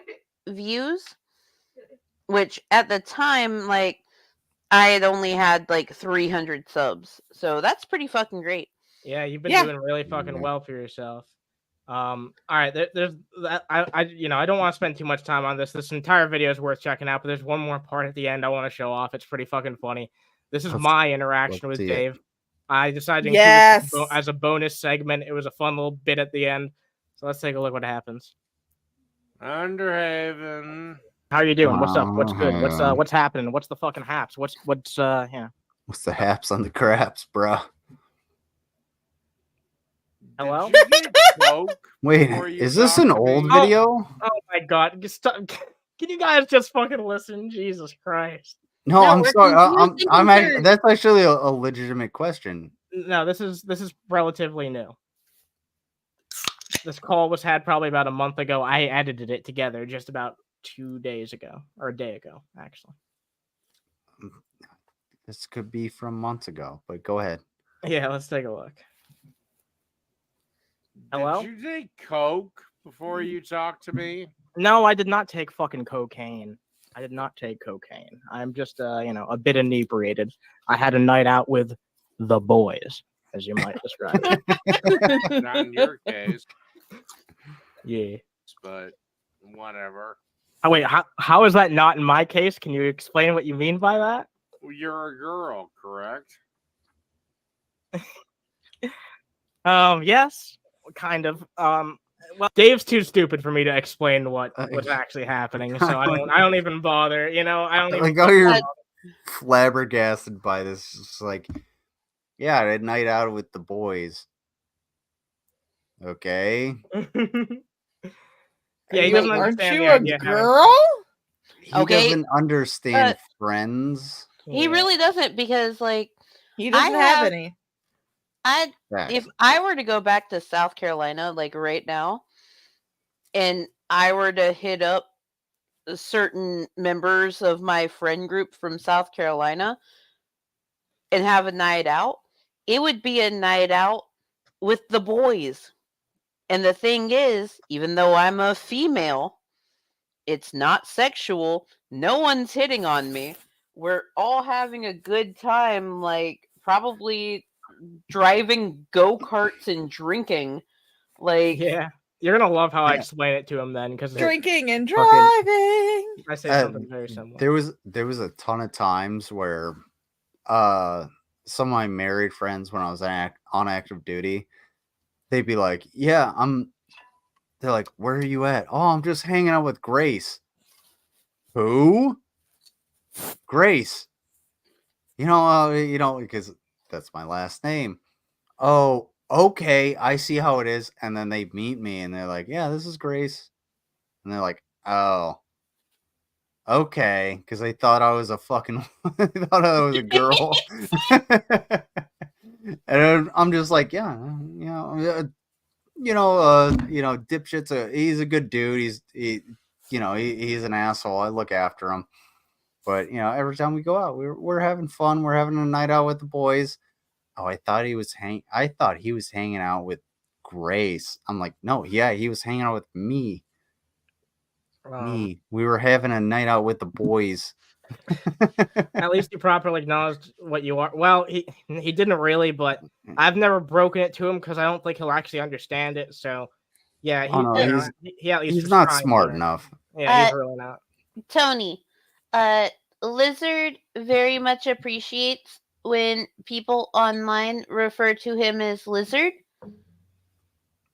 views, which at the time, like, I had only had like 300 subs. So that's pretty fucking great. Yeah, you've been doing really fucking well for yourself. All right, there's that. I don't want to spend too much time on this. This entire video is worth checking out, but there's one more part at the end I want to show off. It's pretty fucking funny. This is my interaction with Dave. I decided to include this as a bonus segment. It was a fun little bit at the end. So let's take a look what happens. Underhaven. How are you doing? What's up? What's good? What's happening? What's the fucking haps? What's yeah. What's the haps on the craps, bro? Hello? Wait, is this an old video? Oh my god. Can you guys just fucking listen? Jesus Christ. No, I'm sorry. That's actually a legitimate question. No, this is relatively new. This call was had probably about a month ago. I edited it together just about 2 days ago, or a day ago, actually. This could be from months ago, but go ahead. Yeah, let's take a look. Hello? Did you take coke before you talked to me? No, I did not take fucking cocaine. I did not take cocaine. I'm just, a bit inebriated. I had a night out with the boys, as you might describe it. Not in your case. Yeah. But whatever. Oh, wait, how is that not in my case? Can you explain what you mean by that? You're a girl, correct? Yes, kind of. Well, Dave's too stupid for me to explain what's actually happening, so I don't even bother. I don't even. Like, oh, you're flabbergasted by this. It's like, yeah, I had a night out with the boys. Okay. Yeah, he doesn't Aren't understand you the a idea. girl? He doesn't understand friends. He really doesn't, because like he doesn't have any. If I were to go back to South Carolina like right now, and I were to hit up certain members of my friend group from South Carolina and have a night out, it would be a night out with the boys. And the thing is, even though I'm a female, it's not sexual. No one's hitting on me. We're all having a good time, like probably driving go-karts and drinking. Like, yeah, you're gonna love how I explain it to him then, because Drinking and driving. I say something very similar. There was a ton of times where some of my married friends, when I was on active duty, they'd be like, yeah, they're like, where are you at? Oh, I'm just hanging out with Grace. Who? Grace. Because that's my last name. Oh, okay, I see how it is. And then they meet me and they're like, yeah, this is Grace. And they're like, oh, okay. Because they thought I was a fucking, they thought I was a girl. And I'm just like, yeah, Dipshit's he's a good dude. He's an asshole. I look after him. But every time we go out, we're having fun. We're having a night out with the boys. Oh, I thought he was hanging out with Grace. I'm like, no, yeah, he was hanging out with me. Me. We were having a night out with the boys. At least he properly acknowledged what you are. Well, he didn't really, but I've never broken it to him because I don't think he'll actually understand it. So, yeah, Oh, no, he at least he's was not trying smart here. enough. Yeah, he's really not. Tony, Lizard very much appreciates when people online refer to him as Lizard,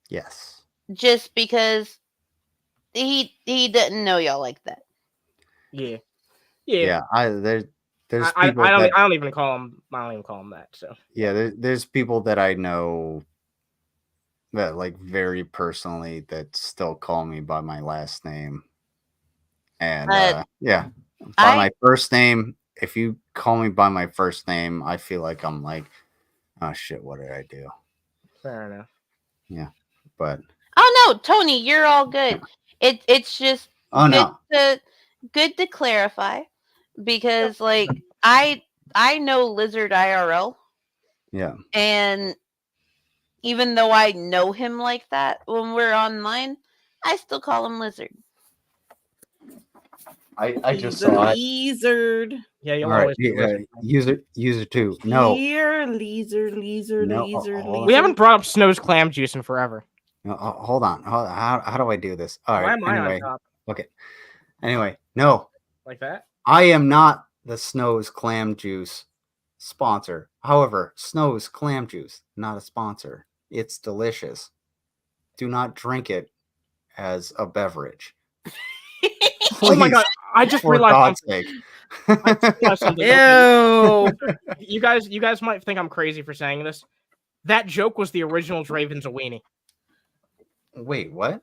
Yes. just because he didn't know y'all like that. Yeah. Yeah. There's I people don't even call him that. So yeah, there's people that I know that like very personally that still call me by my last name. And yeah, by my first name. If you call me by my first name, I feel like I'm like, oh shit, what did I do? fair enough. Yeah, but oh no, Tony, you're all good. It's just good to clarify, because like I know Lizard IRL. Yeah. And even though I know him like that when we're online, I still call him Lizard. I just saw it. Lizard. Yeah, you'll All right, always be Lizard. user 2. No. Here, lizard. We haven't brought up Snow's clam juice in forever. No, hold on. How do I do this? All Why right. am I on Anyway. top? Okay. Anyway, no. Like that? I am not the Snow's clam juice sponsor. However, Snow's clam juice, not a sponsor. It's delicious. Do not drink it as a beverage. Oh my god! I just realized something. Ew. You guys might think I'm crazy for saying this. That joke was the original Draven's a weenie. Wait, what?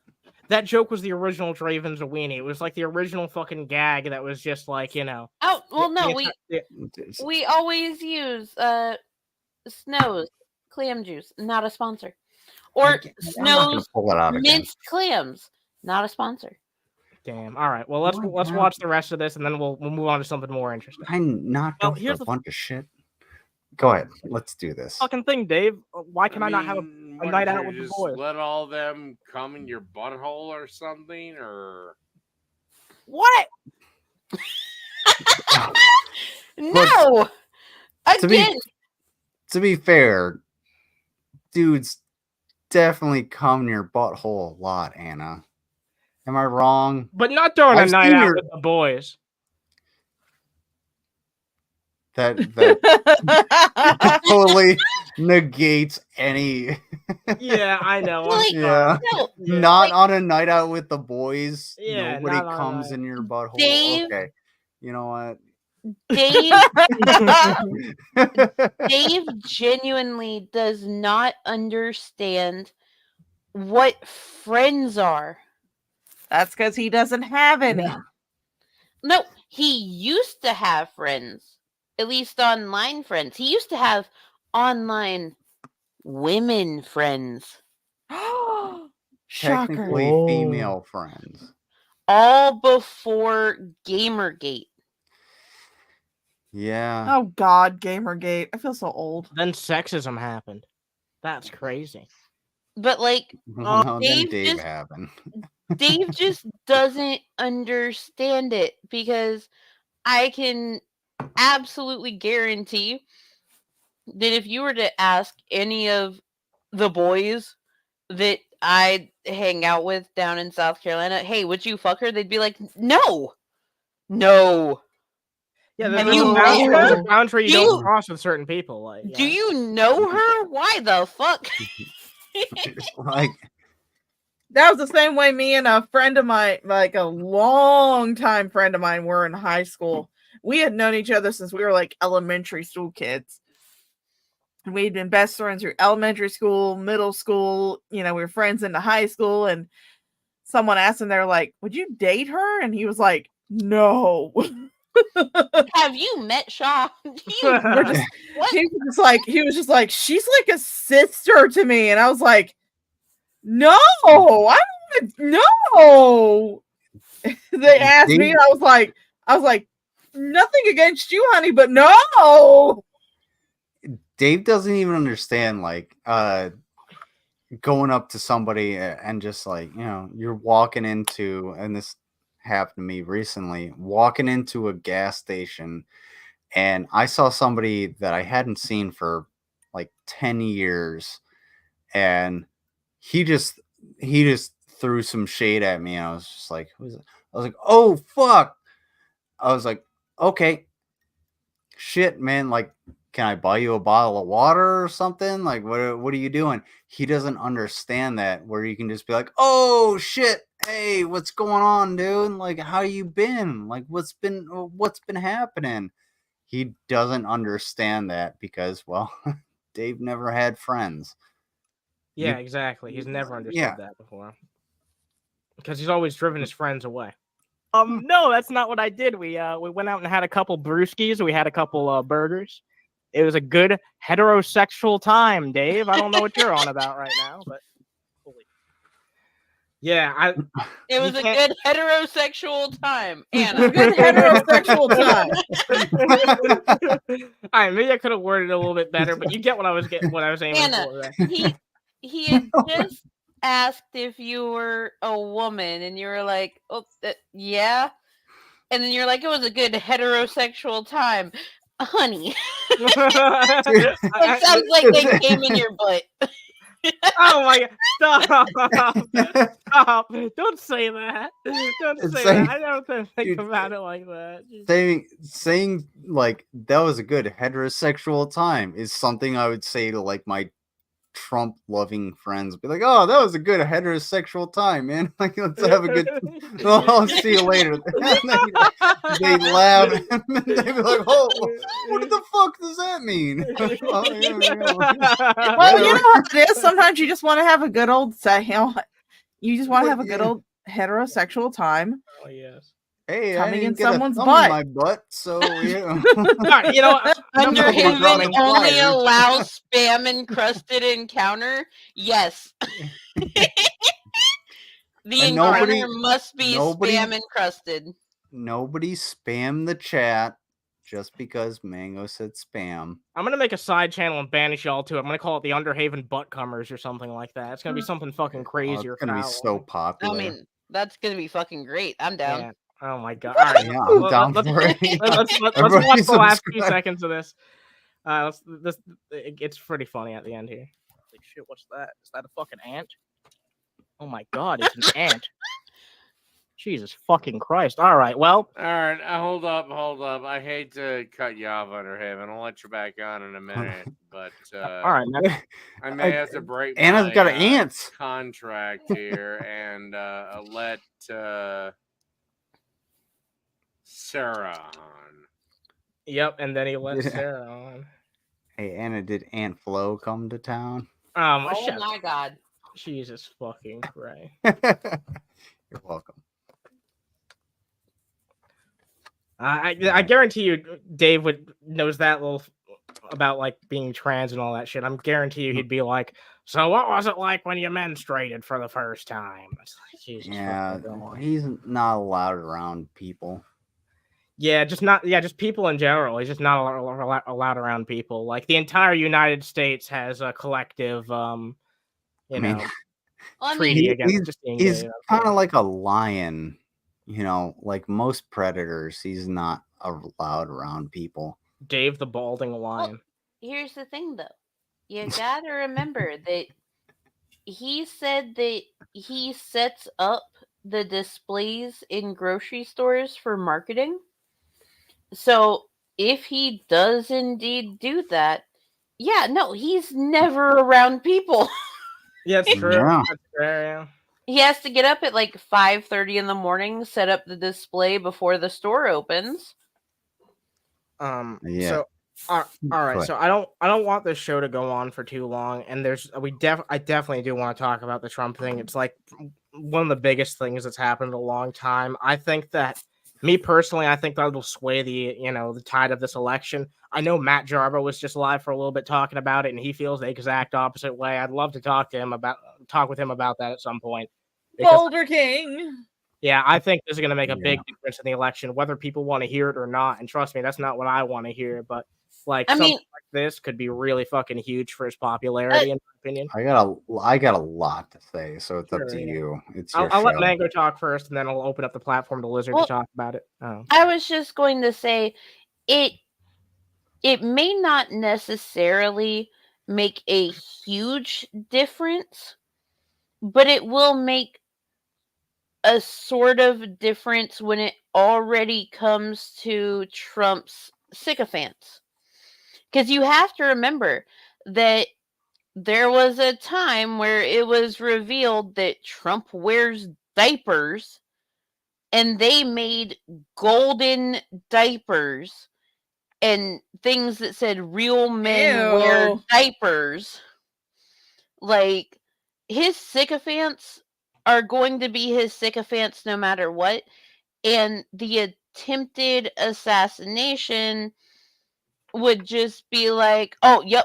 That joke was the original Draven's a weenie. It was like the original fucking gag that was just like, you know. Oh well, no, we always use Snow's clam juice, not a sponsor, or Snow's minced clams, not a sponsor. Damn. All right. Well, let's watch the rest of this, and then we'll move on to something more interesting. I knocked off a bunch of shit. Go ahead. Let's do this. Fucking thing, Dave. Why can I not have a night out with the boys? Let all them come in your butthole or something, or what? No. Again. To be fair, dudes definitely come in your butthole a lot, Anna. Am I wrong? But not during a night out with the boys. That totally negates any. Yeah, I know. Yeah, not on a night out with the boys. Yeah, nobody comes in your butthole. Dave, okay, you know what? Dave genuinely does not understand what friends are. That's because he doesn't have any. No, he used to have friends. At least online friends. He used to have online women friends. Technically female friends. All before Gamergate. Yeah. Oh God, Gamergate. I feel so old. Then sexism happened. That's crazy. But like, Dave happened. Dave just doesn't understand it, because I can absolutely guarantee that if you were to ask any of the boys that I hang out with down in South Carolina, hey, would you fuck her? They'd be like, no. Yeah, there's a boundary you don't cross with certain people. Like, do you know her? Why the fuck? Like, that was the same way me and a friend of mine, like a long time friend of mine, were in high school. We had known each other since we were like elementary school kids. And we'd been best friends through elementary school, middle school. You know, we were friends into high school. And someone asked him, they're like, would you date her? And he was like, no. Have you met Shaw? He was just like, she's like a sister to me. And I was like, no, I don't no. They asked me, and I was like, nothing against you, honey, but no. Dave doesn't even understand, like, going up to somebody and just like, you know, you're walking into, and this happened to me recently. Walking into a gas station, and I saw somebody that I hadn't seen for like 10 years, and he just threw some shade at me. I was just like, who's it? I was like, oh fuck. I was like, okay, shit, man. Like, can I buy you a bottle of water or something? Like, what are you doing? He doesn't understand that, where you can just be like, oh shit, hey, what's going on, dude? Like, how you been? Like, what's been happening? He doesn't understand that because, well, Dave never had friends. Yeah, exactly. He's never understood Yeah. that before. Because he's always driven his friends away. No, that's not what I did. We went out and had a couple brewskis. We had a couple burgers. It was a good heterosexual time, Dave. I don't know what you're on about right now, but yeah, It was a good heterosexual time, Anna. Good heterosexual time. All right, maybe I could have worded it a little bit better, but you get what I was aiming Anna, for. There. he had just asked if you were a woman, and you were like, "Oh, yeah," and then you're like, "It was a good heterosexual time, honey." It sounds like they came in your butt. Oh my god! Stop! Don't say that. Don't say that. I don't think about it like that. Saying like that was a good heterosexual time is something I would say to like my Trump loving friends. Be like, oh, that was a good heterosexual time, man. Like, let's have a good. Well, I'll see you later. They laugh and they be like, oh, what the fuck does that mean? Well, you know how it is. Sometimes you just want to have a good old you just want to have a good old heterosexual time. Oh yes. Hey, coming I didn't in get someone's a thumb butt. in my butt, so yeah. You know, Underhaven only allows spam encrusted encounter. Yes. The And encounter must be spam encrusted. Nobody spam the chat just because Mango said spam. I'm gonna make a side channel and banish y'all to it. I'm gonna call it the Underhaven Buttcummers or something like that. It's gonna be something fucking crazy. It's gonna be so popular. I mean, that's gonna be fucking great. I'm down. Yeah. Oh my god! All right, yeah, I'm down for it. Let's watch the last few seconds of this. It's pretty funny at the end here. Holy shit! What's that? Is that a fucking ant? Oh my god! It's an ant. Jesus fucking Christ! All right, well. All right, hold up. I hate to cut you off, Underhaven. I'll let you back on in a minute, but all right, man. I may have to break Anna's my got an ant contract here and let Sarah on. Yep, and then he let Sarah on. Hey, Anna, did Aunt Flo come to town? Oh my god! Jesus fucking Christ! You're welcome. I guarantee you, Dave knows that little about like being trans and all that shit. I'm guarantee you he'd be like, "So what was it like when you menstruated for the first time?" It's like, Jesus. Yeah, he's not allowed around people. Yeah, just people in general. He's just not allowed around people. Like the entire United States has a collective, treaty against just being he's gay. kind of like a lion, like most predators. He's not allowed around people. Dave the balding lion. Here's the thing, though. You gotta remember that he said that he sets up the displays in grocery stores for marketing. So if he does indeed do that, yeah, no, he's never around people. Yeah, it's true. Yeah. That's fair, yeah. He has to get up at like 5:30 in the morning, set up the display before the store opens. Yeah. So, all right. So I don't want this show to go on for too long, and I definitely do want to talk about the Trump thing. It's like one of the biggest things that's happened in a long time. I think that. Me personally, I think that'll sway the tide of this election. I know Matt Jarbo was just live for a little bit talking about it, and he feels the exact opposite way. I'd love to talk with him about that at some point. Boulder King. Yeah, I think this is going to make a big difference in the election, whether people want to hear it or not. And trust me, that's not what I want to hear. But Like I something mean, like this could be really fucking huge for his popularity, in my opinion. I got a lot to say, so it's up to you. It's your I'll let show. Mango talk first, and then I'll open up the platform to Lizard Well, to talk about it. I was just going to say it may not necessarily make a huge difference, but it will make a sort of difference when it already comes to Trump's sycophants. Because you have to remember that there was a time where it was revealed that Trump wears diapers, and they made golden diapers and things that said real men wear Ew. diapers. Like, his sycophants are going to be his sycophants no matter what. And the attempted assassination would just be like, oh, yep,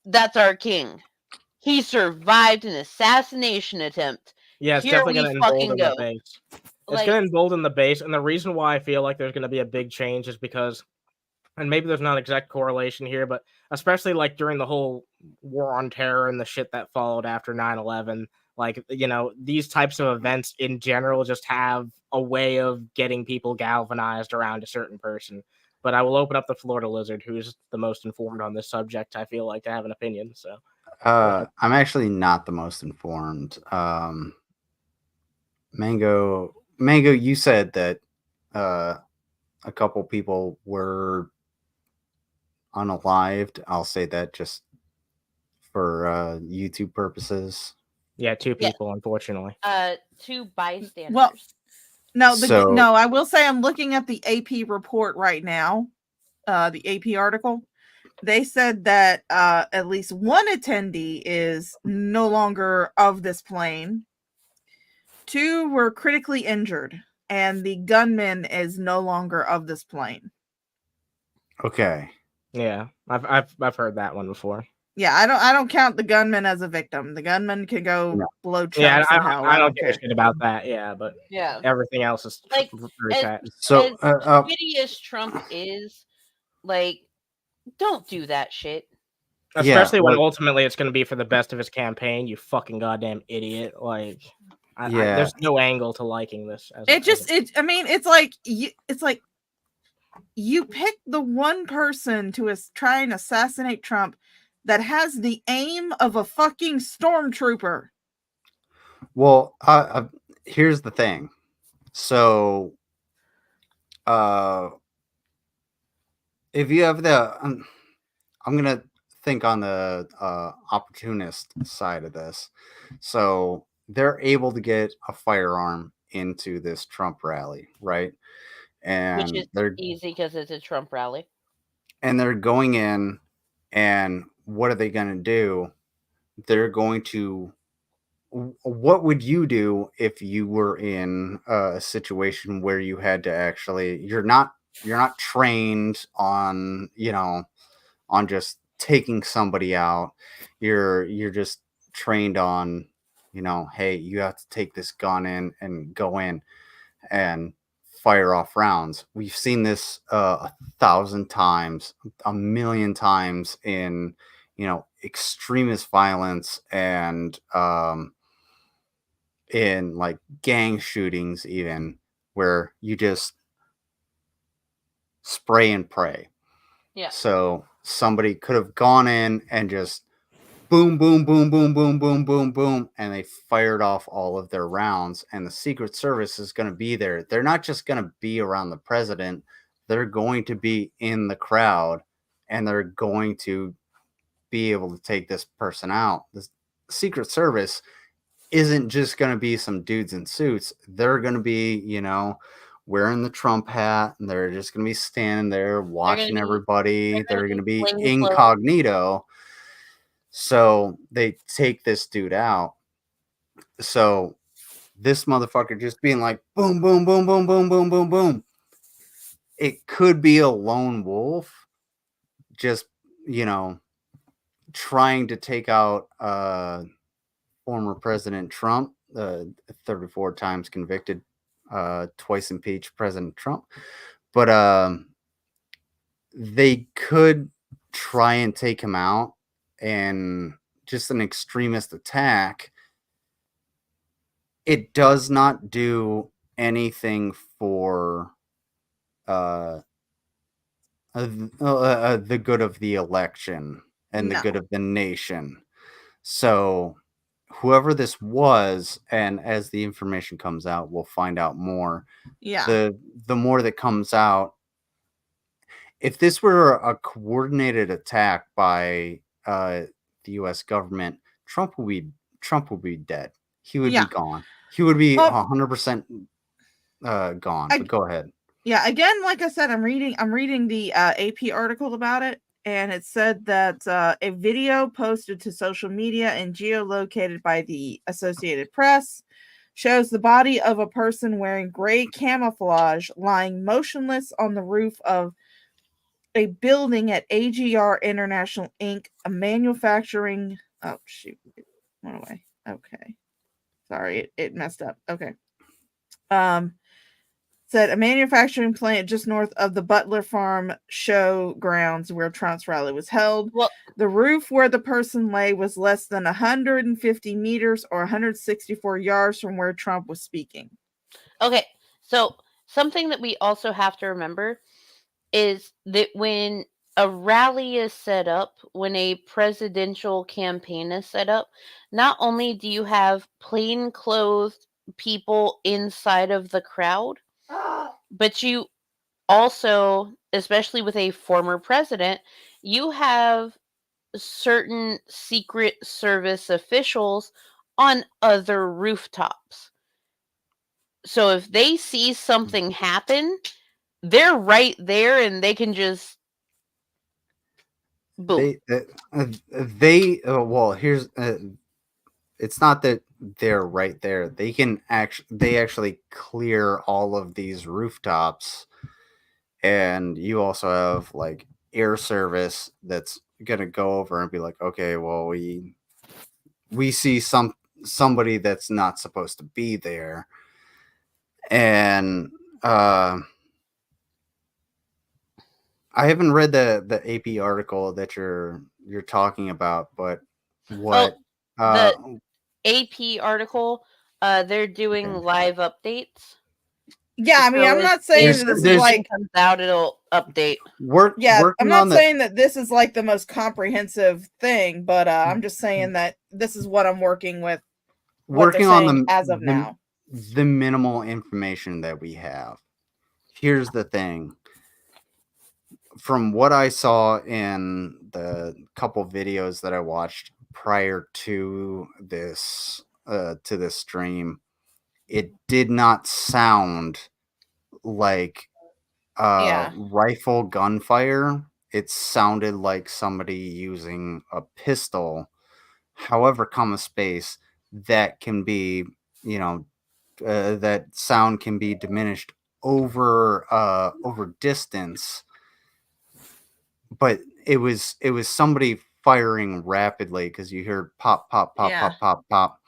that's our king. He survived an assassination attempt. Yeah, it's Here definitely we going to fucking embolden go. the base. It's Like, going to embolden the base, and the reason why I feel like there's going to be a big change is because, and maybe there's not exact correlation here, but especially like during the whole war on terror and the shit that followed after 9/11, like, you know, these types of events in general just have a way of getting people galvanized around a certain person. But I will open up the floor to Lizard, who's the most informed on this subject, I feel like, to have an opinion. So I'm actually not the most informed. Mango, you said that a couple people were unalived. I'll say that just for YouTube purposes. Yeah, two people, unfortunately. Two bystanders. Well, no, So- no, I will say I'm looking at the AP report right now, the AP article. They said that at least one attendee is no longer of this plane. 2 were critically injured, and the gunman is no longer of this plane. Okay. Yeah, I've heard that one before. Yeah, I don't count the gunman as a victim. The gunman can go blow chunks Yeah, in hell. I don't give a shit about that. Yeah, but Yeah. everything else is Like, very sad. So, as shitty as Trump is, like, don't do that shit. Especially when look- ultimately it's going to be for the best of his campaign. You fucking goddamn idiot! Like, Yeah. there's no angle to liking this. I mean, it's like you pick the one person to try and assassinate Trump that has the aim of a fucking stormtrooper. Well, here's the thing. So, if you have the, I'm gonna think on the opportunist side of this. So they're able to get a firearm into this Trump rally, right? And Which is they're easy because it's a Trump rally. and they're going in, and what are they going to do? They're going to. What would you do if you were in a situation where you had to actually? You're not trained on on just taking somebody out. You're just trained on hey, you have to take this gun in and go in and fire off rounds. We've seen this 1,000 times, 1,000,000 times in extremist violence and in like gang shootings, even where you just spray and pray. Yeah. So somebody could have gone in and just boom, boom, boom, boom, boom, boom, boom, boom, and they fired off all of their rounds. And the Secret Service is going to be there. They're not just going to be around the president. They're going to be in the crowd, and they're going to be able to take this person out. The Secret Service isn't just going to be some dudes in suits. They're going to be, wearing the Trump hat, and they're just going to be standing there watching everybody. They're going to be incognito. So they take this dude out. So this motherfucker just being like, boom, boom, boom, boom, boom, boom, boom, boom. It could be a lone wolf just, trying to take out former President Trump, 34 times convicted, twice impeached President Trump. But they could try and take him out and just an extremist attack, it does not do anything for the good of the election and the good of the nation. So whoever this was, and as the information comes out, we'll find out more. Yeah. The more that comes out, if this were a coordinated attack by the U.S. government, Trump would be dead. He would be gone. He would be 100% gone. But go ahead. Yeah, again, like I said, I'm reading the AP article about it, and it said that a video posted to social media and geolocated by the Associated Press shows the body of a person wearing gray camouflage lying motionless on the roof of a building at AGR International Inc., a manufacturing. Oh shoot, it went away. Okay, sorry, it messed up. Okay. Said a manufacturing plant just north of the Butler Farm show grounds where Trump's rally was held. Well, the roof where the person lay was less than 150 meters or 164 yards from where Trump was speaking. Okay, so something that we also have to remember is that when a rally is set up, when a presidential campaign is set up, not only do you have plainclothed people inside of the crowd, but you also, especially with a former president, you have certain Secret Service officials on other rooftops. So if they see something happen, they're right there and they can just boom. Well, here's it's not that they're right there. They actually clear all of these rooftops, and you also have like air service that's gonna go over and be like, okay, well, we see somebody that's not supposed to be there, and I haven't read the AP article that you're talking about, but what the AP article, they're doing live updates. Yeah, I mean, So I'm not if saying that this is like comes out, it'll update. I'm not saying that this is like the most comprehensive thing, but I'm just saying that this is what I'm working with. Working on as of now. The minimal information that we have. Here's the thing. From what I saw in the couple videos that I watched prior to this stream, it did not sound like rifle gunfire. It sounded like somebody using a pistol. However, space that can be, that sound can be diminished over distance. But it was somebody firing rapidly because you hear pop, pop, pop, pop, pop, pop,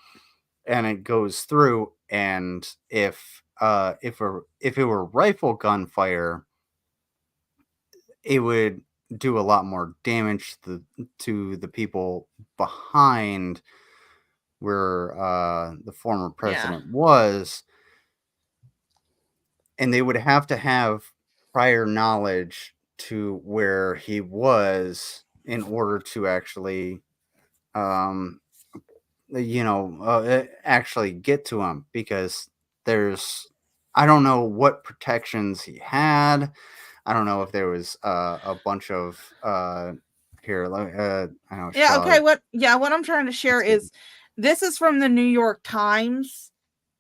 and it goes through. And if it were rifle gunfire, it would do a lot more damage to the people behind where the former president was, and they would have to have prior knowledge to where he was in order to actually actually get to him, because I don't know what protections he had. I don't know if there was a bunch of here. I know. Yeah. Okay. What I'm trying to share is this is from the New York Times.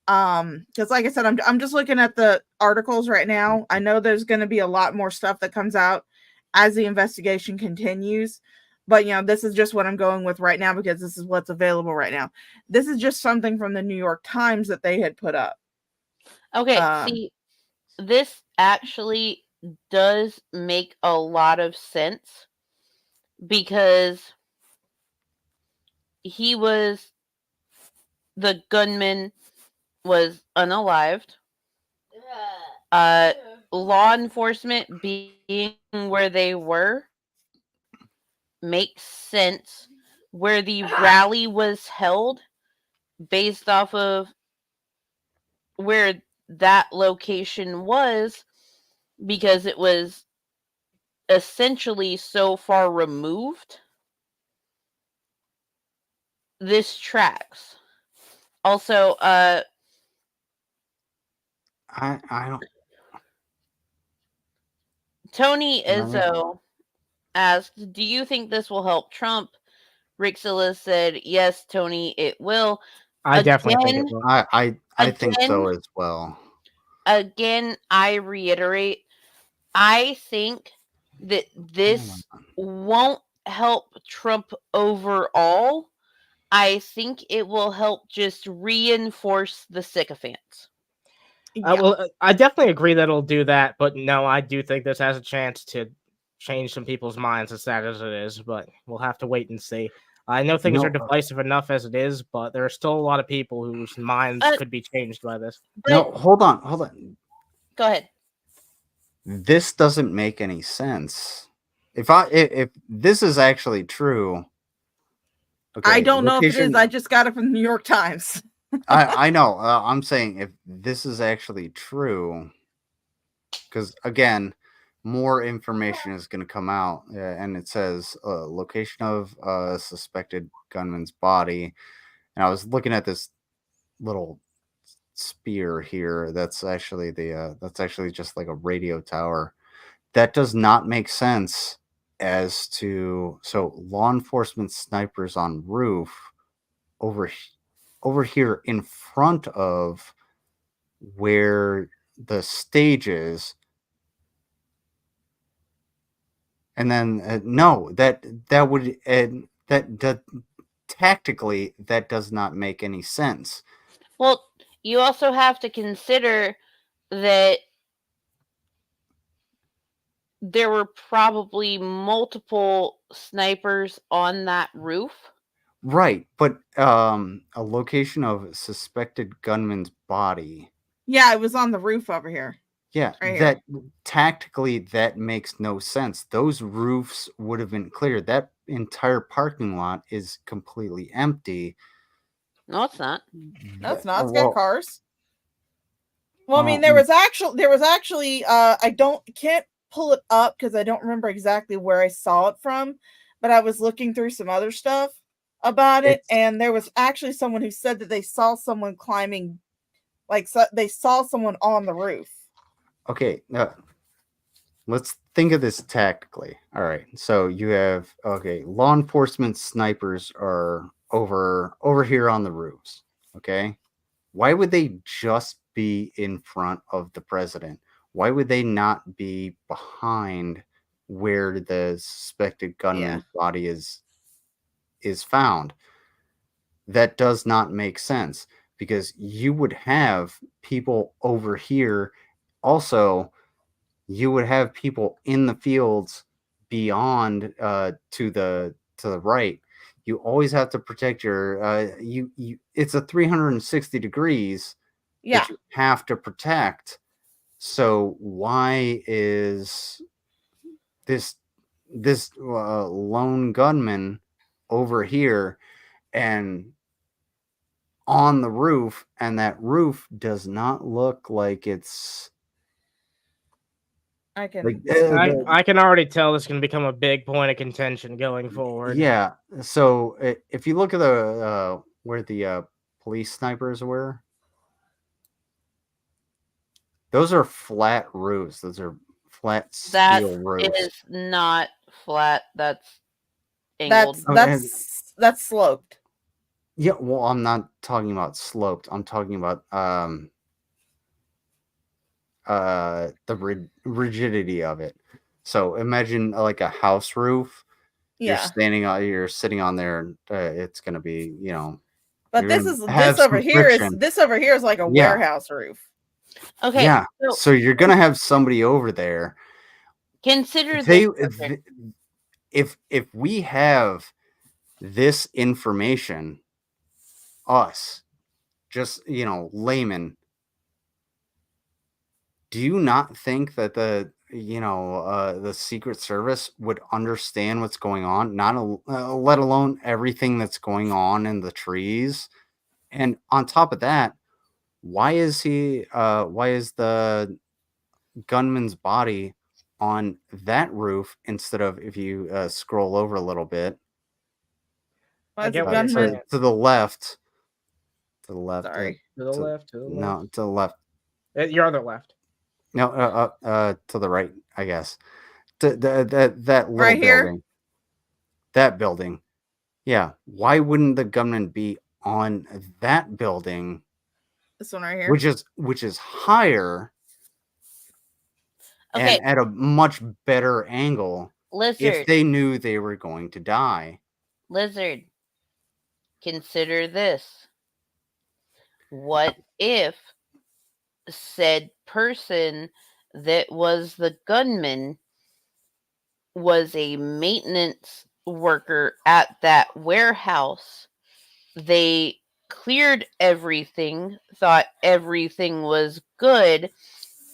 Because like I said, I'm just looking at the articles right now. I know there's going to be a lot more stuff that comes out as the investigation continues, but this is just what I'm going with right now because this is what's available right now. This is just something from the New York Times that they had put up. Okay, see, this actually does make a lot of sense because the gunman was unalived. Law enforcement being where they were, makes sense where the rally was held based off of where that location was, because it was essentially so far removed. This tracks. Also, I don't. Tony Let me- Izzo asked, "Do you think this will help Trump?" Rixilla said, "Yes, Tony, it will." I definitely think it will. I think so Again- as well. Again, I reiterate, I think that this won't help Trump overall. I think it will help just reinforce the sycophants. Well, I definitely agree that it'll do that, but no, I do think this has a chance to change some people's minds, as sad as it is. But we'll have to wait and see. I know things No, are divisive enough as it is, but there are still a lot of people whose minds could be changed by this. No, hold on. Go ahead. This doesn't make any sense. If this is actually true, okay, I don't know if it is. location- I just got it from the New York Times. I know. I'm saying if this is actually true, because again, more information is going to come out, and it says location of suspected gunman's body. And I was looking at this little spear here. That's actually just like a radio tower. That does not make sense as to law enforcement snipers on roof over here in front of where the stage is, and then no, that would that tactically that does not make any sense. Well, you also have to consider that there were probably multiple snipers on that roof. Right, but a location of suspected gunman's body. Yeah, it was on the roof over here. Yeah, Right that tactically that makes no sense. Those roofs would have been clear. That entire parking lot is completely empty. No, it's not. No, it's not. It's got Well, cars. Well, I mean, there was actually I can't pull it up because I don't remember exactly where I saw it from, but I was looking through some other stuff about it, and there was actually someone who said that they saw someone climbing, they saw someone on the roof. Okay, let's think of this tactically. All right, so you have law enforcement snipers are over here on the roofs. Okay, why would they just be in front of the president? Why would they not be behind where the suspected gunman's body is found? That does not make sense, because you would have people over here. Also, you would have people in the fields beyond to the right. You always have to protect your you it's a 360 degrees that you have to protect. So why is this lone gunman over here and on the roof, and that roof does not look like it's I can I can already tell this can become a big point of contention going forward. Yeah. So if you look at the where the police snipers were, those are flat roofs. Those are flat That steel roofs. is not flat. That's angled. That's sloped. Yeah. Well, I'm not talking about sloped. I'm talking about the rigidity of it. So imagine like a house roof. Yeah. You're sitting on there, and it's gonna be, But you're this gonna is have this over some here friction. is like a Yeah. warehouse roof. Okay. Yeah. So you're gonna have somebody over there. Consider They, this. if we have this information, us, just layman, do you not think that the Secret Service would understand what's going on, let alone everything that's going on in the trees. And on top of that, why is the gunman's body on that roof instead of, if you scroll over a little bit, I get what you're saying. to the left. To the left. Sorry. To the left. No, to the left. Your other left. No, to the right, I guess. That little Right here? building. That building. Yeah. Why wouldn't the gunman be on that building? This one right here. Which is higher Okay. and at a much better angle Lizard. if they knew they were going to die. Lizard, consider this. What if said person that was the gunman was a maintenance worker at that warehouse? They cleared everything, thought everything was good.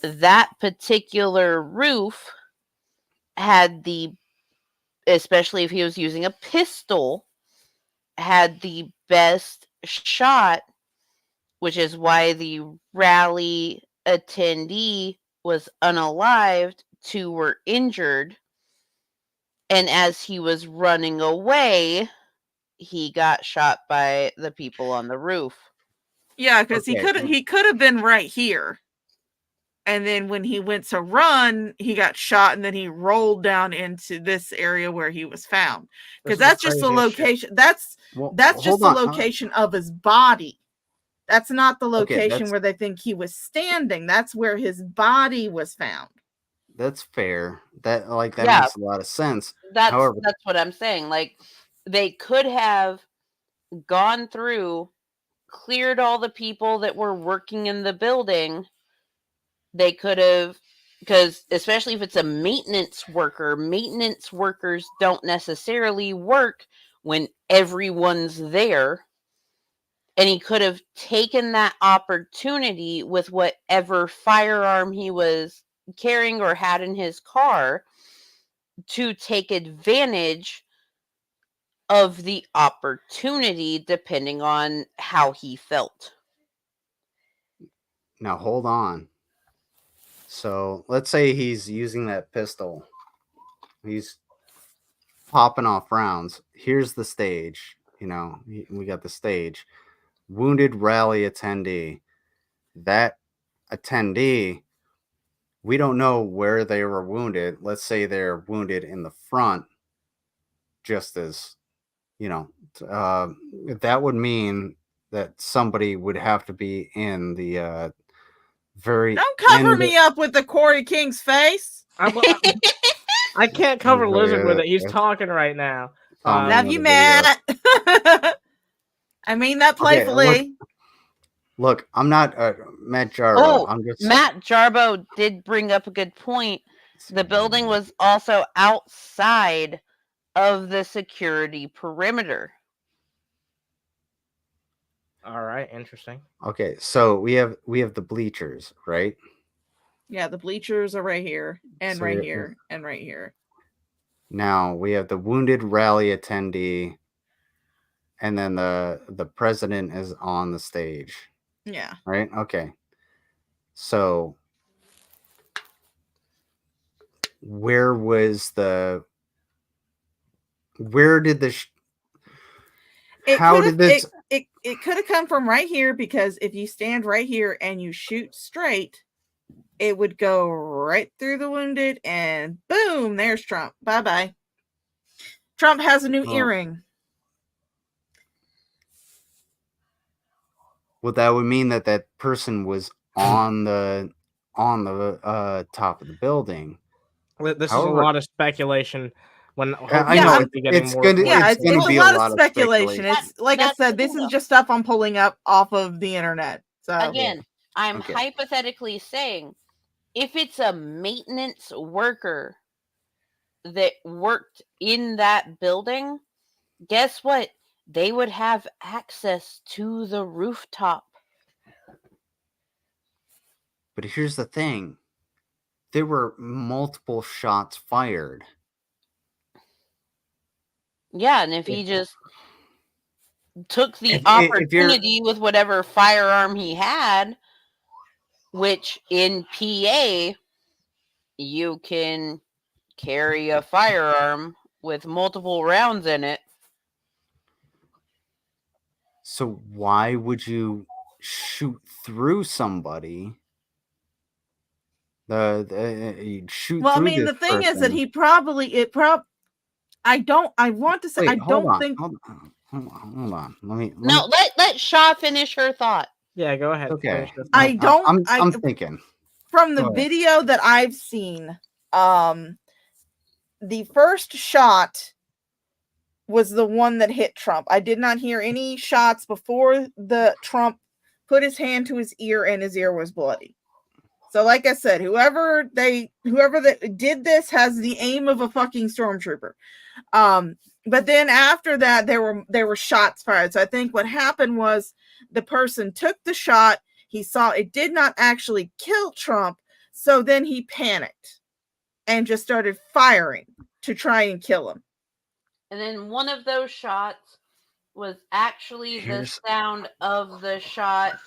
That particular roof had especially if he was using a pistol, had the best shot, which is why the rally attendee was unalived, 2 were injured, and as he was running away, he got shot by the people on the roof. Yeah, because he could have been right here. And then when he went to run, he got shot, and then he rolled down into this area where he was found. Because that's just the location. That's just the location of his body. That's not the location where they think he was standing. That's where his body was found. That's fair. That makes a lot of sense. That's what I'm saying. Like, they could have gone through, cleared all the people that were working in the building. They could have, because especially if it's a maintenance workers don't necessarily work when everyone's there. And he could have taken that opportunity with whatever firearm he was carrying or had in his car to take advantage of the opportunity, depending on how he felt. Now, hold on. So let's say he's using that pistol. He's popping off rounds. Here's the stage. We got the stage. Wounded rally attendee. That attendee, we don't know where they were wounded. Let's say they're wounded in the front, just as, that would mean that somebody would have to be in the very Don't cover me up with the Corey King's face. I can't cover Lizard with it. He's talking right now. Love you, Matt. I mean that playfully. Okay, look, I'm not Matt Jarbo. Oh, I'm just... Matt Jarbo did bring up a good point. The building was also outside of the security perimeter. All right, interesting. Okay, so we have the bleachers, right? Yeah, the bleachers are right here, and right here, and right here. Now we have the wounded rally attendee, and then the president is on the stage. Yeah. Right? Okay. So where did this... It could have come from right here, because if you stand right here and you shoot straight, it would go right through the wounded, and boom, there's Trump. Bye-bye. Trump has a new earring. Well, that would mean that person was on the top of the building. This is a lot of speculation. When I know it's going to be a lot of speculation. It's like I said, this is just stuff I'm pulling up off of the internet. So again, I'm hypothetically saying, if it's a maintenance worker that worked in that building, guess what? They would have access to the rooftop. But here's the thing. there were multiple shots fired. Yeah, and if he just took the If you're- opportunity with whatever firearm he had, which in PA, you can carry a firearm with multiple rounds in it. So why would you shoot through somebody? You'd shoot Well, I through mean, this the thing is that person. he probably I want to say, Wait, I don't think. Hold on. No, let Shaw finish her thought. Yeah, go ahead. Okay. I don't. I'm thinking. From the Go ahead. video that I've seen, the first shot was the one that hit Trump. I did not hear any shots before the Trump put his hand to his ear and his ear was bloody. So, like I said, whoever that did this has the aim of a fucking stormtrooper. But then after that, there were shots fired. So I think what happened was the person took the shot. He saw it did not actually kill Trump. So then he panicked and just started firing to try and kill him. And then one of those shots was actually the sound of the shot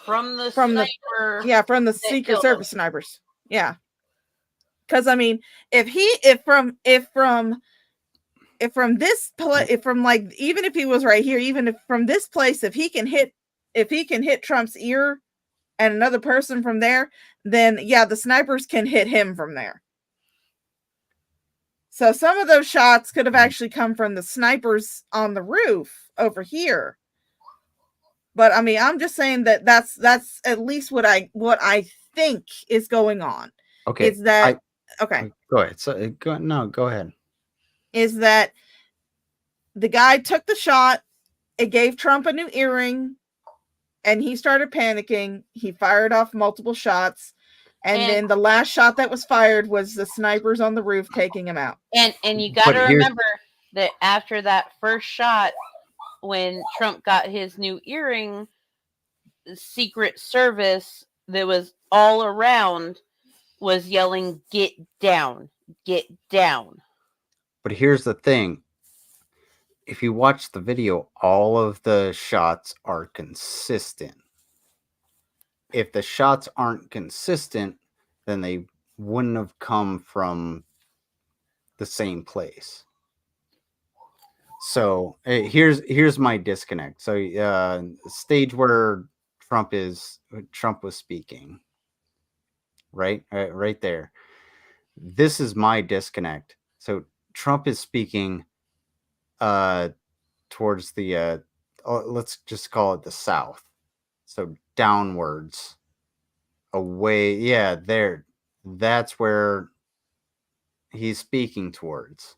from the sniper. From the Secret Service snipers. Yeah. Because I mean, if from even if he was right here, even if from this place, if he can hit Trump's ear and another person from there, then yeah, the snipers can hit him from there. So some of those shots could have actually come from the snipers on the roof over here. But I mean, I'm just saying that that's at least what I think is going on. Okay. Is that okay? Go ahead. So go ahead. Is that the guy took the shot, it gave Trump a new earring, and he started panicking. He fired off multiple shots, and then the last shot that was fired was the snipers on the roof taking him out. And you got to remember that after that first shot, when Trump got his new earring, the Secret Service that was all around was yelling, "Get down, get down." But here's the thing. If you watch the video, all of the shots are consistent. If the shots aren't consistent, then they wouldn't have come from the same place. So here's my disconnect. So the stage where Trump was speaking, right there. This is my disconnect. So Trump is speaking towards the let's just call it the south. So downwards, away. Yeah, there. That's where he's speaking towards.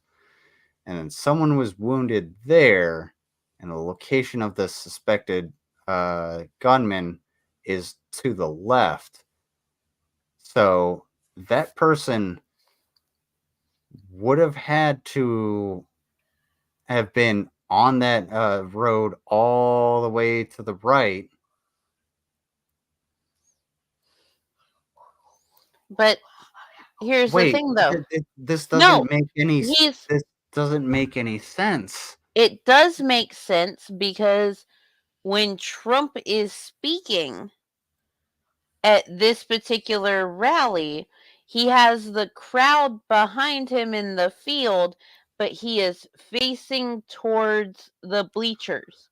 And then someone was wounded there, and the location of the suspected gunman is to the left. So that person would have had to have been on that road all the way to the right. But here's the thing, though. This doesn't make any sense. This doesn't make any sense. It does make sense because when Trump is speaking at this particular rally, he has the crowd behind him in the field, but he is facing towards the bleachers.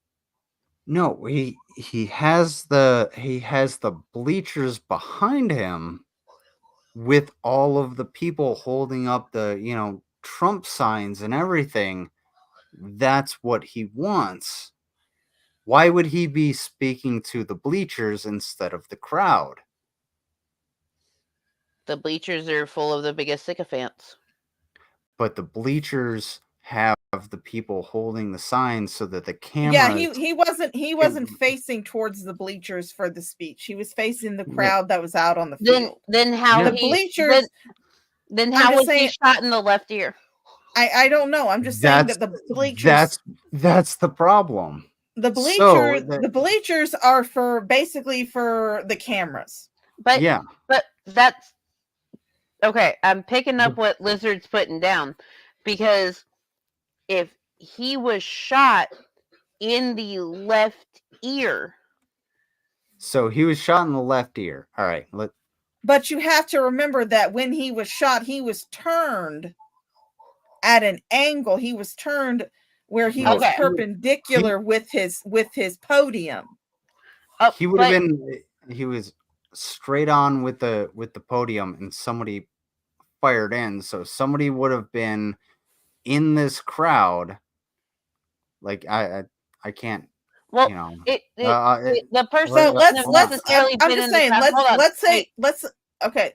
No, he has the bleachers behind him with all of the people holding up the, Trump signs and everything. That's what he wants. Why would he be speaking to the bleachers instead of the crowd? The bleachers are full of the biggest sycophants. But the bleachers have the people holding the signs so that the cameras... Yeah, he wasn't facing towards the bleachers for the speech. He was facing the crowd that was out on the field. Then how the bleachers? Then how was he shot in the left ear? I don't know. I'm just saying that the bleachers. That's the problem. The bleachers are basically for the cameras. But yeah, but that's Okay, I'm picking up what Lizard's putting down, because if he was shot in the left ear. So he was shot in the left ear. All right. But you have to remember that when he was shot, he was turned at an angle. He was turned where he was perpendicular with his podium. He would have been. He was straight on with the podium, and somebody fired in. So somebody would have been in this crowd. Like I can't. Well, you know, the person. So let's. I'm been just in the saying. crowd. Hold on, Let's say. wait. Let's. Okay.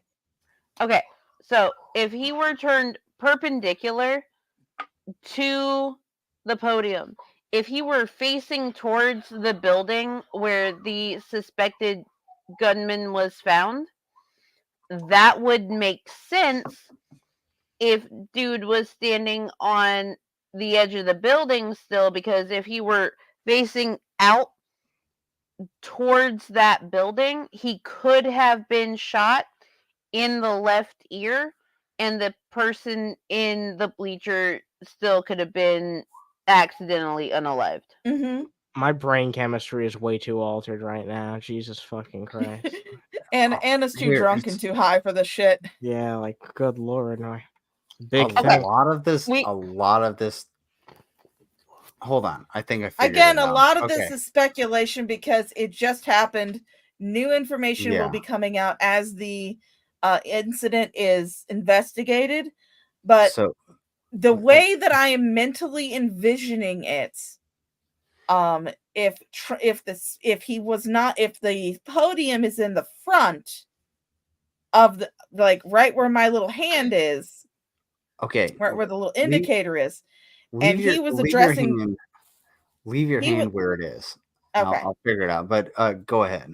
Okay. So if he were turned perpendicular to the podium, if he were facing towards the building where the suspected gunman was found, that would make sense if dude was standing on the edge of the building still, because if he were facing out towards that building, he could have been shot in the left ear, and the person in the bleacher still could have been accidentally unalived. Mm-hmm. My brain chemistry is way too altered right now. Jesus fucking Christ. And Anna's too drunk and too high for this shit. Yeah, like good lord, no. A lot of this. Hold on, I think I figured Again, it a out. lot of this is speculation because it just happened. New information Yeah. will be coming out as the incident is investigated. But the way that I am mentally envisioning it, if the podium is in the front of the, like right where my little hand is, Okay, where the little indicator is, leave and your, he was leave addressing. Your hand, leave your he hand was- where it is. Okay. I'll figure it out. But go ahead.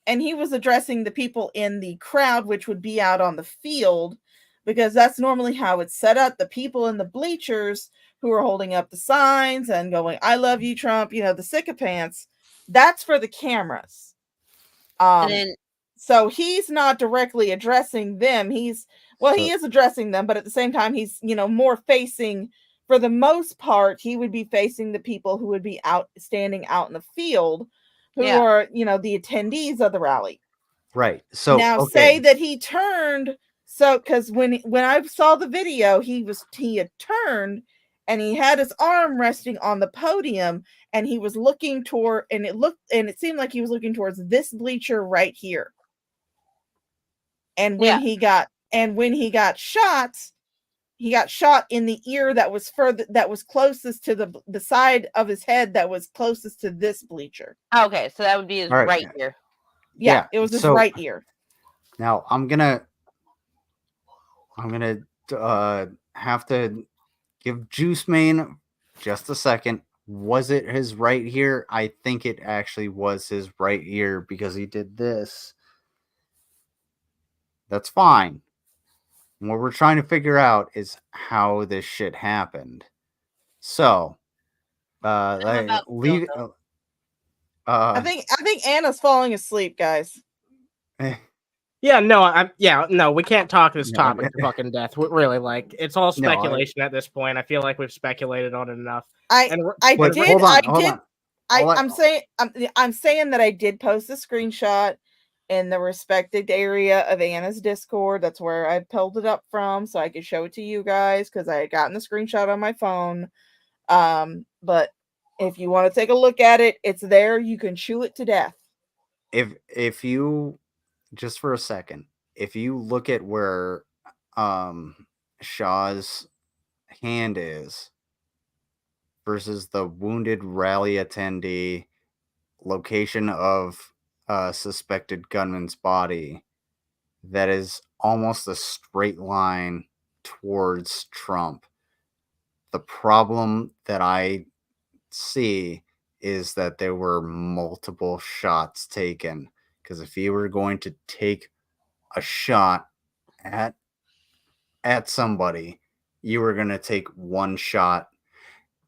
And he was addressing the people in the crowd, which would be out on the field, because that's normally how it's set up. The people in the bleachers who are holding up the signs and going, "I love you, Trump," the sycophants, that's for the cameras. So he's not directly addressing them. He is addressing them, but at the same time, he's, more facing, for the most part, he would be facing the people who would be standing out in the field, who are, the attendees of the rally. Right. So now say that he turned. So, because when I saw the video, he had turned and he had his arm resting on the podium and he was looking toward, and it seemed like he was looking towards this bleacher right here. And when he got shot, he got shot in the ear that was closest to the side of his head that was closest to this bleacher. Okay, so that would be his right ear. Yeah, it was his right ear. Now I'm gonna have to give Juice Mane just a second. Was it his right ear? I think it actually was his right ear because he did this. That's fine. What we're trying to figure out is how this shit happened. So, leave. I think Anna's falling asleep, guys. Yeah, no, we can't talk this topic to fucking death. Really, like, it's all speculation at this point. I feel like we've speculated on it enough. I'm saying that I did post a screenshot in the respected area of Anna's Discord. That's where I pulled it up from, so I could show it to you guys because I had gotten the screenshot on my phone. But if you want to take a look at it, it's there. You can chew it to death. If you just for a second, if you look at where Shaw's hand is versus the wounded rally attendee, location of suspected gunman's body, that is almost a straight line towards Trump. The problem that I see is that there were multiple shots taken, because if you were going to take a shot at somebody, you were going to take one shot.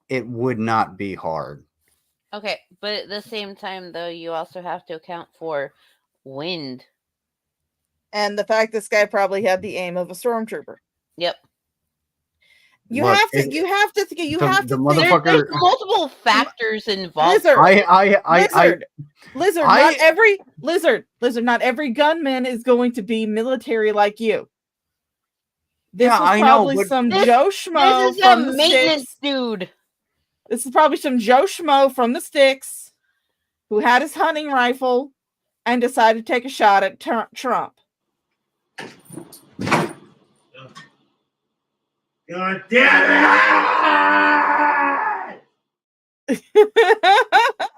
It would not be hard. Okay, but at the same time, though, you also have to account for wind. and the fact this guy probably had the aim of a stormtrooper. Yep. You Look, have to it- you have to the think. motherfucker- There's multiple factors involved. Lizard, I- Lizard. Not every gunman is going to be military like you. This Yeah, was I know, probably but- some This- Joe Schmo This is from a the maintenance sticks. dude. This is probably some Joe Schmo from the sticks who had his hunting rifle and decided to take a shot at Trump. God damn it!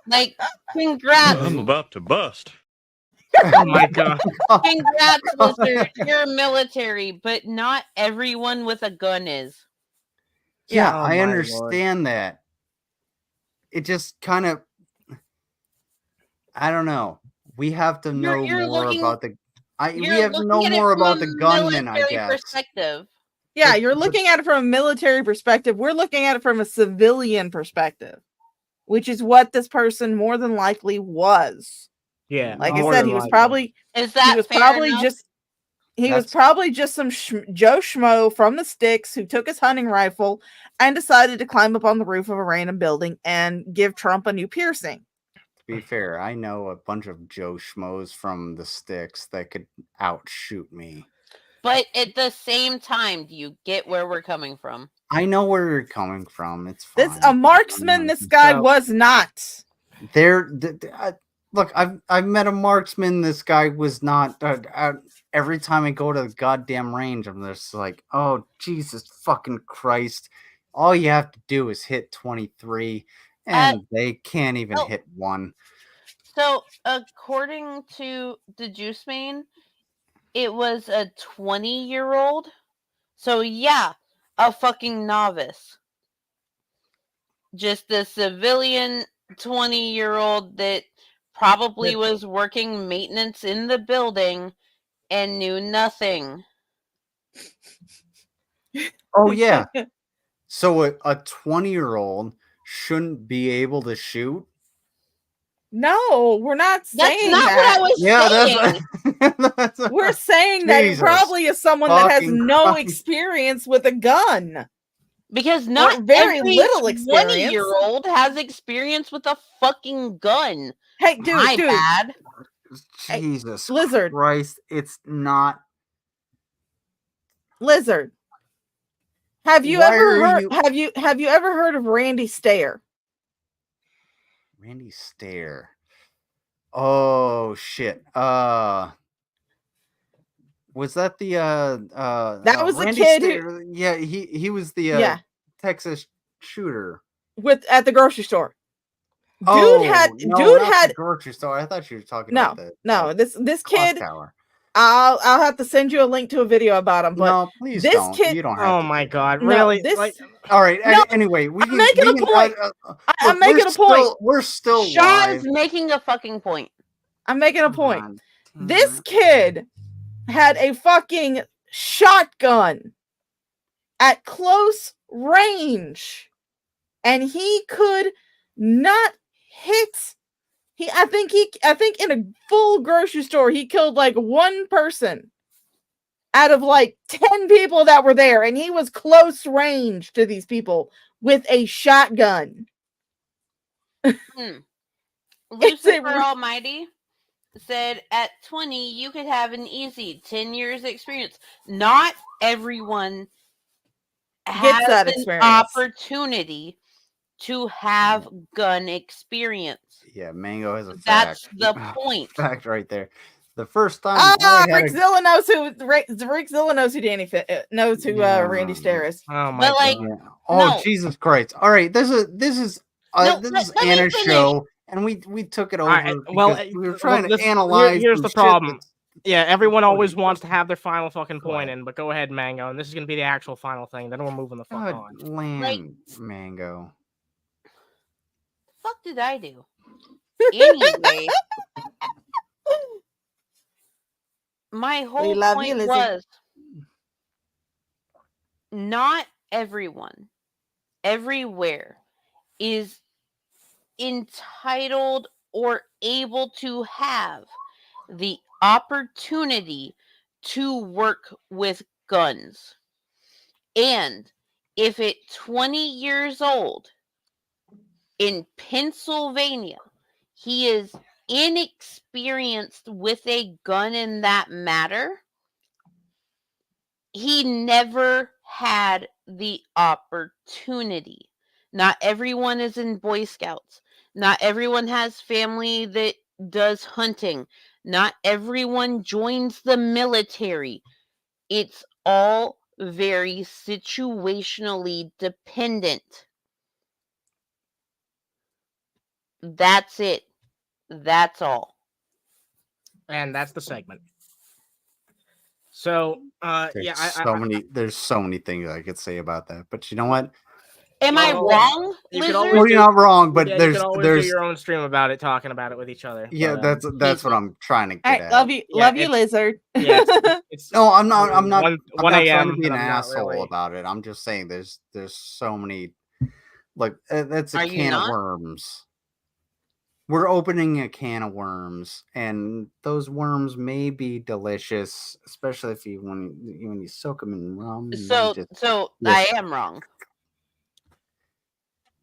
Like, congrats. I'm about to bust. Oh my god. Congrats, Lizard. You're military, but not everyone with a gun is. Yeah, Oh I my understand that. It just kind of, I don't know. We have to know You're more looking- about the. We You're have to looking know at it more from about a the gunmen, I military guess. perspective. Yeah, you're looking at it from a military perspective. We're looking at it from a civilian perspective, which is what this person more than likely was. Yeah. Like I more said, than he was likely. probably Is that he was fair probably enough? just he was That's- probably just some Joe Schmo from the sticks who took his hunting rifle and decided to climb up on the roof of a random building and give Trump a new piercing. To be fair, I know a bunch of Joe Schmoes from the sticks that could outshoot me. But at the same time, do you get where we're coming from? I know where you're coming from. It's fine. This a marksman. This guy So- was not. Look, I've met a marksman. This guy was not. Every time I go to the goddamn range, I'm just like, oh Jesus fucking Christ! All you have to do is hit 23, and they can't even hit 1. So, according to the Juice Man, it was a 20-year-old. So, yeah, a fucking novice. Just a civilian 20-year-old that probably was working maintenance in the building and knew nothing. Oh yeah. So a 20-year-old shouldn't be able to shoot. No, we're not saying not that. what I was saying. That's We're saying that it Jesus probably is someone that has fucking no Christ. experience with a gun. Because not very every little experience. 20-year-old has experience with a fucking gun. Hey, dude, My bad. Jesus Lizard. Christ, it's not. Lizard. Have you Why ever are heard you- have you ever heard of Randy Stair? Randy Stair. Oh shit. Was that the That was the Randy kid Stair, yeah, he was the Yeah. Texas shooter. With at the grocery store. Dude Oh, had no, dude not had the grocery store. I thought you were talking no, about no, this clock kid tower. I'll have to send you a link to a video about him, but No, please this don't. kid You don't have Oh to my do god, No, really? this- Like, All right. No, Anyway, we I'm can making we a can, point. I'm look, making we're a point. still- We're still Shaw's live. making a fucking point. I'm making a point. God This kid had a fucking shotgun at close range, and he could not hit. I think in a full grocery store he killed like one person out of like 10 people that were there, and he was close range to these people with a shotgun. Lucifer Almighty said at 20 you could have an easy 10 years experience. Not everyone has that an experience. opportunity to have gun experience. Yeah, Mango has a fact. That's the point. Fact right there. The first time Rick Zilla knows who Rick Zilla knows who Randy Stair is. Oh my But, like, god. Oh no. Jesus Christ! All right, this is No, this let- is let me Anna's finish. show, and we took it over. All right, well, because we were trying this- to analyze. Here's some the shit problem. that's- Yeah, everyone always wants to have their final fucking Go point ahead. in, but go ahead, Mango, and this is gonna be the actual final thing. Then we're moving the fuck God on. land, Mango. Fuck did I do? Anyway, my whole love you, point Lizzie. was not everyone, everywhere, is entitled or able to have the opportunity to work with guns. And if at 20 years old in Pennsylvania, he is inexperienced with a gun in that matter, he never had the opportunity. Not everyone is in Boy Scouts. Not everyone has family that does hunting. Not everyone joins the military. It's all very situationally dependent. That's it. That's all. And that's the segment. So, There's so many things I could say about that, but you know what? Am I wrong, Lizard? Well, you're not wrong, but you there's can always do your own stream about it, talking about it with each other. Yeah, but, that's what I'm trying to get All right, at. love you, Lizard. Yeah, it's No, I'm not. I'm not. 1 I'm not trying to a.m., be an but I'm not asshole really. about it. I'm just saying there's so many. Like that's a Are you can of not? worms. We're opening a can of worms, and those worms may be delicious, especially if when you soak them in rum. And So I am wrong.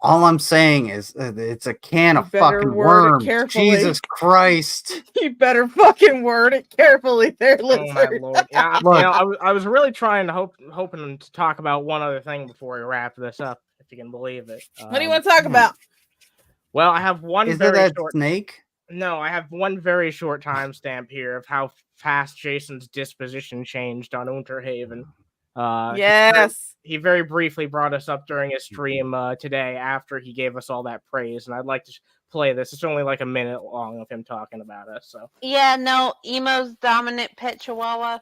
All I'm saying is it's a can of better fucking word it worms. carefully. Jesus Christ! You better fucking word it carefully, there, Oh my Lizard. lord! Yeah, Look. I was really trying to hoping to talk about one other thing before we wrap this up, if you can believe it. What do you want to talk about? Well, I have one Is it very that short snake? No, I have one very short timestamp here of how fast Jason's disposition changed on Underhaven. Yes. He very briefly brought us up during his stream today after he gave us all that praise, and I'd like to play this. It's only like a minute long of him talking about us. So Yeah, no, Emo's dominant pet chihuahua.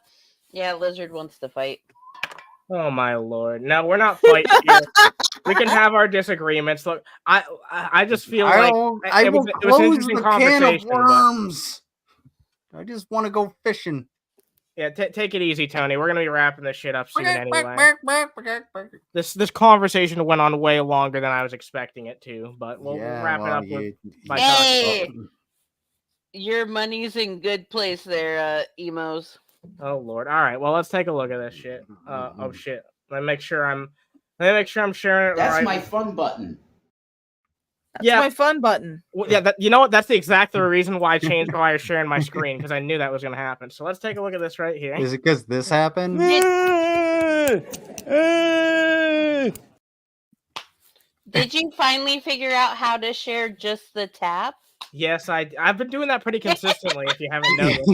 Yeah, Lizard wants to fight. Oh my lord! No, we're not fighting here. We can have our disagreements. Look, I just feel like I it will was an close interesting the can conversation. of worms. I just want to go fishing. Yeah, take it easy, Tony. We're gonna be wrapping this shit up soon anyway. This conversation went on way longer than I was expecting it to, but we'll wrap it up with my Hey, your money's in good place there, Emos. Oh lord! All right, well let's take a look at this shit. Oh shit! Let me make sure I'm sharing it That's right. my fun button. That's my fun button. Well, yeah, you know what? That's the exact reason why I changed why I was sharing my screen, because I knew that was going to happen. So let's take a look at this right here. Is it because this happened? Did you finally figure out how to share just the tab? Yes, I've been doing that pretty consistently. If you haven't noticed.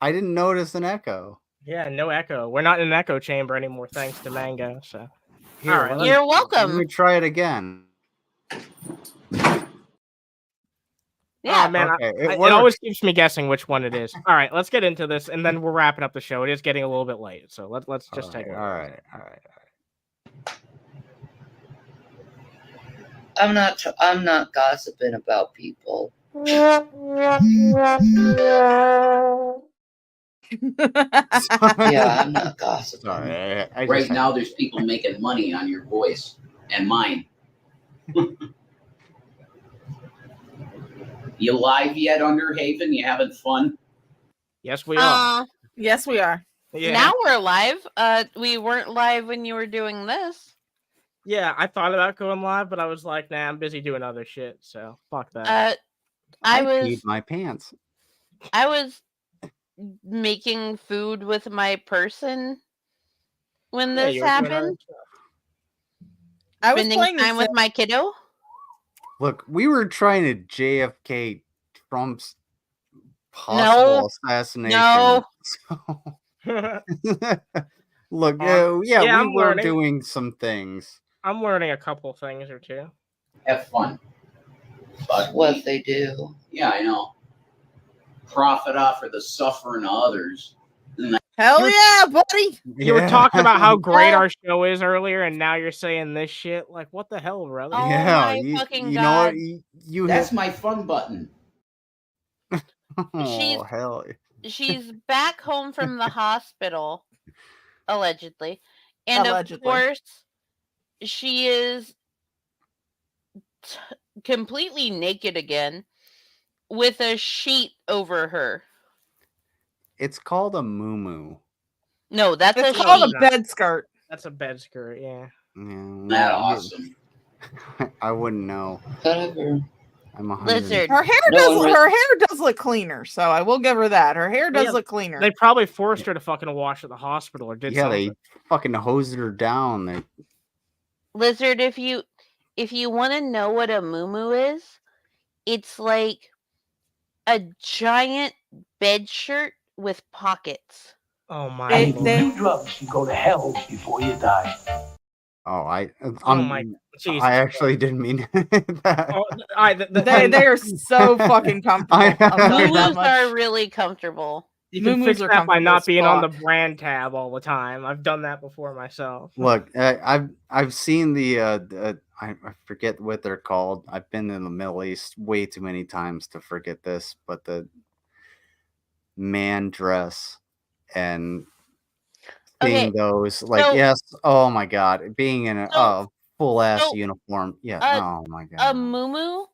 I didn't notice an echo. Yeah, no echo. We're not in an echo chamber anymore, thanks to Mango. So, Here, all right, you're welcome. Let me try it again. Yeah, oh, man, okay, it always keeps me guessing which one it is. All right, let's get into this, and then we're wrapping up the show. It is getting a little bit late, so let's just take a look. All right. I'm not gossiping about people. Yeah, I'm not gossiping. Sorry, right now, there's people making money on your voice and mine. You live yet, Underhaven? You having fun? Yes, we are. Yes, we are. Yeah. Now we're live. We weren't live when you were doing this. Yeah, I thought about going live, but I was like, nah, I'm busy doing other shit, so fuck that. I peed my pants. I was making food with my person when this happened. I was spending playing time with my kiddo. Look, we were trying to JFK Trump's possible assassination. No. Look, we I'm were learning. doing some things. I'm learning a couple things or two. Have fun. But what they do. Yeah, I know. Profit off of the suffering of others. Hell yeah, buddy! You were talking about how great our show is earlier, and now you're saying this shit. Like, what the hell, brother? Oh Yeah, my fucking you know God. what? You That's hit... my fun button. Oh, hell. She's back home from the hospital, allegedly. And Allegedly. of course, she is completely naked again with a sheet over her. It's called a muumuu. No, that's It's a called sheep. a bed skirt. That's a bed skirt, yeah. Not awesome. I wouldn't know. Whatever. I'm 100. Lizard. Her hair does look cleaner, so I will give her that. Her hair does look cleaner. They probably forced her to fucking wash at the hospital or did Yeah, something. they fucking hosed her down. They... Lizard, if you want to know what a muumuu is, it's like a giant bed shirt with pockets. Oh my And if lord. you do drugs, you go to hell before you die. Oh, my Jesus. I actually didn't mean that. Oh, they are so fucking comfortable. Muumuus are really comfortable. You can Muumuus fix are that by comfortable not as being on the fuck. brand tab all the time. I've done that before myself. Look, I've seen the I forget what they're called. I've been in the Middle East way too many times to forget this, but the man dress and seeing those, like, so- yes, oh my god, being in a full ass so, uniform, yeah, oh my god, A muumuu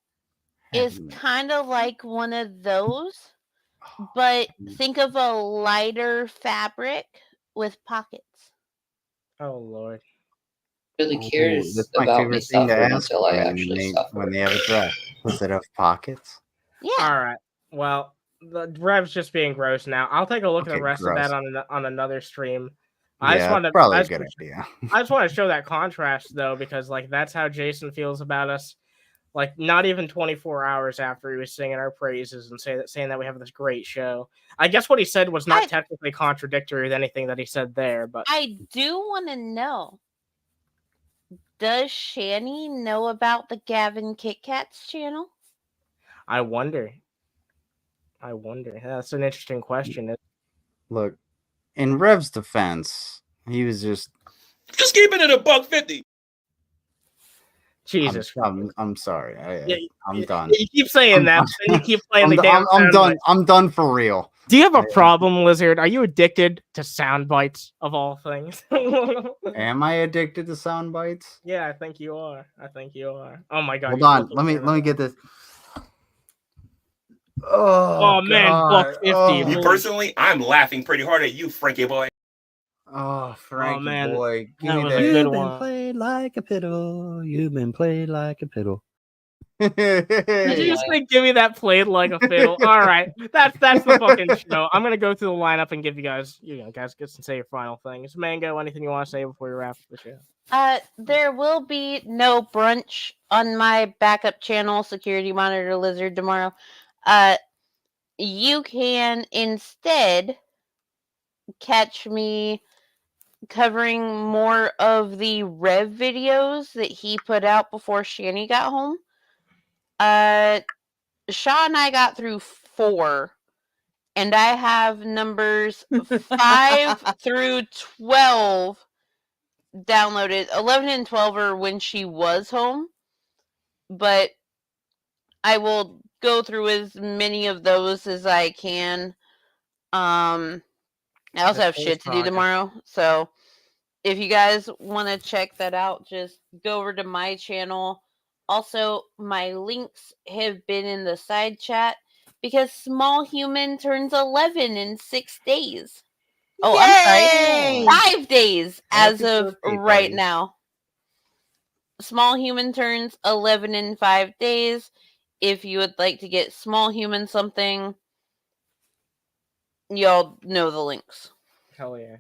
is kind of like one of those, but think of a lighter fabric with pockets. Oh lord. Really cares that's my about me favorite thing to suffering ask until I when actually suffer. when they have a dress. Does it have pockets? Yeah. All right. Well, the Rev's just being gross now. I'll take a look at the Okay, rest gross. of that on another stream. Probably a good idea. I just want to show that contrast though, because like that's how Jason feels about us. Like not even 24 hours after he was singing our praises and saying that we have this great show. I guess what he said was not technically contradictory with anything that he said there, but I do want to know, does Shanny know about the Gavin Kit Kats channel? I wonder. That's an interesting question. Look, in Rev's defense, he was just keeping it $1.50. Jesus Christ. I'm sorry. I'm you, done. You keep saying that, but then you keep playing the damn I'm done. soundbite. I'm done for real. Do you have a problem, Lizard? Are you addicted to sound bites of all things? Am I addicted to sound bites? Yeah, I think you are. Oh my god. Hold on. Let me get this. Oh man, God. $1.50. Me personally, I'm laughing pretty hard at you, Frankie boy. Oh, Frankie man, boy, give that me was that. a good You've been one. played like a fiddle. You've been played like a fiddle. Did you just say give me that played like a fiddle? All right, that's the fucking show. I'm gonna go through the lineup and give you guys, guys get to say your final things. Mango, anything you want to say before we wrap up the show? There will be no brunch on my backup channel, Security Monitor Lizard, tomorrow. You can instead catch me covering more of the Rev videos that he put out before Shanny got home. Shaw and I got through 4, and I have numbers 5 through 12 downloaded. 11 and 12 are when she was home, but I will go through as many of those as I can. I also have shit to do tomorrow, so if you guys want to check that out, just go over to my channel. Also, my links have been in the side chat because Small Human turns 11 in 6 days. Oh, Yay! I'm sorry. 5 days as Happy of birthday, right buddy. now. Small Human turns 11 in 5 days. If you would like to get Small Human something, y'all know the links. Hell yeah.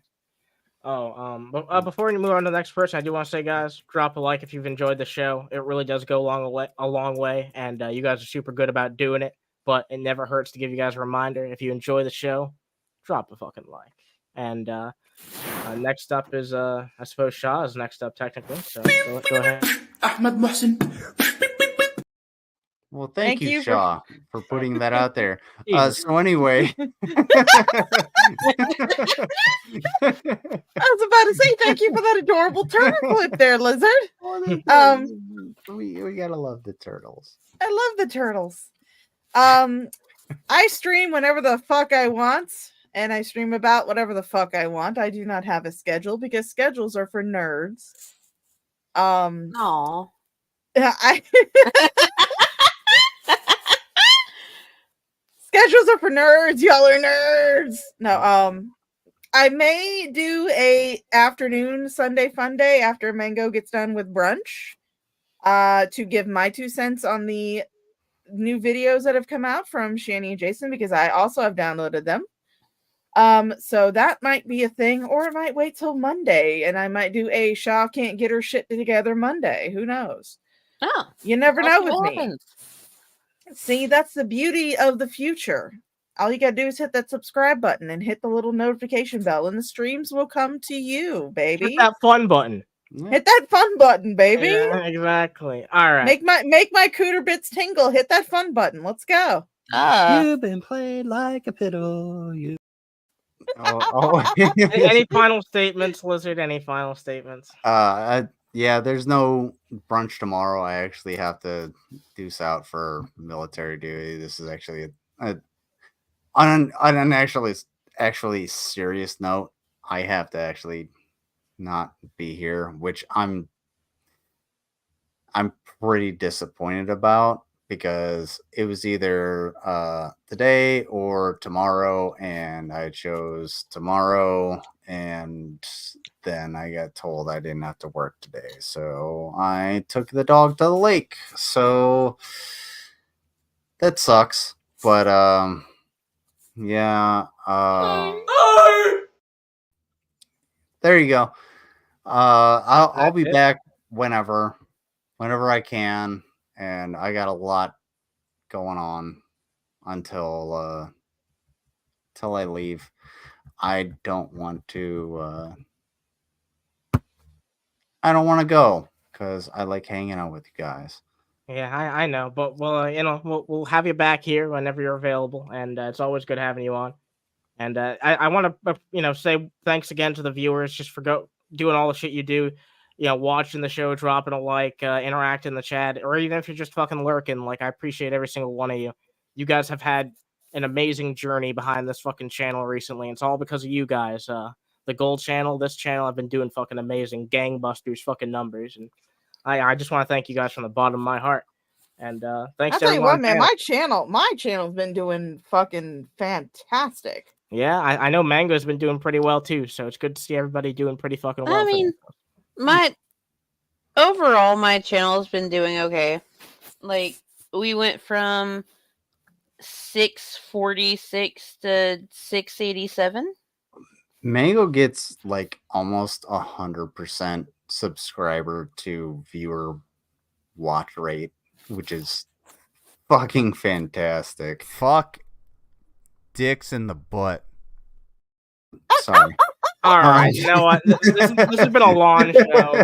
But before we move on to the next person, I do want to say, guys, drop a like if you've enjoyed the show. It really does go a long way, and you guys are super good about doing it. But it never hurts to give you guys a reminder. If you enjoy the show, drop a fucking like. And next up is, I suppose Shah is next up technically. So go ahead. Ahmed Mohsen. Well, thank you, you Shaw, for putting that out there. Jesus. So anyway, I was about to say thank you for that adorable turtle clip there, Lizard. we gotta love the turtles. I love the turtles. I stream whenever the fuck I want, and I stream about whatever the fuck I want. I do not have a schedule because schedules are for nerds. Aww. Chat shows are for nerds. Y'all are nerds. No, I may do a afternoon Sunday fun day after Mango gets done with brunch, to give my 2 cents on the new videos that have come out from Shanny and Jason, because I also have downloaded them. So that might be a thing, or it might wait till Monday, and I might do a Shaw can't get her shit together Monday. Who knows? Oh, You never let's know see with what me. happens. See, that's the beauty of the future. All you gotta do is hit that subscribe button and hit the little notification bell, and the streams will come to you, baby. Hit that fun button. Hit that fun button, baby. Yeah, exactly. All right. Make my cooter bits tingle. Hit that fun button. Let's go. You've been played like a piddle. You. Any final statements, Lizard? Any final statements? Yeah, there's no brunch tomorrow. I actually have to deuce out for military duty. This is actually on an actually serious note. I have to actually not be here, which I'm pretty disappointed about, because it was either today or tomorrow, and I chose tomorrow, and then I got told I didn't have to work today, so I took the dog to the lake. So that sucks, but yeah, there you go. I'll be back whenever I can, and I got a lot going on until I leave. I don't want to go, because I like hanging out with you guys. Yeah, I know, but we'll have you back here whenever you're available, and it's always good having you on. And I want to say thanks again to the viewers just for doing all the shit you do, watching the show, dropping a like, interacting in the chat, or even if you're just fucking lurking. Like, I appreciate every single one of you. You guys have had an amazing journey behind this fucking channel recently. It's all because of you guys. The gold channel, this channel, I've been doing fucking amazing gangbusters fucking numbers, and I just want to thank you guys from the bottom of my heart. And thanks I'll to tell you everyone what, on man, panel. my channel's been doing fucking fantastic. Yeah, I know Mango's been doing pretty well too, so it's good to see everybody doing pretty fucking well. I mean, my channel has been doing okay. Like, we went from 646 to 687. Mango gets like almost 100% subscriber to viewer watch rate, which is fucking fantastic. Fuck dicks in the butt. Sorry. All right, you know what? This has been a long show.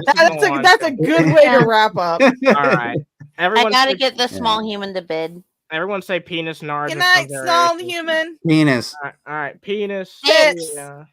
That's a good way to wrap up. All right, everyone. I gotta get the small human to bed. Everyone say penis nard. Good night, small human. Penis. All right, penis. Tits. Yeah.